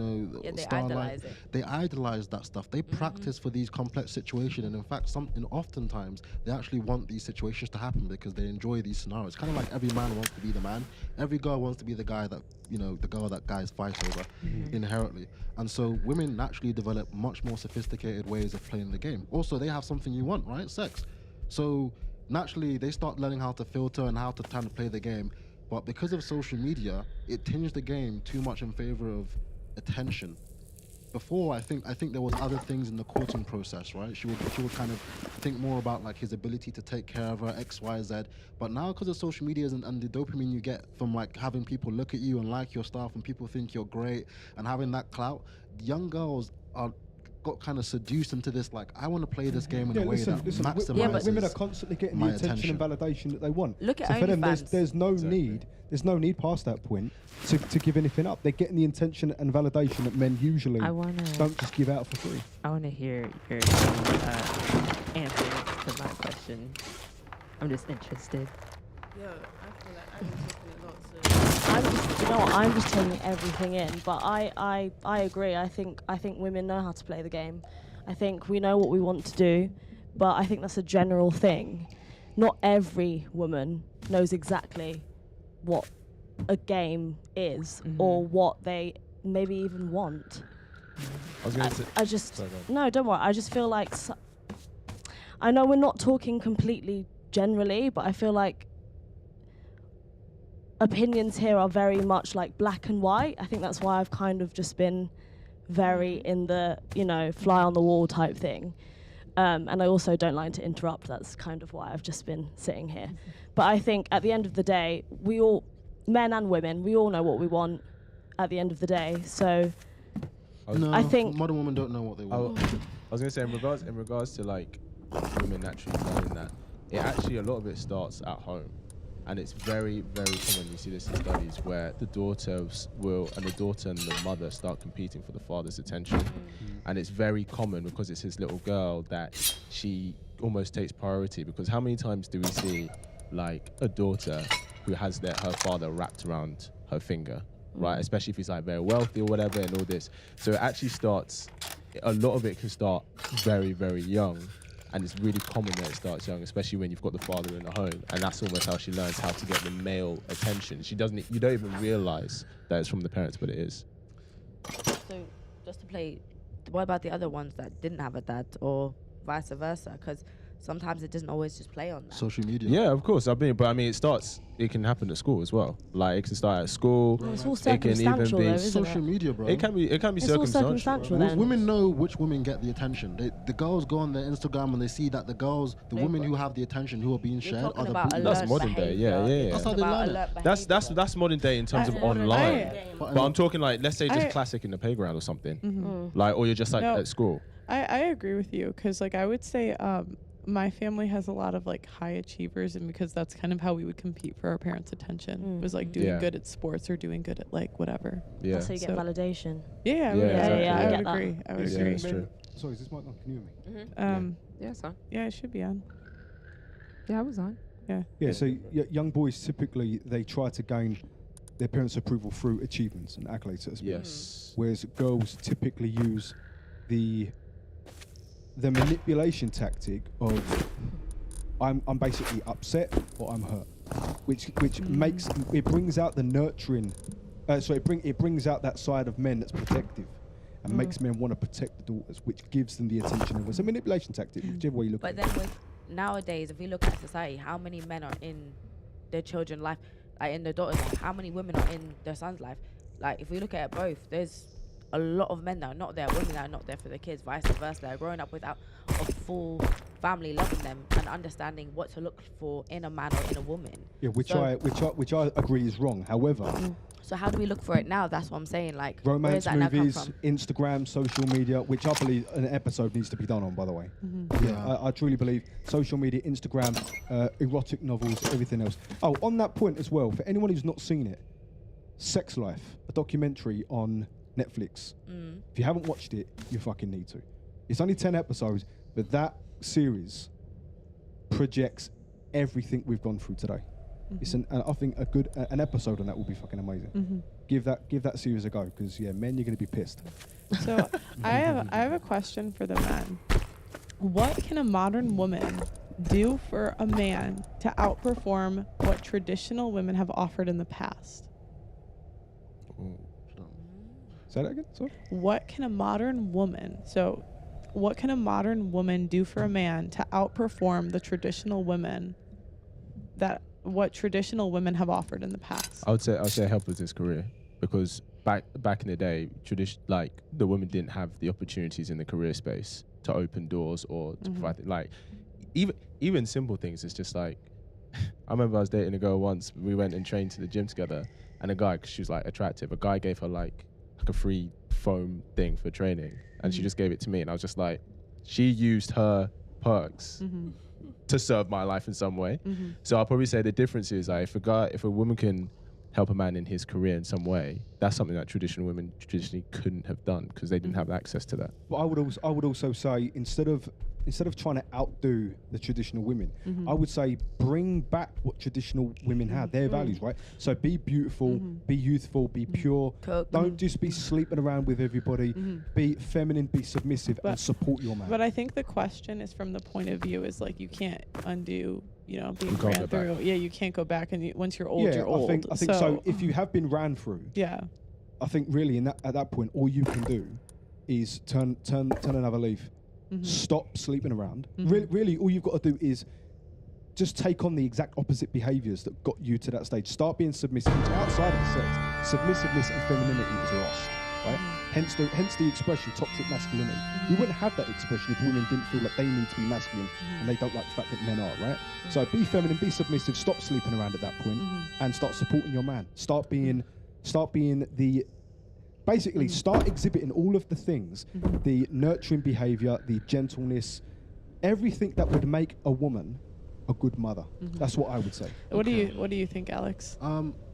Starlight. idolize it. They idolize that stuff. They practice for these complex situations, and in fact, oftentimes they actually want these situations to happen because they enjoy these scenarios. Kind of like every man wants to be the man, every girl wants to be the guy that the girl that guys fight over inherently. And so women naturally develop much more sophisticated ways of playing the game. Also, they have something you want, right? Sex. So naturally, they start learning how to filter and how to kind of play the game. but because of social media, it tinged the game too much in favor of attention. Before, I think there was other things in the courting process, right? She would kind of think more about like his ability to take care of her, X, Y, Z. But now, because of social media and the dopamine you get from like having people look at you and like your stuff, and people think you're great, and having that clout, young girls got kind of seduced into this, like, I want to play this game in a way that maximizes women are constantly getting the attention and validation that they want. Look at so for them, OnlyFans. there's no need past that point to give anything up. They're getting the attention and validation that men usually don't just give out for free. I want to hear your answer to my question. I'm just interested. Yeah, I feel like I've been talking a lot. So I'm just taking everything in. But I agree. I think women know how to play the game. I think we know what we want to do, but I think that's a general thing. Not every woman knows exactly what a game is or what they maybe even want. I was going to say. I just Sorry, go on. no, don't worry. I just feel like I know we're not talking completely generally, but I feel like opinions here are very much like black and white. I think that's why I've kind of just been very in the, fly on the wall type thing. And I also don't like to interrupt. That's kind of why I've just been sitting here. But I think at the end of the day, we all, men and women, we all know what we want at the end of the day. So I think modern women don't know what they want. I was going to say, in regards to like women naturally learning that, it actually, a lot of it starts at home. And it's very, very common. You see this in studies where the daughter and the mother start competing for the father's attention. And it's very common because it's his little girl that she almost takes priority. Because how many times do we see like a daughter who has her father wrapped around her finger, right? Especially if he's like very wealthy or whatever and all this. So it actually starts, a lot of it can start very, very young. And it's really common that it starts young, especially when you've got the father in the home. And that's almost how she learns how to get the male attention. You don't even realize that it's from the parents, but it is. So just to play, what about the other ones that didn't have a dad or vice versa? Because sometimes it doesn't always just play on that. Social media. Yeah, of course. It can happen at school as well. Like it can start at school. Well, it's all It can even circumstantial, be though, isn't Social media, bro. It can be It's all circumstantial. circumstantial then. Women know which women get the attention. The girls go on their Instagram and they see that the women who have the attention, who are being shared, are talking the about people. That's alert modern day, yeah. behaviour. That's how they learn it. That's modern day in terms of online. But But I'm talking like, let's say just I- classic in the playground or something. Like, or you're just like No. at school. I agree with you because like I would say my family has a lot of like high achievers, and because that's kind of how we would compete for our parents' attention was like doing Yeah. good at sports or doing good at like whatever. Yeah. That's how you get So- validation. Yeah, Yeah, I would, exactly. Yeah, I I get would that. agree. I would Yeah, agree. it's true. Sorry, is this mic on? Can you hear me? Yeah, it's on. Yeah, it should be on. Yeah, I was on. Yeah. Yeah, so young boys typically, they try to gain their parents' approval through achievements and accolades, so to speak. Yes. Whereas girls typically use the manipulation tactic of I'm basically upset or I'm hurt, which brings out the nurturing. It brings out that side of men that's protective, and makes men want to protect the daughters, which gives them the attention. It's a manipulation tactic, whichever way you look But at it. then with nowadays, if we look at society, how many men are in their children's life, like in their daughter's life? How many women are in their son's life? Like if we look at it both, there's a lot of men that are not there, women that are not there for their kids, vice versa. They're growing up without a full family loving them and understanding what to look for in a man or in a woman. Yeah, which So- I agree is wrong. However, So how do we look for it now? That's what I'm saying. Like where romance does that now come movies, from? Instagram, social media, which I believe an episode needs to be done on, by the way. Yeah. I truly believe social media, Instagram, erotic novels, everything else. Oh, on that point as well, for anyone who's not seen it, Sex Life, a documentary on Netflix. If you haven't watched it, you fucking need to. It's only 10 episodes, but that series projects everything we've gone through today. It's I think an episode on that will be fucking amazing. Give that series a go, because men, you're gonna be pissed. So I have a question for the men. What can a modern woman do for a man to outperform what traditional women have offered in the past? Say that again. Sorry. What can a modern woman do for a man to outperform the traditional women that what traditional women have offered in the past. I would say help with his career, because back in the day, like the women didn't have the opportunities in the career space to open doors or to provide like even simple things. It's just like I remember I was dating a girl once. We went and trained to the gym together, and a guy, 'cause she was like attractive, a guy gave her like a free foam thing for training, and she just gave it to me, and I was just like, she used her perks to serve my life in some way. So I'll probably say the difference is like if a woman can help a man in his career in some way, that's something that traditional women traditionally couldn't have done because they didn't have access to that. But I would also say instead of trying to outdo the traditional women, I would say bring back what traditional women had, their values, right? So be beautiful, be youthful, be pure. Don't just be sleeping around with everybody. Be feminine, be submissive, and support your man. But I think the question is from the point of view is like you can't undo, you know, being You can't ran go through. back. Yeah, you can't go back, and once you're old, you're old. I think so. If you have been ran through, yeah, I think really at that point, all you can do is turn another leaf. Stop sleeping around. Really, all you've got to do is just take on the exact opposite behaviours that got you to that stage. Start being submissive. It's outside of the sex. Submissiveness and femininity is lost, right? Hence the expression toxic masculinity. We wouldn't have that expression if women didn't feel like they need to be masculine and they don't like the fact that men are, right? So be feminine, be submissive, stop sleeping around at that point, and start supporting your man. Start being the basically, start exhibiting all of the things, the nurturing behavior, the gentleness, everything that would make a woman a good mother. That's what I would say. What do you think, Alex?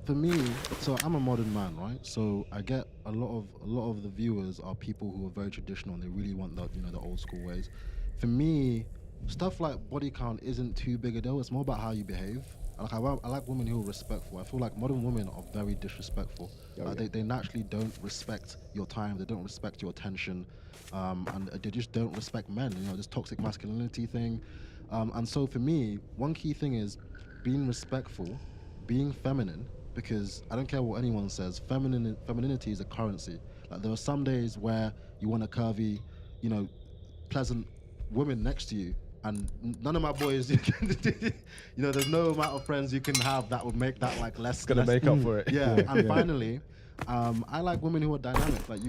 For me, so I'm a modern man, right? So I get a lot of the viewers are people who are very traditional and they really want the old school ways. For me, stuff like body count isn't too big a deal. It's more about how you behave. Like I like women who are respectful. I feel like modern women are very disrespectful. They naturally don't respect your time. They don't respect your attention, and they just don't respect men. You know, this toxic masculinity thing. And so for me, one key thing is being respectful, being feminine. Because I don't care what anyone says, femininity is a currency. Like there are some days where you want a curvy, pleasant woman next to you. And none of my boys, there's no amount of friends you can have that would make that like less. Gonna make up for it. Yeah. And finally, I like women who are dynamic. Like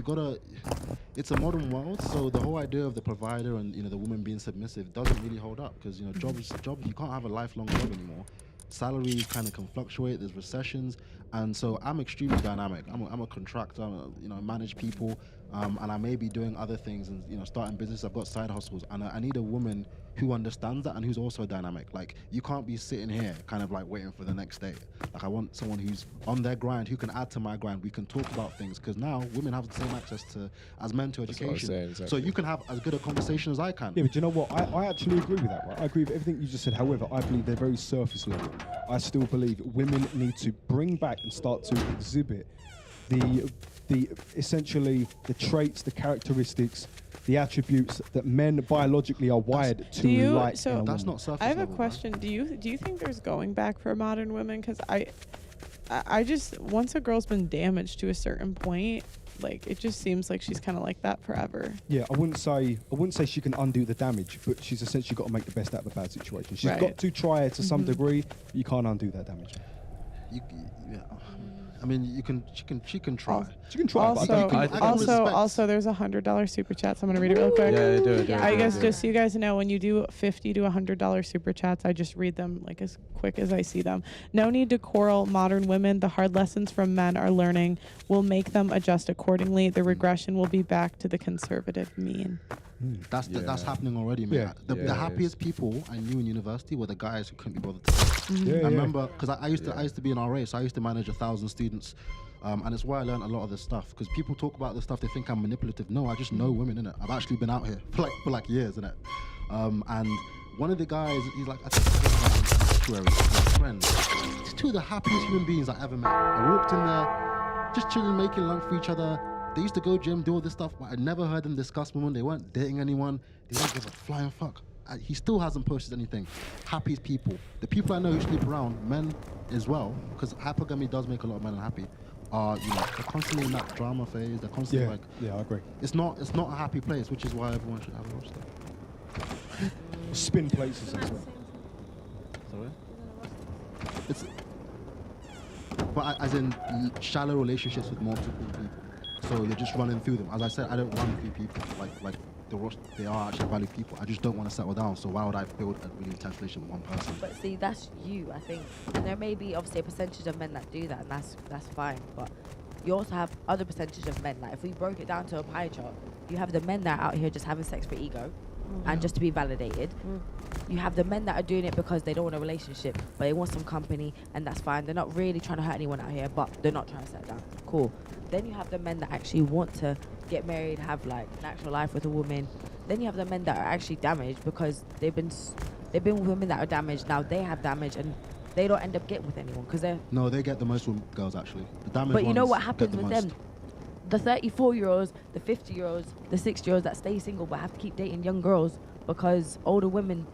it's a modern world, so the whole idea of the provider and the woman being submissive doesn't really hold up because jobs you can't have a lifelong job anymore. Salaries kind of can fluctuate. There's recessions, and so I'm extremely dynamic. I'm a contractor. I manage people, and I may be doing other things and starting business. I've got side hustles, and I need a woman who understands that and who's also dynamic. Like you can't be sitting here kind of like waiting for the next day. Like I want someone who's on their grind, who can add to my grind. We can talk about things because now women have the same access as men to education. Exactly. So you can have as good a conversation as I can. Yeah, but you know what? I actually agree with that, right? I agree with everything you just said. However, I believe they're very surface level. I still believe women need to bring back and start to exhibit the essentially the traits, the characteristics, the attributes that men biologically are wired to like. So that's not surface I have a level, question. Man. Do you think there's going back for modern women? Because I just once a girl's been damaged to a certain point, like it just seems like she's kind of like that forever. Yeah, I wouldn't say she can undo the damage, but she's essentially got to make the best out of a bad situation. She's got to try it to some degree, but you can't undo that damage. I mean, she can try. She can try. Also, there's $100 super chats. I'm gonna read it real quick. Yeah, do it. I guess just so you guys know, when you do $50 to $100 super chats, I just read them like as quick as I see them. No need to quarrel, modern women. The hard lessons from men are learning will make them adjust accordingly. The regression will be back to the conservative mean. That's happening already, man. Yeah. The happiest people I knew in university were the guys who couldn't be bothered to. I remember because I used to be in RA, so I used to manage 1,000 students. And it's where I learned a lot of this stuff because people talk about this stuff, they think I'm manipulative. No, I just know women, innit? I've actually been out here for like years, innit? And one of the guys, he's like, I think my friend. He's two of the happiest human beings I ever met. I walked in there, just chilling, making lunch for each other. They used to go gym, do all this stuff, but I never heard them discuss women. They weren't dating anyone. They didn't give a flying fuck. He still hasn't posted anything. Happiest people. The people I know who sleep around, men as well, because hypergamy does make a lot of men unhappy, are they're constantly in that drama phase. They're constantly I agree. It's not a happy place, which is why everyone should have a watch that. Spin places as well. Sorry? it's. But as in shallow relationships with multiple people. So you're just running through them. As I said, I don't run through people like they are actually valued people. I just don't want to settle down. So why would I build a really intense relationship with one person? But see, that's you, I think. And there may be obviously a percentage of men that do that, and that's fine. But you also have other percentage of men. Like if we broke it down to a pie chart, you have the men that are out here just having sex for ego and just to be validated. You have the men that are doing it because they don't want a relationship, but they want some company, and that's fine. They're not really trying to hurt anyone out here, but they're not trying to settle down. Cool. Then you have the men that actually want to get married, have like an actual life with a woman. Then you have the men that are actually damaged because they've been with women that are damaged. Now they have damage and they don't end up getting with anyone because they're. No, they get the most with girls actually. The damaged But you know ones what get happens the with most. them? The 34-year-olds, the 50-year-olds, the 60-year-olds that stay single but have to keep dating young girls because older women,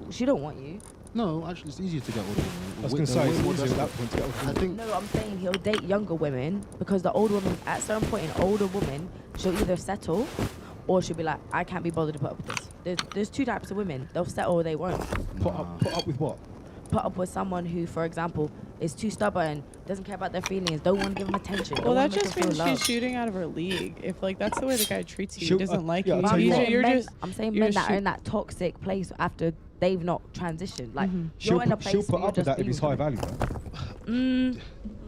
she don't want you. No, actually, it's easier to get older. I was going to say, it's easier at that point to get older. I think. No, I'm saying he'll date younger women because the older woman, at a certain point, an older woman, she'll either settle or she'll be like, I can't be bothered to put up with this. There's two types of women. They'll settle or they won't. Put up with what? Put up with someone who, for example, is too stubborn, doesn't care about their feelings, don't want to give them attention. Well, don't that wanna make just them feel means she's loved. shooting out of her league. If like that's the way the guy treats you, She'll- he doesn't like yeah, you. I'll tell you what. I'm saying you're men that are shoot- in that toxic place after they've not transitioned. Like She'll you're in a place she'll put where you're up with just that if being it's high with value. Though.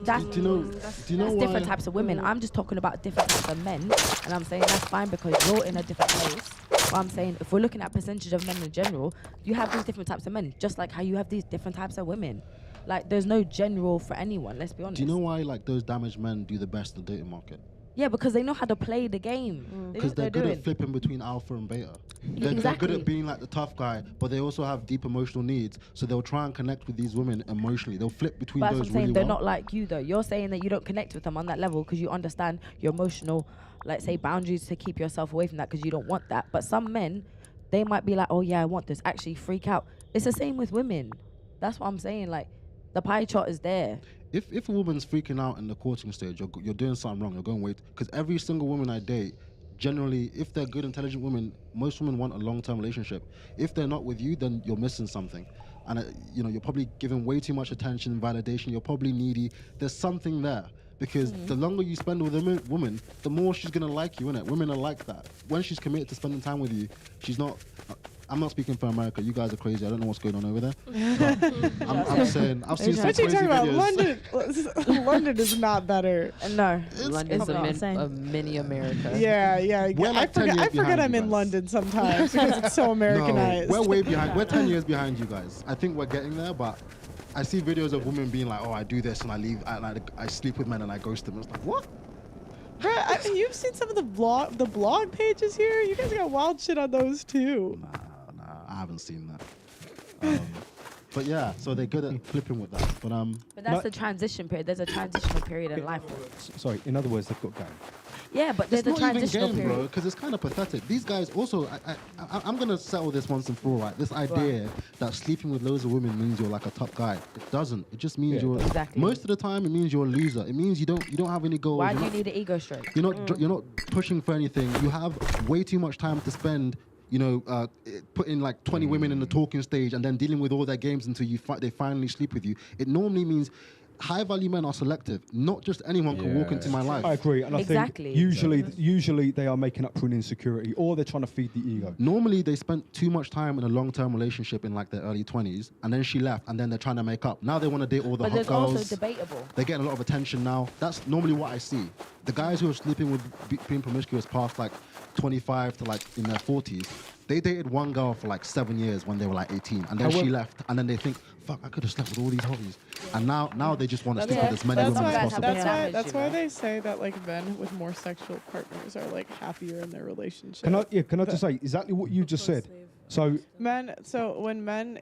That's, Do you know that's why? different types of women. I'm just talking about different types of men, and I'm saying that's fine because you're in a different place. But I'm saying if we're looking at percentage of men in general, you have these different types of men, just like how you have these different types of women. Like there's no general for anyone. Let's be honest. Do you know why like those damaged men do the best in the dating market? Yeah, because they know how to play the game. They know Because what they're good doing. at flipping between alpha and beta. They're good Exactly. at being like the tough guy, but they also have deep emotional needs. So they'll try and connect with these women emotionally. They'll flip between But those that's what I'm saying. really They're well. not like you though. You're saying that you don't connect with them on that level because you understand your emotional, like say boundaries to keep yourself away from that because you don't want that. But some men, they might be like, oh yeah, I want this. Actually freak out. It's the same with women. That's what I'm saying. Like the pie chart is there. If a woman's freaking out in the courting stage, you're doing something wrong. You're going wait because every single woman I date, generally, if they're good, intelligent women, most women want a long-term relationship. If they're not with you, then you're missing something, and you're probably giving way too much attention and validation. You're probably needy. There's something there because the longer you spend with a woman, the more she's gonna like you, innit? Women are like that. When she's committed to spending time with you, she's not. I'm not speaking for America. You guys are crazy. I don't know what's going on over there. But I'm saying I've seen some What you crazy talking about? videos. London is not better. No. London's not the same. a mini America. Yeah. We're like 10 years I forget behind I'm you in guys. London sometimes because it's so Americanized. No, we're way behind. We're 10 years behind you guys. I think we're getting there, but I see videos of women being like, "Oh, I do this and I leave, and I sleep with men and I ghost them." It's like, what? Bruh, you've seen some of the blog pages here. You guys got wild shit on those too. Nah, I haven't seen that. But yeah, so they're good at flipping with that. But But that's the transition period. There's a transitional period in life. Sorry, in other words, they've got game. Yeah, but there's it's a not even transitional game, bro, period. because it's kind of pathetic. These guys also, I'm gonna settle this once and for all, right? This idea that sleeping with loads of women means you're like a top guy. It doesn't. It just means you're. Exactly. Most of the time, it means you're a loser. It means you don't have any goals. Why You're do you not- need an ego stroke? You're not pushing for anything. You have way too much time to spend. Putting like 20 women in the talking stage and then dealing with all their games until they finally sleep with you. It normally means high value men are selective. Not just anyone can walk into my life. I agree, and I Exactly. think usually they are making up for an insecurity, or they're trying to feed the ego. Normally they spent too much time in a long-term relationship in like their early 20s, and then she left, and then they're trying to make up. Now they want to date all the But hot there's girls. also debatable. They're getting a lot of attention now. That's normally what I see. The guys who are sleeping with being promiscuous past like 25 to like in their 40s, they dated one girl for like 7 years when they were like 18, and then she left, and then they think, fuck, I could have slept with all these hotties. And now they just want to sleep with as many women as possible. That's why they say that like men with more sexual partners are like happier in their relationship. Can I just say exactly what you just said? So when men,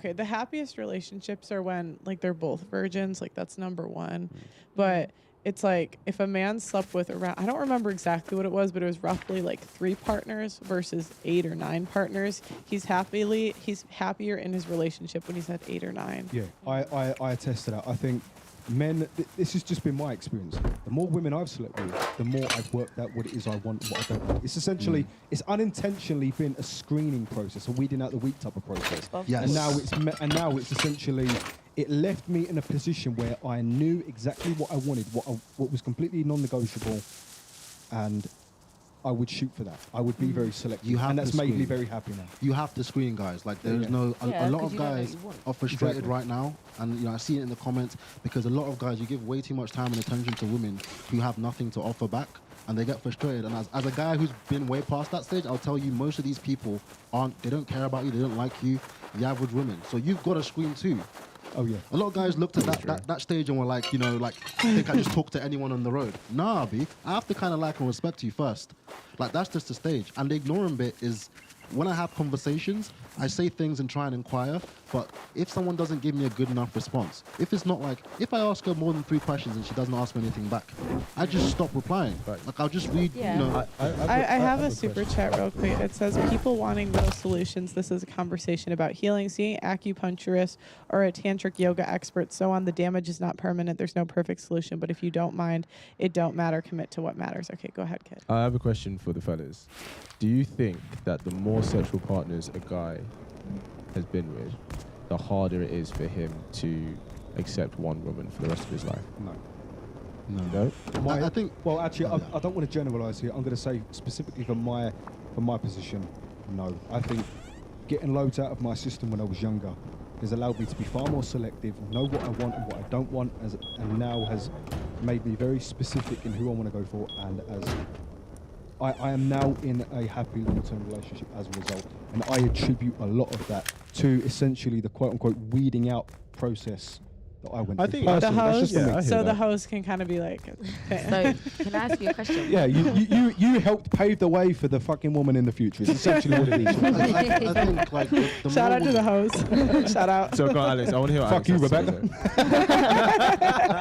the happiest relationships are when like they're both virgins, like that's number one. But it's like if a man slept with around, I don't remember exactly what it was, but it was roughly like 3 partners versus 8 or 9 partners. He's happier in his relationship when he's had 8 or 9. yeah, I attest to that. I think men, this has just been my experience. The more women I've slept with, the more I've worked out what it is I want and what I don't want. It's essentially, it's unintentionally been a screening process, a weeding out the weak type of process. Yes. And now it's essentially, it left me in a position where I knew exactly what I wanted, what was completely non-negotiable, and I would shoot for that. I would be very selective, and that's made me very happy now. You have to screen, guys. Like there is no a lot of guys are frustrated right now, and I see it in the comments because a lot of guys, you give way too much time and attention to women who have nothing to offer back, and they get frustrated. And as a guy who's been way past that stage, I'll tell you, most of these people they don't care about you, they don't like you, the average women. So you've got to screen too. Oh yeah. A lot of guys looked at that stage and were like, I think I just talk to anyone on the road. Nah, B, I have to kind of like and respect you first. Like that's just the stage. And the ignoring bit is when I have conversations, I say things and try and inquire. But if someone doesn't give me a good enough response, if it's not like, if I ask her more than 3 questions and she doesn't ask me anything back, I just stop replying. Right. Like I'll just read, I have a super chat real quick. It says, people wanting real solutions. This is a conversation about healing. Seeing acupuncturist or a tantric yoga expert, so on. The damage is not permanent. There's no perfect solution. But if you don't mind, it don't matter. Commit to what matters. Okay, go ahead, kid. I have a question for the fellas. Do you think that the more sexual partners a guy has been with, the harder it is for him to accept one woman for the rest of his life? No. I think. Well, actually, I don't want to generalise here. I'm going to say specifically for my position, no. I think getting loads out of my system when I was younger has allowed me to be far more selective, know what I want and what I don't want, and now has made me very specific in who I want to go for, and as I am now in a happy long-term relationship as a result, and I attribute a lot of that to essentially the quote-unquote weeding out process that I went through. I think Personally, the that's host, just for me. so the host can kind of be like, So can I ask you a question? Yeah, you helped pave the way for the fucking woman in the future. It's essentially what it is. I think like the shout more out to the host. Shout out. So go on, Alex. I want to hear what Fuck Alex you, has to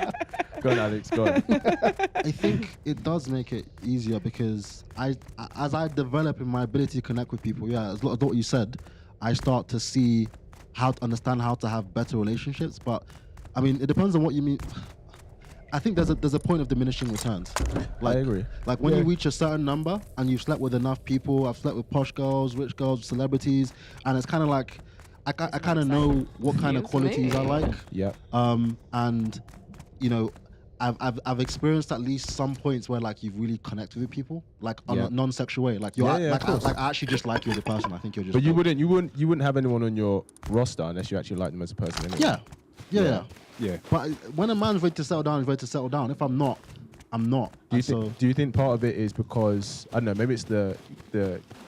say. Go on, Alex. Go on. I think it does make it easier because as I develop in my ability to connect with people, as lot of what you said, I start to see how to understand how to have better relationships. But I mean, it depends on what you mean. I think there's a point of diminishing returns. Like, I agree. Like when you reach a certain number and you've slept with enough people, I've slept with posh girls, rich girls, celebrities, and it's kind of like I kind of know what kind of qualities I like. Yeah. And I've experienced at least some points where like you've really connected with people, like on a non-sexual way. Like I actually just like you as a person. I think you're just. But you wouldn't have anyone on your roster unless you actually like them as a person. Anyway. Yeah. But when a man's ready to settle down, he's ready to settle down. If I'm not, I'm not. Do you think part of it is because, I don't know, maybe it's the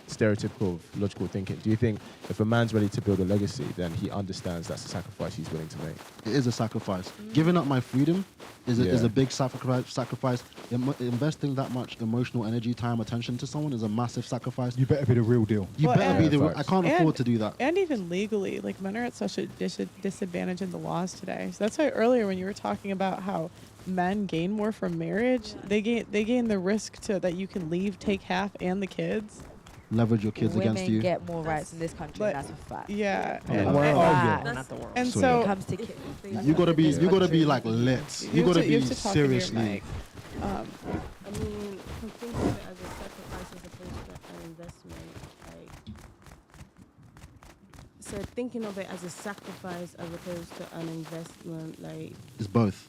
stereotypical of logical thinking. Do you think if a man's ready to build a legacy, then he understands that's a sacrifice he's willing to make? It is a sacrifice. Giving up my freedom is a big sacrifice. Investing that much emotional energy, time, attention to someone is a massive sacrifice. You better be the real deal. You better be the real. I can't afford to do that. And even legally, like men are at such a disadvantage in the laws today. So that's why earlier when you were talking about how men gain more from marriage, they gain the risk that you can leave, take half, and the kids. Leverage your kids against you. Women get more rights in this country. That's a fact. Yeah. Not the world. And When so it comes to kids, You gotta be like lit. You gotta be seriously. I mean, I'm thinking of it as a sacrifice as opposed to an investment. Like, so thinking of it as a sacrifice as opposed to an investment, like. It's both.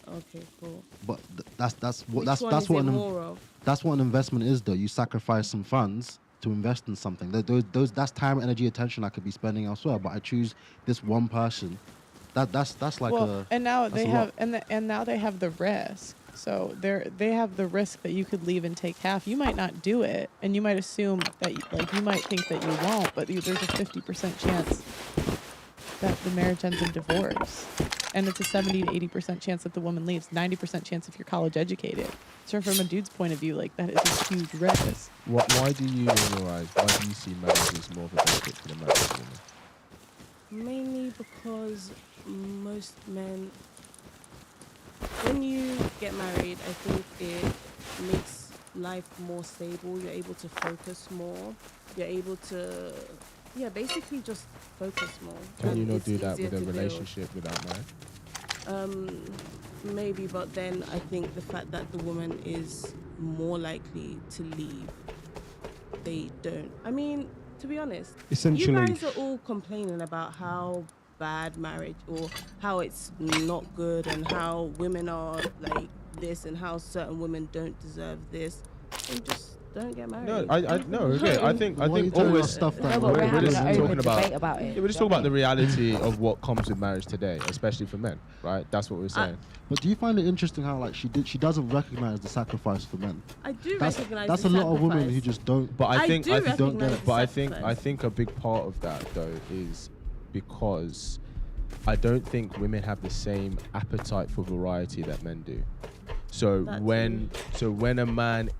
Okay, cool. But that's what more that's what an investment is, though. You sacrifice some funds to invest in something. That's time, energy, attention I could be spending elsewhere. But I choose this one person. That's like and now they have and now they have the risk. So they have the risk that you could leave and take half. You might not do it, and you might assume that you might think that you won't, but there's a 50% chance that the marriage ends in divorce, and it's a 70 to 80% chance that the woman leaves. 90% chance if you're college educated. So from a dude's point of view, like that is a huge risk. Why do you, in your eyes, why do you see marriage as more of a benefit for the married woman? Mainly because most men, when you get married, I think it makes life more stable. You're able to focus more. You're able to, basically just focus more. Can you not it's do that easier with a to build. relationship without marriage? Maybe, but then I think the fact that the woman is more likely to leave, they don't. I mean, to be honest, Essentially, you guys are all complaining about how bad marriage or how it's not good and how women are like this and how certain women don't deserve this. And just don't get married. No, okay. I think Why are you telling us always stuff No, that but we're we're having just an talking open about- debate about it. Yeah, we're just talking about the reality of what comes with marriage today, especially for men, right? That's what we're saying. But do you find it interesting how like she doesn't recognize the sacrifice for men? I do That's recognize that's the a lot of women sacrifice. who just don't. But I I think do I think don't get recognize it. the But I sacrifice. think a big part of that though is because I don't think women have the same appetite for variety that men do. So That when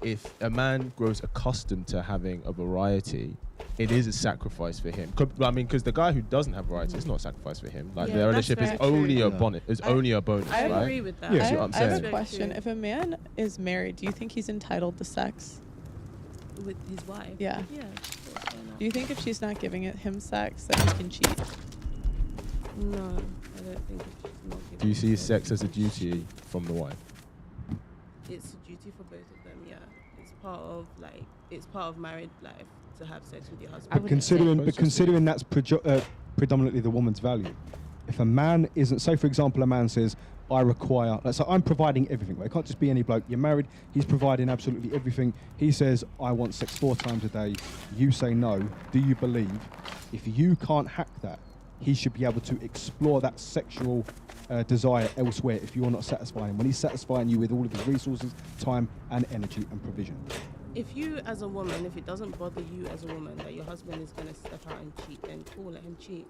if a man grows accustomed to having a variety, it is a sacrifice for him. I mean, because the guy who doesn't have variety, it's not a sacrifice for him. Like Yeah, their that's relationship is very true. only a Yeah. bonus. It's I- only a bonus, I right? agree with that. Yeah. See what I'm I have saying? a question. True. If a man is married, do you think he's entitled to sex? With his wife. Yeah. Yeah. Of course, why not? Do you think if she's not giving him sex, that he can cheat? No, I don't think it's not giving Do you see him sex as a duty from the wife? It's a duty for both of them. Yeah, it's part of married life to have sex with your I husband. wouldn't say Considering that's predominantly the woman's value. If a man isn't, say for example, a man says, I require, like, so I'm providing everything. Right? It can't just be any bloke. You're married, he's providing absolutely everything. He says, I want sex 4 times a day. You say no. Do you believe if you can't hack that, he should be able to explore that sexual desire elsewhere if you're not satisfying him? When he's satisfying you with all of his resources, time and energy and provision. If you, as a woman, if it doesn't bother you as a woman that your husband is going to step out and cheat, then cool, let him cheat.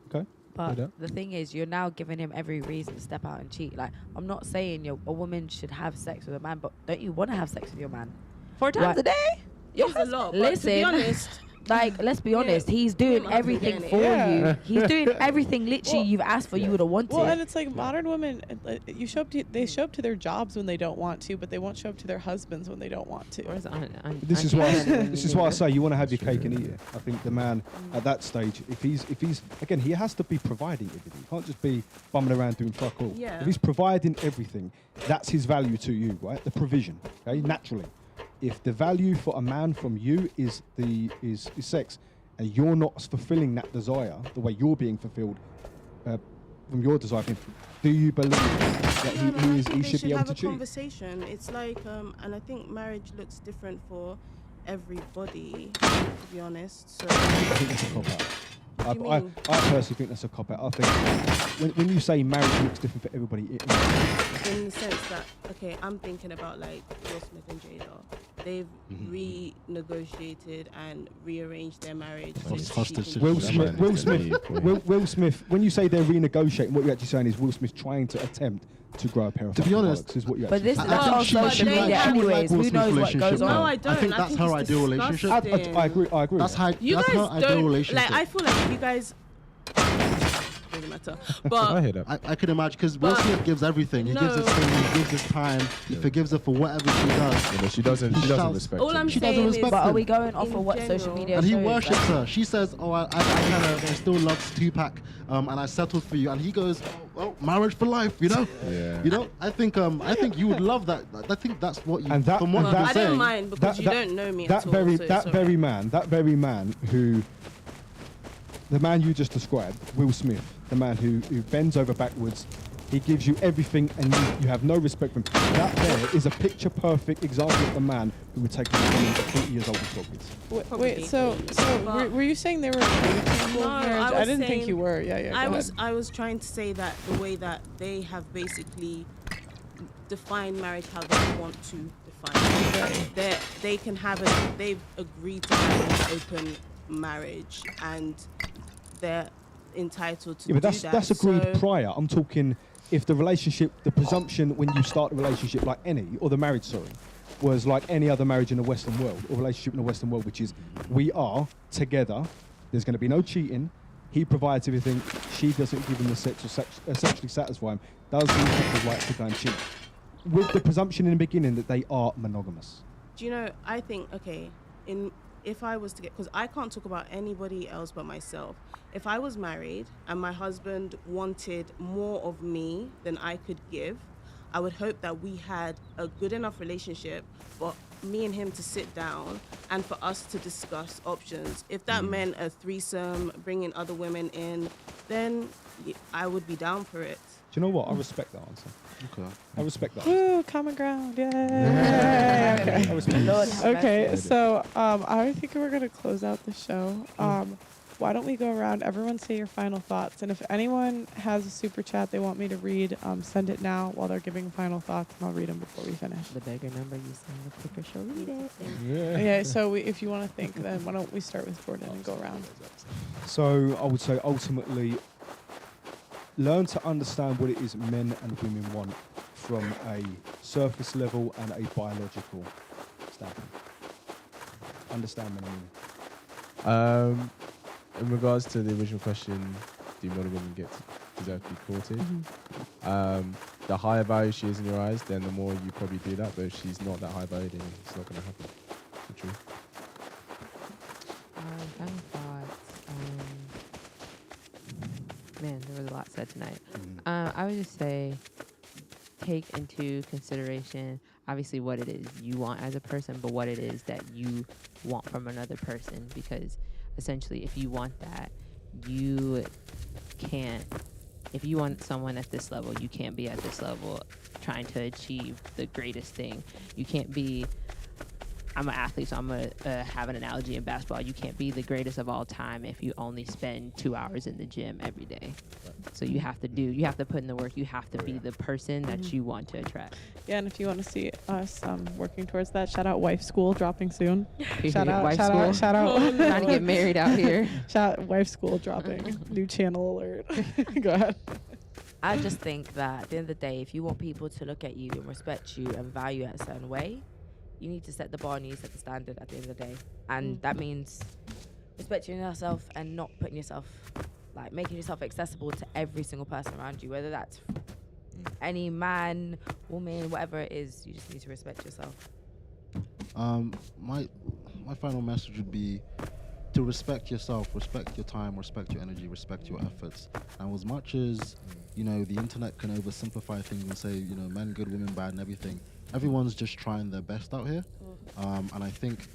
Okay? But Yeah. the thing is, you're now giving him every reason to step out and cheat. Like, I'm not saying a woman should have sex with a man, but don't you want to have sex with your man 4 times Right. a day? It's a lot, but to be Listen. honest, Like, let's be Yeah. honest, he's doing might have to everything get it. for Yeah. you. He's doing everything literally Well, you've asked for, you would have wanted. Well, and it's like modern women, they show up to their jobs when they don't want to, but they won't show up to their husbands when they don't want to. Or is it This is why I say. say you want to have your cake and eat it. I think the man at that stage, if he's again, he has to be providing everything. He can't just be bumming around doing fuck all. Yeah. If he's providing everything, that's his value to you, right? The provision, okay? Naturally, if the value for a man from you is sex, and you're not fulfilling that desire the way you're being fulfilled from your desire, do you believe that No, I he think they should be able have to a cheat? conversation. It's like, and I think marriage looks different for everybody, to be honest. So I think that's a cop out. What do you I mean? personally think that's a cop out. I think when you say marriage looks different for everybody, it in the sense that, okay, I'm thinking about like Will Smith and Jada. They've renegotiated and rearranged their marriage. so it's Hostage cheating. Will situation. Smith, Will Smith. When you say they're renegotiating, what you're actually saying is Will Smith trying to attempt to grow a pair of. To be fucking honest, bollocks is what you But actually. this is I think on she- social but they media have- anyways. Will Who Smith's knows what relationship goes now. No, on? I don't. I think that's her it's ideal relationship. disgusting. I agree. That's how. You that's guys her ideal don't relationship. like. I feel like you guys. Doesn't matter. I But hear that. I can imagine because Will But- Smith gives everything. He gives his No. thing. He gives his time. He forgives her for whatever she does. Yeah, but she doesn't shouts- respect all him. I'm She doesn't saying is, respect But him. are we going off in of what social general- media And he shows? worships Like, her. She says, "Oh, I kind of still loves Tupac, and I settled for you." And he goes, "Well, marriage for life, you know." Yeah. You know, I think you would love that. I think that's what you. And that- from what and you've that- been I saying, don't mind because you don't know me that at all. very so that it's very alright. man who the man you just described, Will Smith, the man who bends over backwards, he gives you everything and you have no respect for him. That there is a picture perfect example of a man who would take a woman 20 years old and 12 kids. Wait, so But- were you saying they were incapable No, of marriage? I was didn't think saying- you were. Yeah. I go was ahead. I was trying to say that the way that they have basically defined marriage how they want to define it. They can have they've agreed to have an open marriage and they're entitled to Yeah, but do that's that. agreed So- prior. I'm talking if the relationship, the presumption when you start the relationship, like any, or the marriage, sorry, was like any other marriage in the Western world, or relationship in the Western world, which is we are together, there's going to be no cheating, he provides everything, she doesn't give him the sex or sexually satisfy him, does he have the right to go and cheat? With the presumption in the beginning that they are monogamous. Do you know, I think, okay, in if I was to get, because I can't talk about anybody else but myself. If I was married and my husband wanted more of me than I could give, I would hope that we had a good enough relationship for me and him to sit down and for us to discuss options. If that meant a threesome, bringing other women in, then I would be down for it. Do you know what? I respect that answer. Okay. I respect that. Woo, common ground. Yay. I respect that. Okay, so I think we're gonna close out the show. Why don't we go around? Everyone say your final thoughts, and if anyone has a super chat they want me to read, send it now while they're giving final thoughts, and I'll read them before we finish. The bigger number you send, the quicker she'll read it. Yeah. So if you want to think, then why don't we start with Jordan and go around? So I would say ultimately, learn to understand what it is men and women want from a surface level and a biological standpoint. Understand men and women. In regards to the original question, do modern women deserve to be courted? The higher value she is in your eyes, then the more you probably do that. But if she's not that high value, then it's not going to happen. The truth. Final thoughts. Man, there was a lot said tonight. I would just say take into consideration obviously what it is you want as a person, but what it is that you want from another person, because essentially if you want that, you can't, if you want someone at this level, you can't be at this level trying to achieve the greatest thing. You can't be, I'm an athlete, so I'm going to have an analogy in basketball. You can't be the greatest of all time if you only spend 2 hours in the gym every day. So you have to put in the work. You have to be the person that you want to attract. Yeah, and if you want to see us working towards that, shout out Wife School dropping soon. Shout out. Trying to get married out here. Shout out Wife School dropping. New channel alert. Go ahead. I just think that at the end of the day, if you want people to look at you and respect you and value you a certain way, you need to set the bar and you set the standard at the end of the day. And that means respecting yourself and not putting yourself, like making yourself accessible to every single person around you, whether that's any man, woman, whatever it is. You just need to respect yourself. My final message would be to respect yourself, respect your time, respect your energy, respect your efforts. And as much as, the internet can oversimplify things and say, men good, women bad and everything, everyone's just trying their best out here. And I think,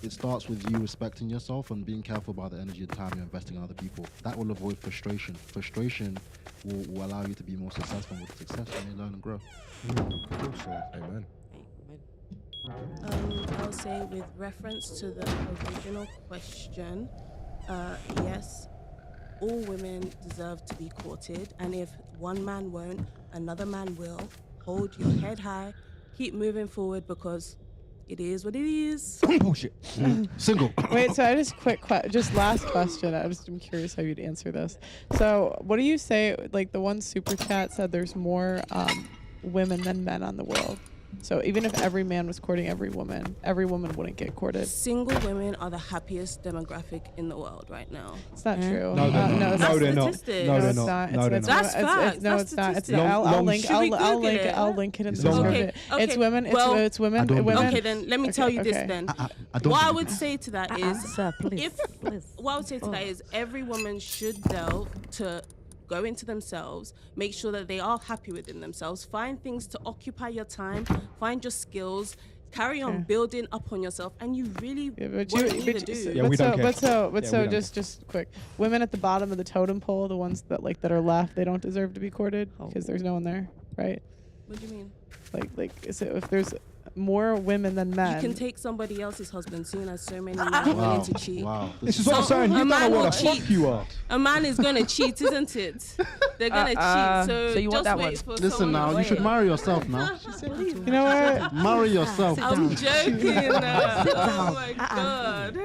it starts with you respecting yourself and being careful about the energy and time you're investing in other people. That will avoid frustration. Frustration will allow you to be more successful. With success, you may learn and grow. Amen. I'll say with reference to the original question, yes, all women deserve to be courted, and if one man won't, another man will. Hold your head high, keep moving forward, because it is what it is. Bullshit. Single. Wait, so I just last question. I'm curious how you'd answer this. So what do you say, like the one super chat said there's more women than men on the world. So even if every man was courting every woman wouldn't get courted. Single women are the happiest demographic in the world right now. It's not true. No, they're not. That's No, they're not. statistics. No, they're it's not. not. No, they're It's not. That's facts. No, That's it's not. It's statistics. I'll link. Should we I'll Google link. it? I'll link it in the It's long. description. Okay, It's women. well- It's women. I don't Women. Okay, then let me tell you this okay. then. I don't What I believe would that. say to that is, Sir, please. what I would say to that is every woman should delve to go into themselves, make sure that they are happy within themselves, find things to occupy your time, find your skills, carry on building up on yourself, and you really But what you need to do. Yeah, we don't care. so Yeah, we don't just quick. Women at the bottom of the totem pole, the ones that are left, they don't deserve to be courted because there's no one there, right? What do you mean? So if there's more women than men, You can take somebody else's husband, seeing as so many men are willing to cheat. Wow. This is what I'm saying. a You don't man know will what the fuck cheat. you are. A man is gonna cheat, isn't it? They're gonna cheat. So you want just that wait one? for Listen someone now, to you should wait. marry yourself now. you know what? Marry yourself. I'm joking. Oh my god.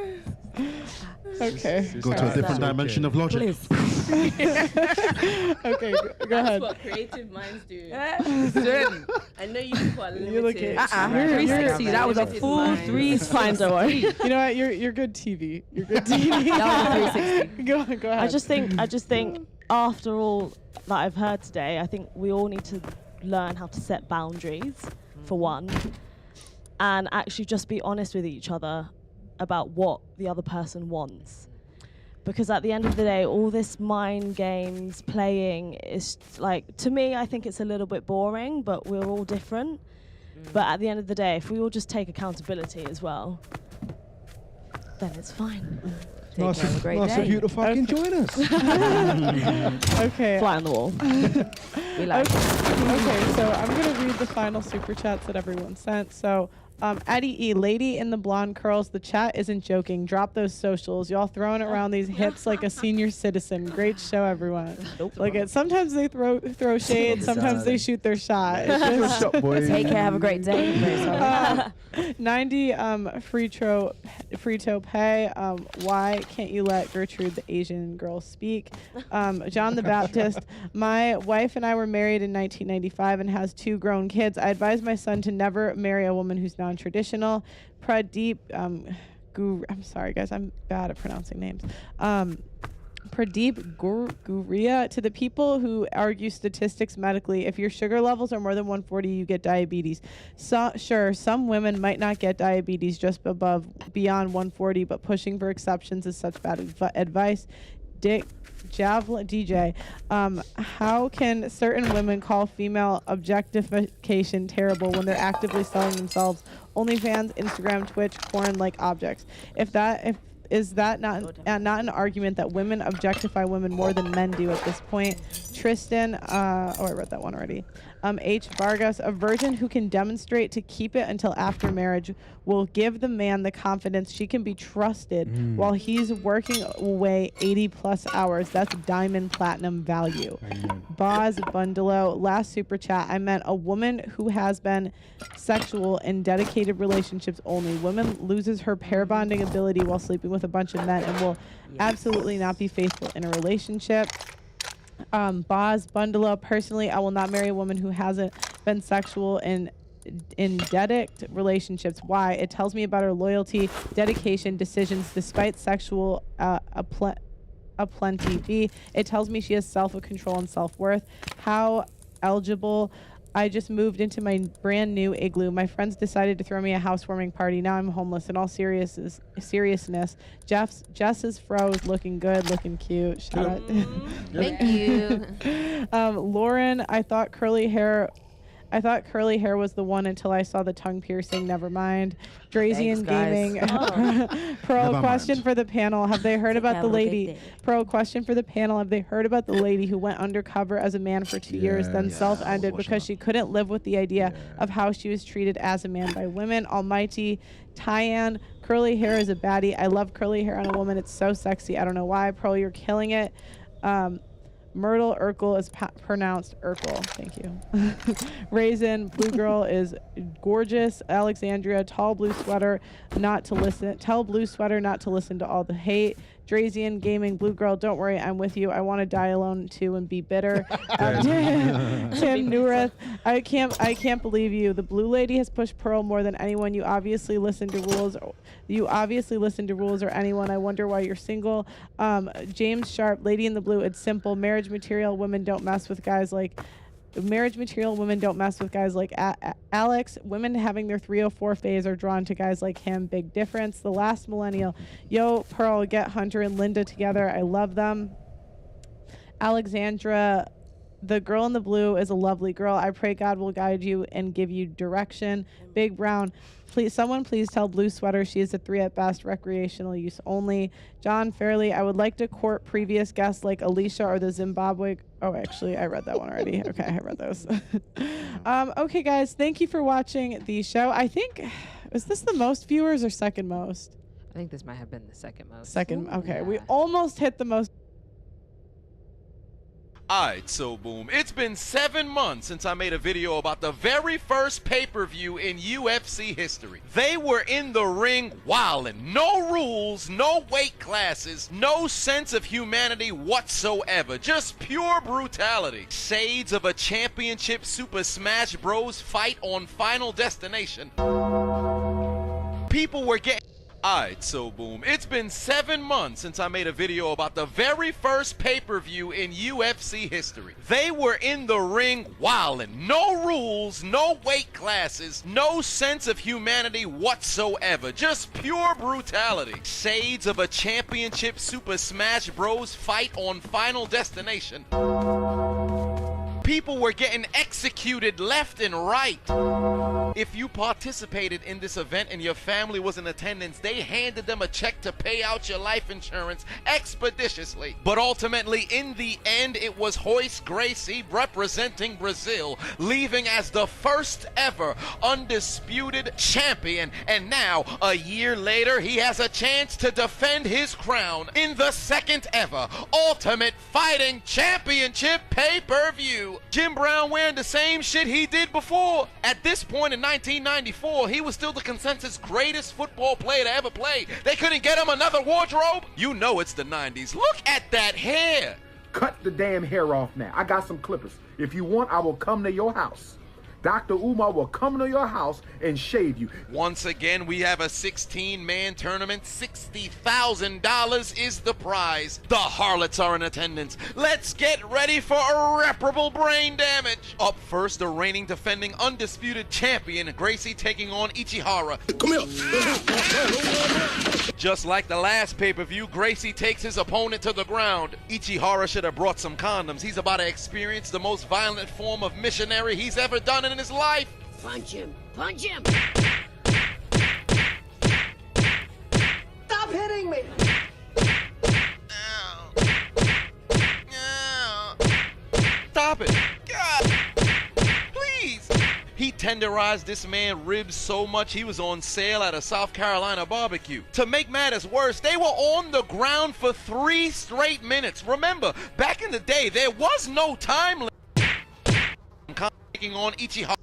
Okay. Go to a different dimension of logic. Okay, go That's ahead. what creative minds do. I know you people are limited. You look at- You're 360. That was a limited full minds. 360. It's fine, don't worry. You know what? You're good TV. You're good TV. That was a 360. Go ahead. I just think after all that I've heard today, I think we all need to learn how to set boundaries, for one, and actually just be honest with each other about what the other person wants. Because at the end of the day, all this mind games playing is like, to me, I think it's a little bit boring, but we're all different. But at the end of the day, if we all just take accountability as well, then it's fine. Nice of you to fucking join us. Okay. Fly on the wall. We like it. Okay, so I'm going to read the final super chats that everyone sent. So, Addie E, lady in the blonde curls, the chat isn't joking. Drop those socials. Y'all throwing around these hips like a senior citizen. Great show, everyone. Like it. Sometimes they throw shade. Sometimes they shoot their shot. It's just- Take care. Have a great day. 90 Frito Pay. Why can't you let Gertrude, the Asian girl, speak? John the Baptist. My wife and I were married in 1995 and has 2 grown kids. I advise my son to never marry a woman who's non-traditional. Pradeep, I'm sorry guys, I'm bad at pronouncing names. Pradeep Guria, to the people who argue statistics medically, if your sugar levels are more than 140, you get diabetes. So, sure, some women might not get diabetes just beyond 140, but pushing for exceptions is such bad advice. Dick Javelin DJ, how can certain women call female objectification terrible when they're actively selling themselves? OnlyFans, Instagram, Twitch, porn-like objects. Is that not an argument that women objectify women more than men do at this point? Tristan, I read that one already. H. Vargas, a virgin who can demonstrate to keep it until after marriage will give the man the confidence she can be trusted while he's working away 80 plus hours. That's diamond platinum value. Boz Bundalo, last super chat. I meant a woman who has been sexual in dedicated relationships only. Woman loses her pair bonding ability while sleeping with a bunch of men and will absolutely not be faithful in a relationship. Boz Bundalo, personally, I will not marry a woman who hasn't been sexual in dedicated relationships. Why? It tells me about her loyalty, dedication, decisions, despite sexual aplenty. B, it tells me she has self-control and self-worth. How eligible? I just moved into my brand new igloo. My friends decided to throw me a housewarming party. Now I'm homeless. In all seriousness, Jess's fro is looking good, looking cute. Shout out. Thank you. Lauren, I thought curly hair was the one until I saw the tongue piercing. Never mind. Drazian Gaming. Pearl, question for the panel. Have they heard about the lady? Pearl, question for the panel. Have they heard about the lady who went undercover as a man for 2 years, then self-ended because she couldn't live with the idea of how she was treated as a man by women? Almighty. Tyann, curly hair is a baddie. I love curly hair on a woman. It's so sexy. I don't know why. Pearl, you're killing it. Myrtle Urkel is pronounced Urkel. Thank you. Raisin, Blue Girl is gorgeous. Alexandria, tall blue sweater, not to listen. Tell Blue Sweater not to listen to all the hate. Drazian Gaming, Blue Girl, don't worry, I'm with you. I want to die alone too and be bitter. Tim Newrith, I can't believe you. The blue lady has pushed Pearl more than anyone. You obviously listen to rules. Or anyone. I wonder why you're single. James Sharp, Lady in the Blue. It's simple. Marriage material women don't mess with guys like. Alex. Women having their 304 phase are drawn to guys like him. Big difference. The last millennial. Yo, Pearl, get Hunter and Linda together. I love them. Alexandra, the girl in the blue is a lovely girl. I pray God will guide you and give you direction. Big Brown, someone please tell Blue Sweater she is a 3 at best, recreational use only. John Fairley, I would like to court previous guests like Alicia or the Zimbabwe. Oh, actually, I read that one already. Okay, I read those. Okay, guys, thank you for watching the show. I think, was this the most viewers or second most? I think this might have been the second most. Second, okay. We almost hit the most. Alright, so boom. It's been 7 months since I made a video about the very first pay-per-view in UFC history. They were in the ring wildin'. No rules, no weight classes, no sense of humanity whatsoever. Just pure brutality. Shades of a championship Super Smash Bros. Fight on Final Destination. People were getting Alright, so boom. It's been 7 months since I made a video about the very first pay-per-view in UFC history. They were in the ring wildin'. No rules, no weight classes, no sense of humanity whatsoever. Just pure brutality. Shades of a championship Super Smash Bros. Fight on Final Destination. People were getting executed left and right. If you participated in this event and your family was in attendance, they handed them a check to pay out your life insurance expeditiously. But ultimately, in the end, it was Royce Gracie representing Brazil, leaving as the first ever undisputed champion. And now, a year later, he has a chance to defend his crown in the second ever Ultimate Fighting Championship pay-per-view. Jim Brown wearing the same shit he did before. At this point in 1994, he was still the consensus greatest football player to ever play. They couldn't get him another wardrobe. You know it's the 90s. Look at that hair. Cut the damn hair off now. I got some clippers. If you want, I will come to your house. Dr. Umar will come to your house and shave you. Once again, we have a 16-man tournament. $60,000 is the prize. The Harlots are in attendance. Let's get ready for irreparable brain damage. Up first, the reigning defending undisputed champion, Gracie taking on Ichihara. Come here. Just like the last pay-per-view, Gracie takes his opponent to the ground. Ichihara should have brought some condoms. He's about to experience the most violent form of missionary he's ever done in his life. Punch him! Punch him! Stop hitting me! Stop it! God! Please! He tenderized this man ribs so much he was on sale at a South Carolina barbecue. To make matters worse, they were on the ground for 3 straight minutes. Remember, back in the day, there was no time limit. Taking on Ichihara.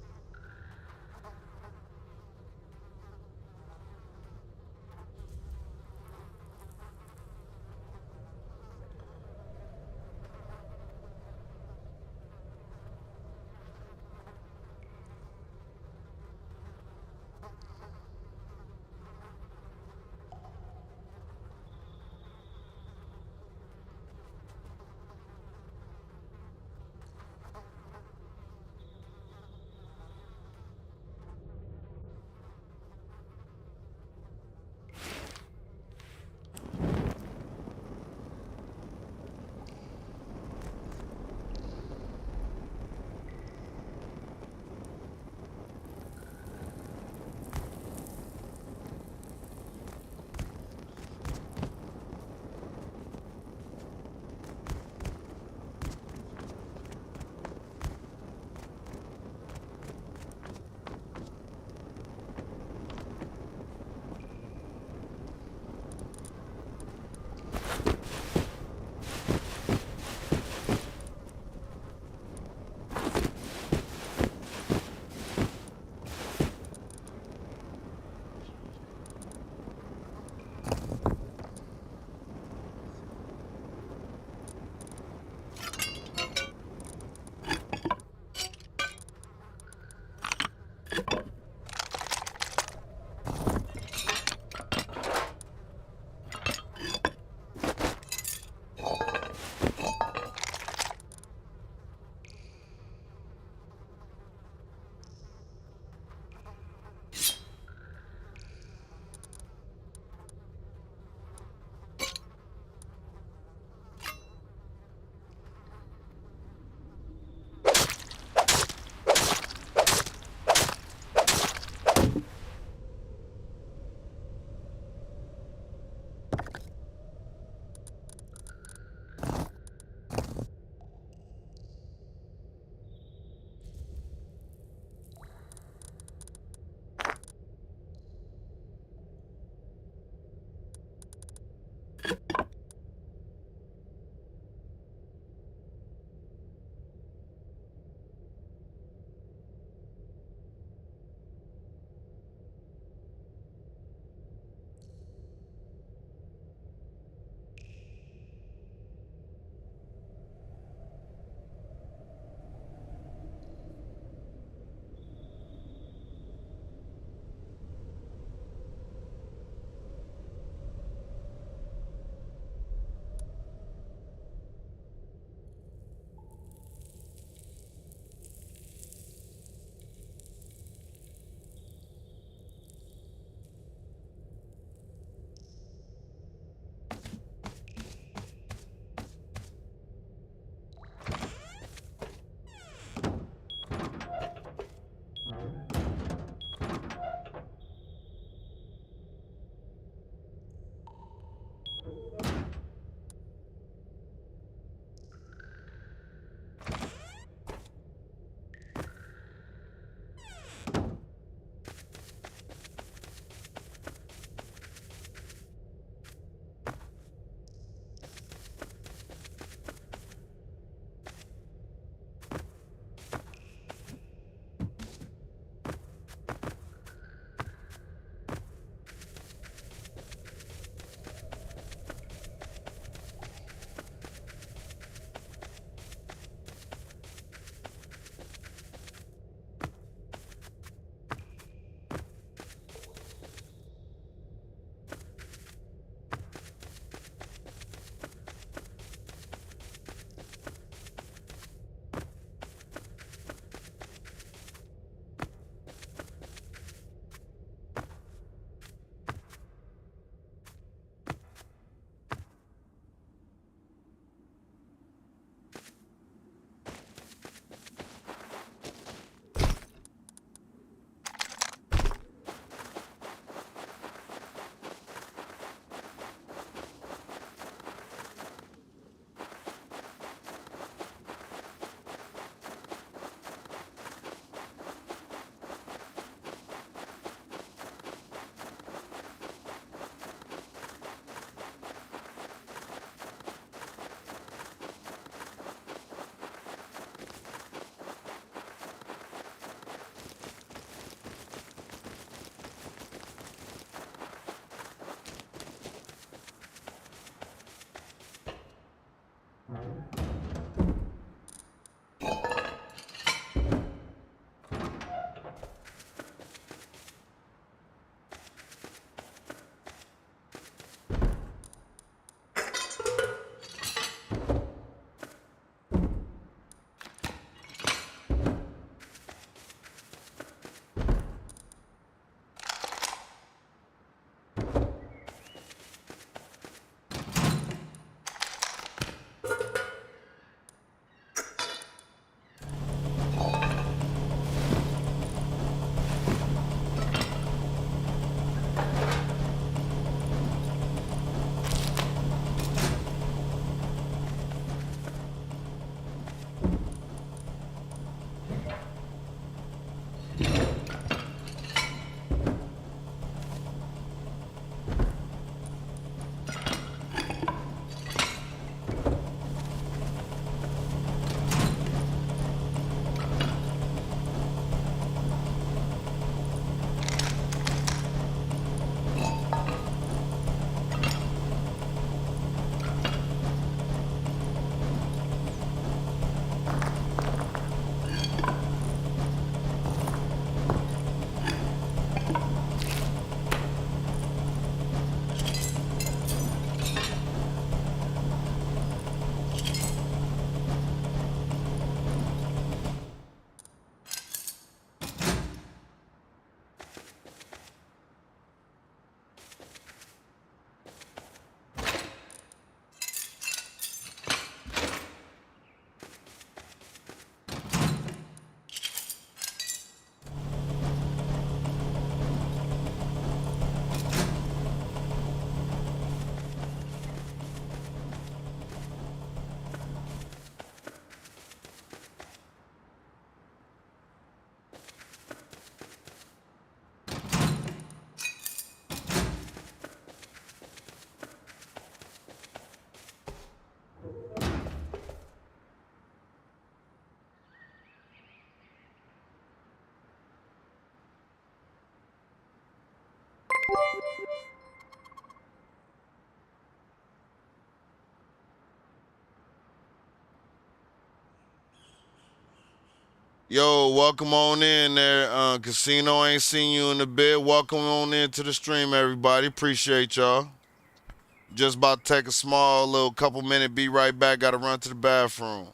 Yo, welcome on in there. Casino, ain't seen you in a bit. Welcome on into the stream, everybody. Appreciate y'all. Just about to take a small little couple minute, be right back. Gotta run to the bathroom.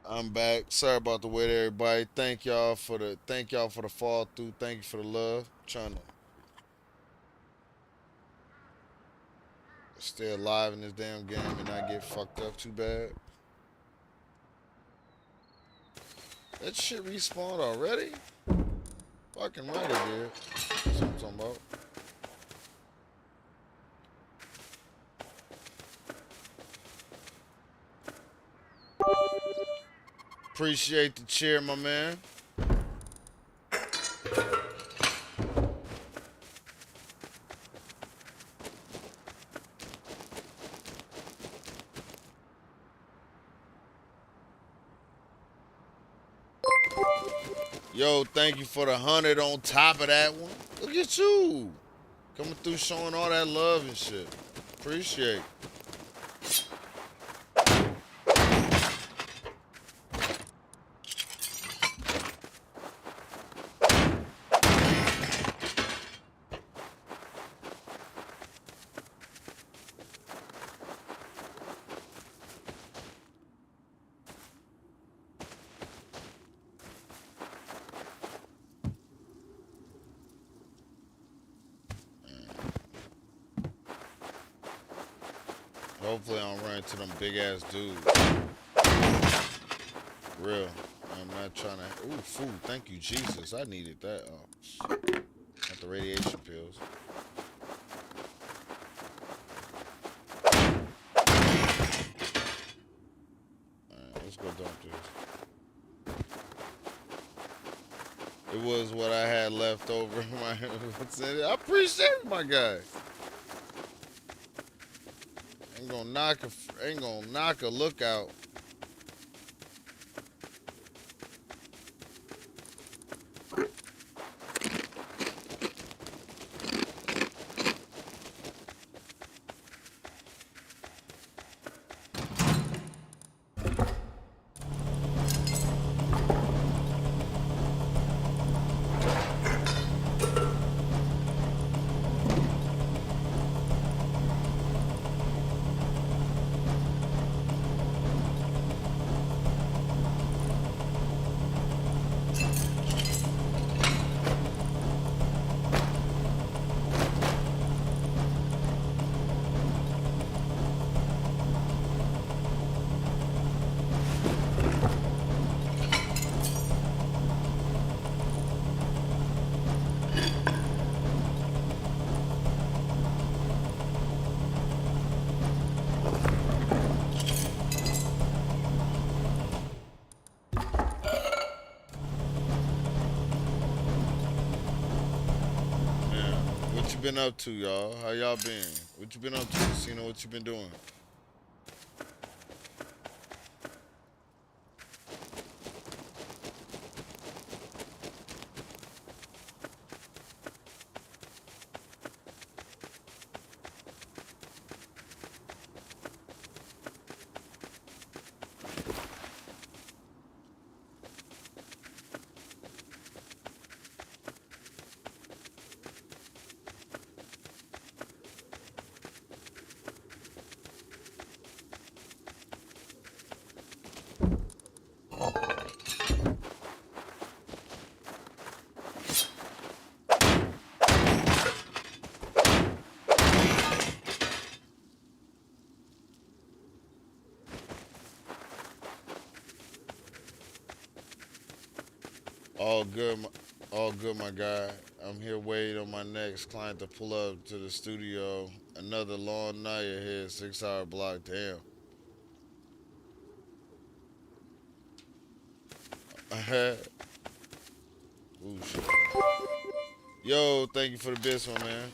I'm back. Sorry about the wait, everybody. Thank y'all for the fall through. Thank you for the love. Trying to stay alive in this damn game and not get fucked up too bad. That shit respawned already? Fucking right it did. That's what I'm talking about. Appreciate the cheer, my man. Yo, thank you for the 100 on top of that one. Look at you. Coming through showing all that love and shit. Appreciate it. Hopefully I don't run into them big ass dudes. Real. I'm not trying to. Ooh, food. Thank you, Jesus. I needed that. Oh, shit. Got the radiation pills. Alright, let's go dump this. It was what I had left over in my. I appreciate it, my guy. Ain't gonna knock a lookout. Been up to, y'all? How y'all been? What you been up to, Casino? What you been doing? All good, my guy. I'm here waiting on my next client to pull up to the studio. Another long night ahead, 6-hour block. Damn. Ooh, shit. Yo, thank you for the bits, my man.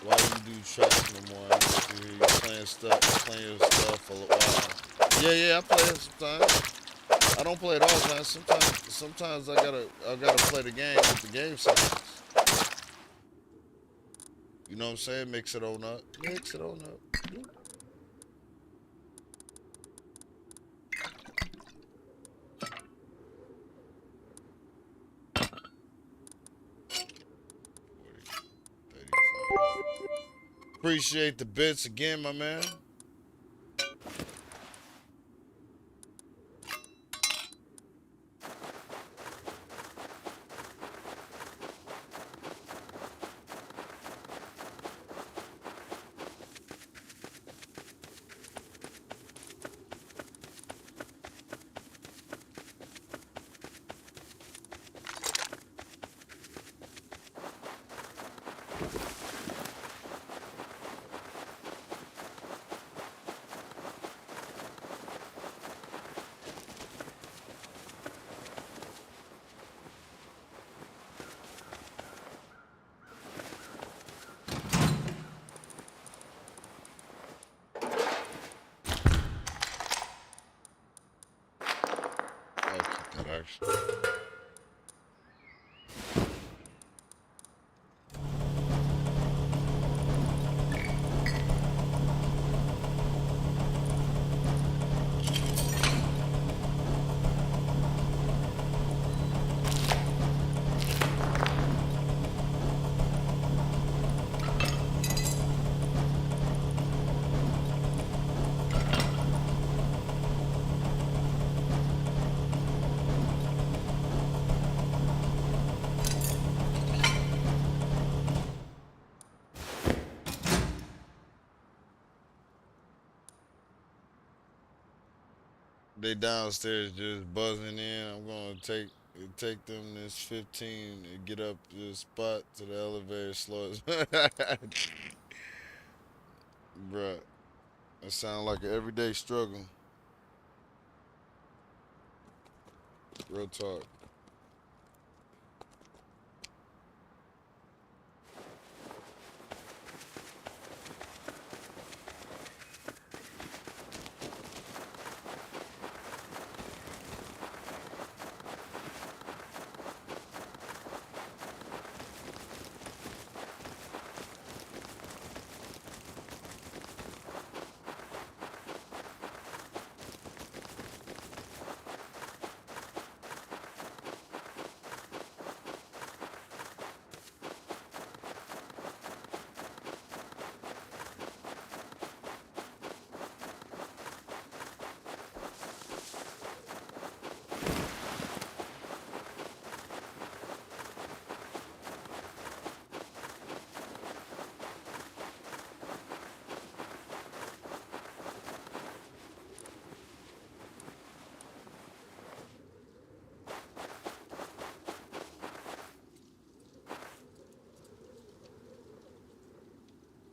Why do you do tracks no more? I used to hear you playing your stuff for a while. Yeah, I play it sometimes. I don't play it all the time. Sometimes I gotta play the game with the game settings. You know what I'm saying? Mix it on up. Appreciate the bits again, my man. They downstairs just buzzing in. I'm gonna take them this 15 and get up this spot to the elevator slow. Bruh, that sounds like an everyday struggle. Real talk.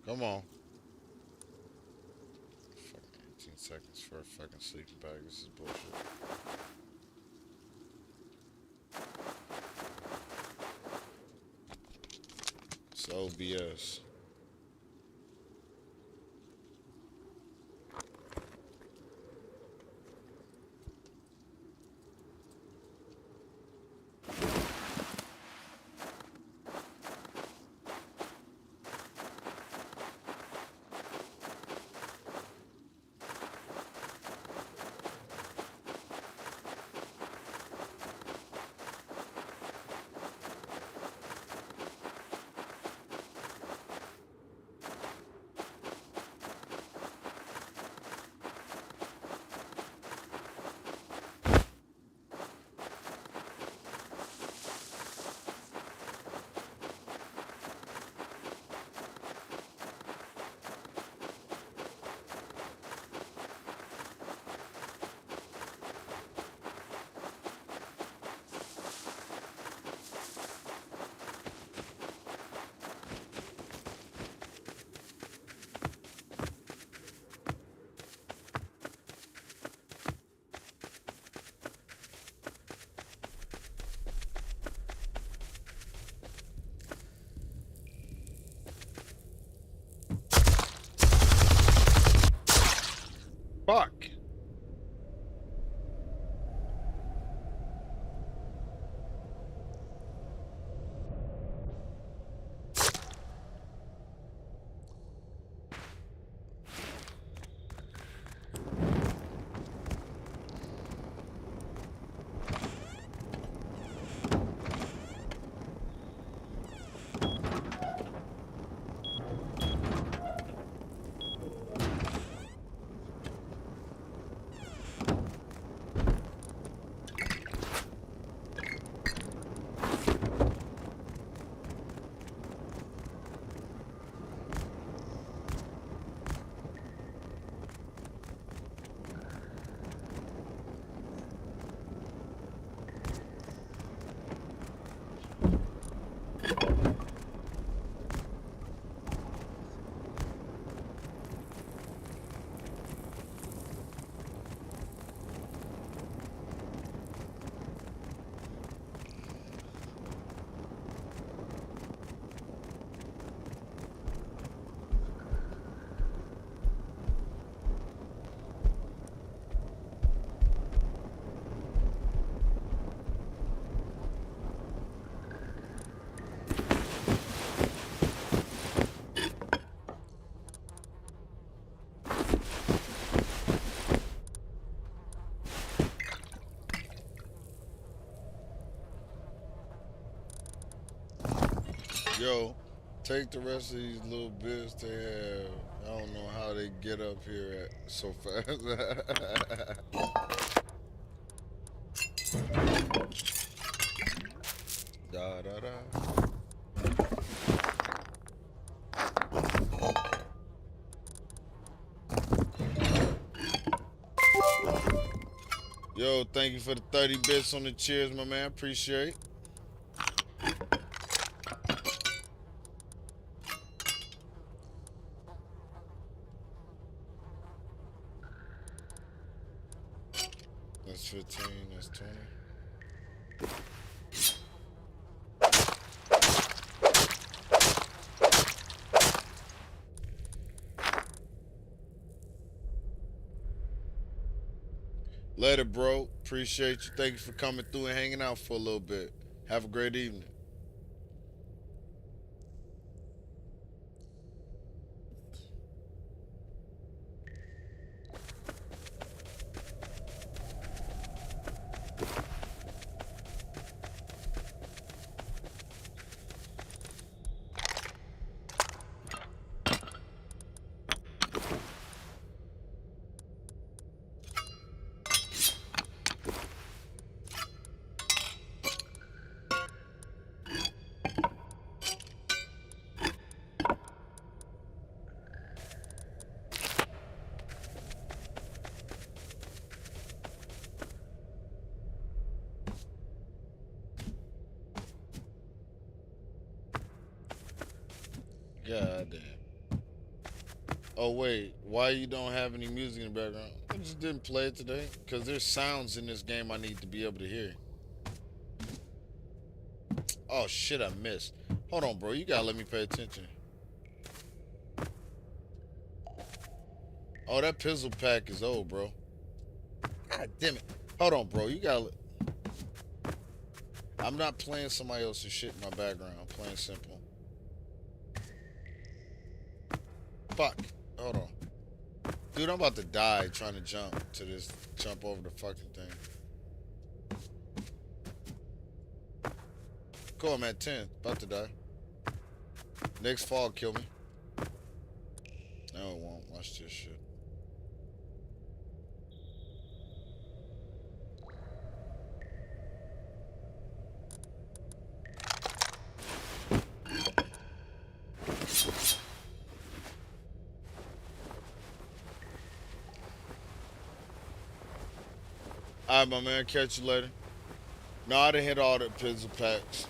Come on. Fucking 18 seconds for a fucking sleeping bag. This is bullshit. It's OBS. Fuck. Yo, take the rest of these little bits they have. I don't know how they get up here so fast. Da da da. Yo, thank you for the 30 bits on the cheers, my man. Appreciate it. That's 15, that's 20. Later, bro. Appreciate you. Thank you for coming through and hanging out for a little bit. Have a great evening. God damn. Oh wait, why you don't have any music in the background? I just didn't play it today because there's sounds in this game I need to be able to hear. Oh shit, I missed. Hold on, bro. You gotta let me pay attention. Oh, that pistol pack is old, bro. God damn it. Hold on, bro. You gotta. I'm not playing somebody else's shit in my background. I'm playing simple. Fuck. Hold on. Dude, I'm about to die trying to jump over the fucking thing. Cool, I'm at 10. About to die. Next fall, kill me. No, it won't. Watch this shit. All right, my man. Catch you later. No, I done hit all the pistol packs.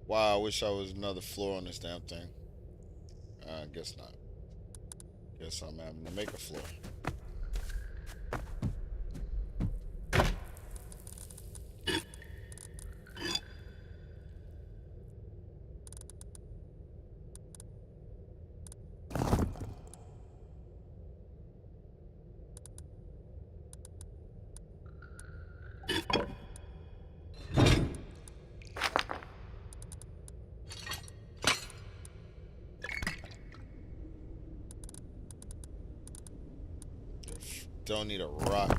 Wow, I wish I was another floor on this damn thing. I guess not. Guess I'm having to make a floor. Don't need a rock.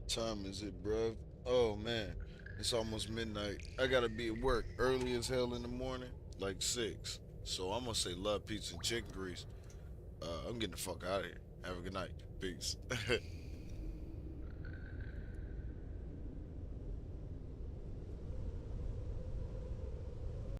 What time is it, bruv? Oh man, it's almost midnight. I gotta be at work early as hell in the morning, like 6. So I'm gonna say love, pizza, and chicken grease. I'm getting the fuck out of here. Have a good night. Peace.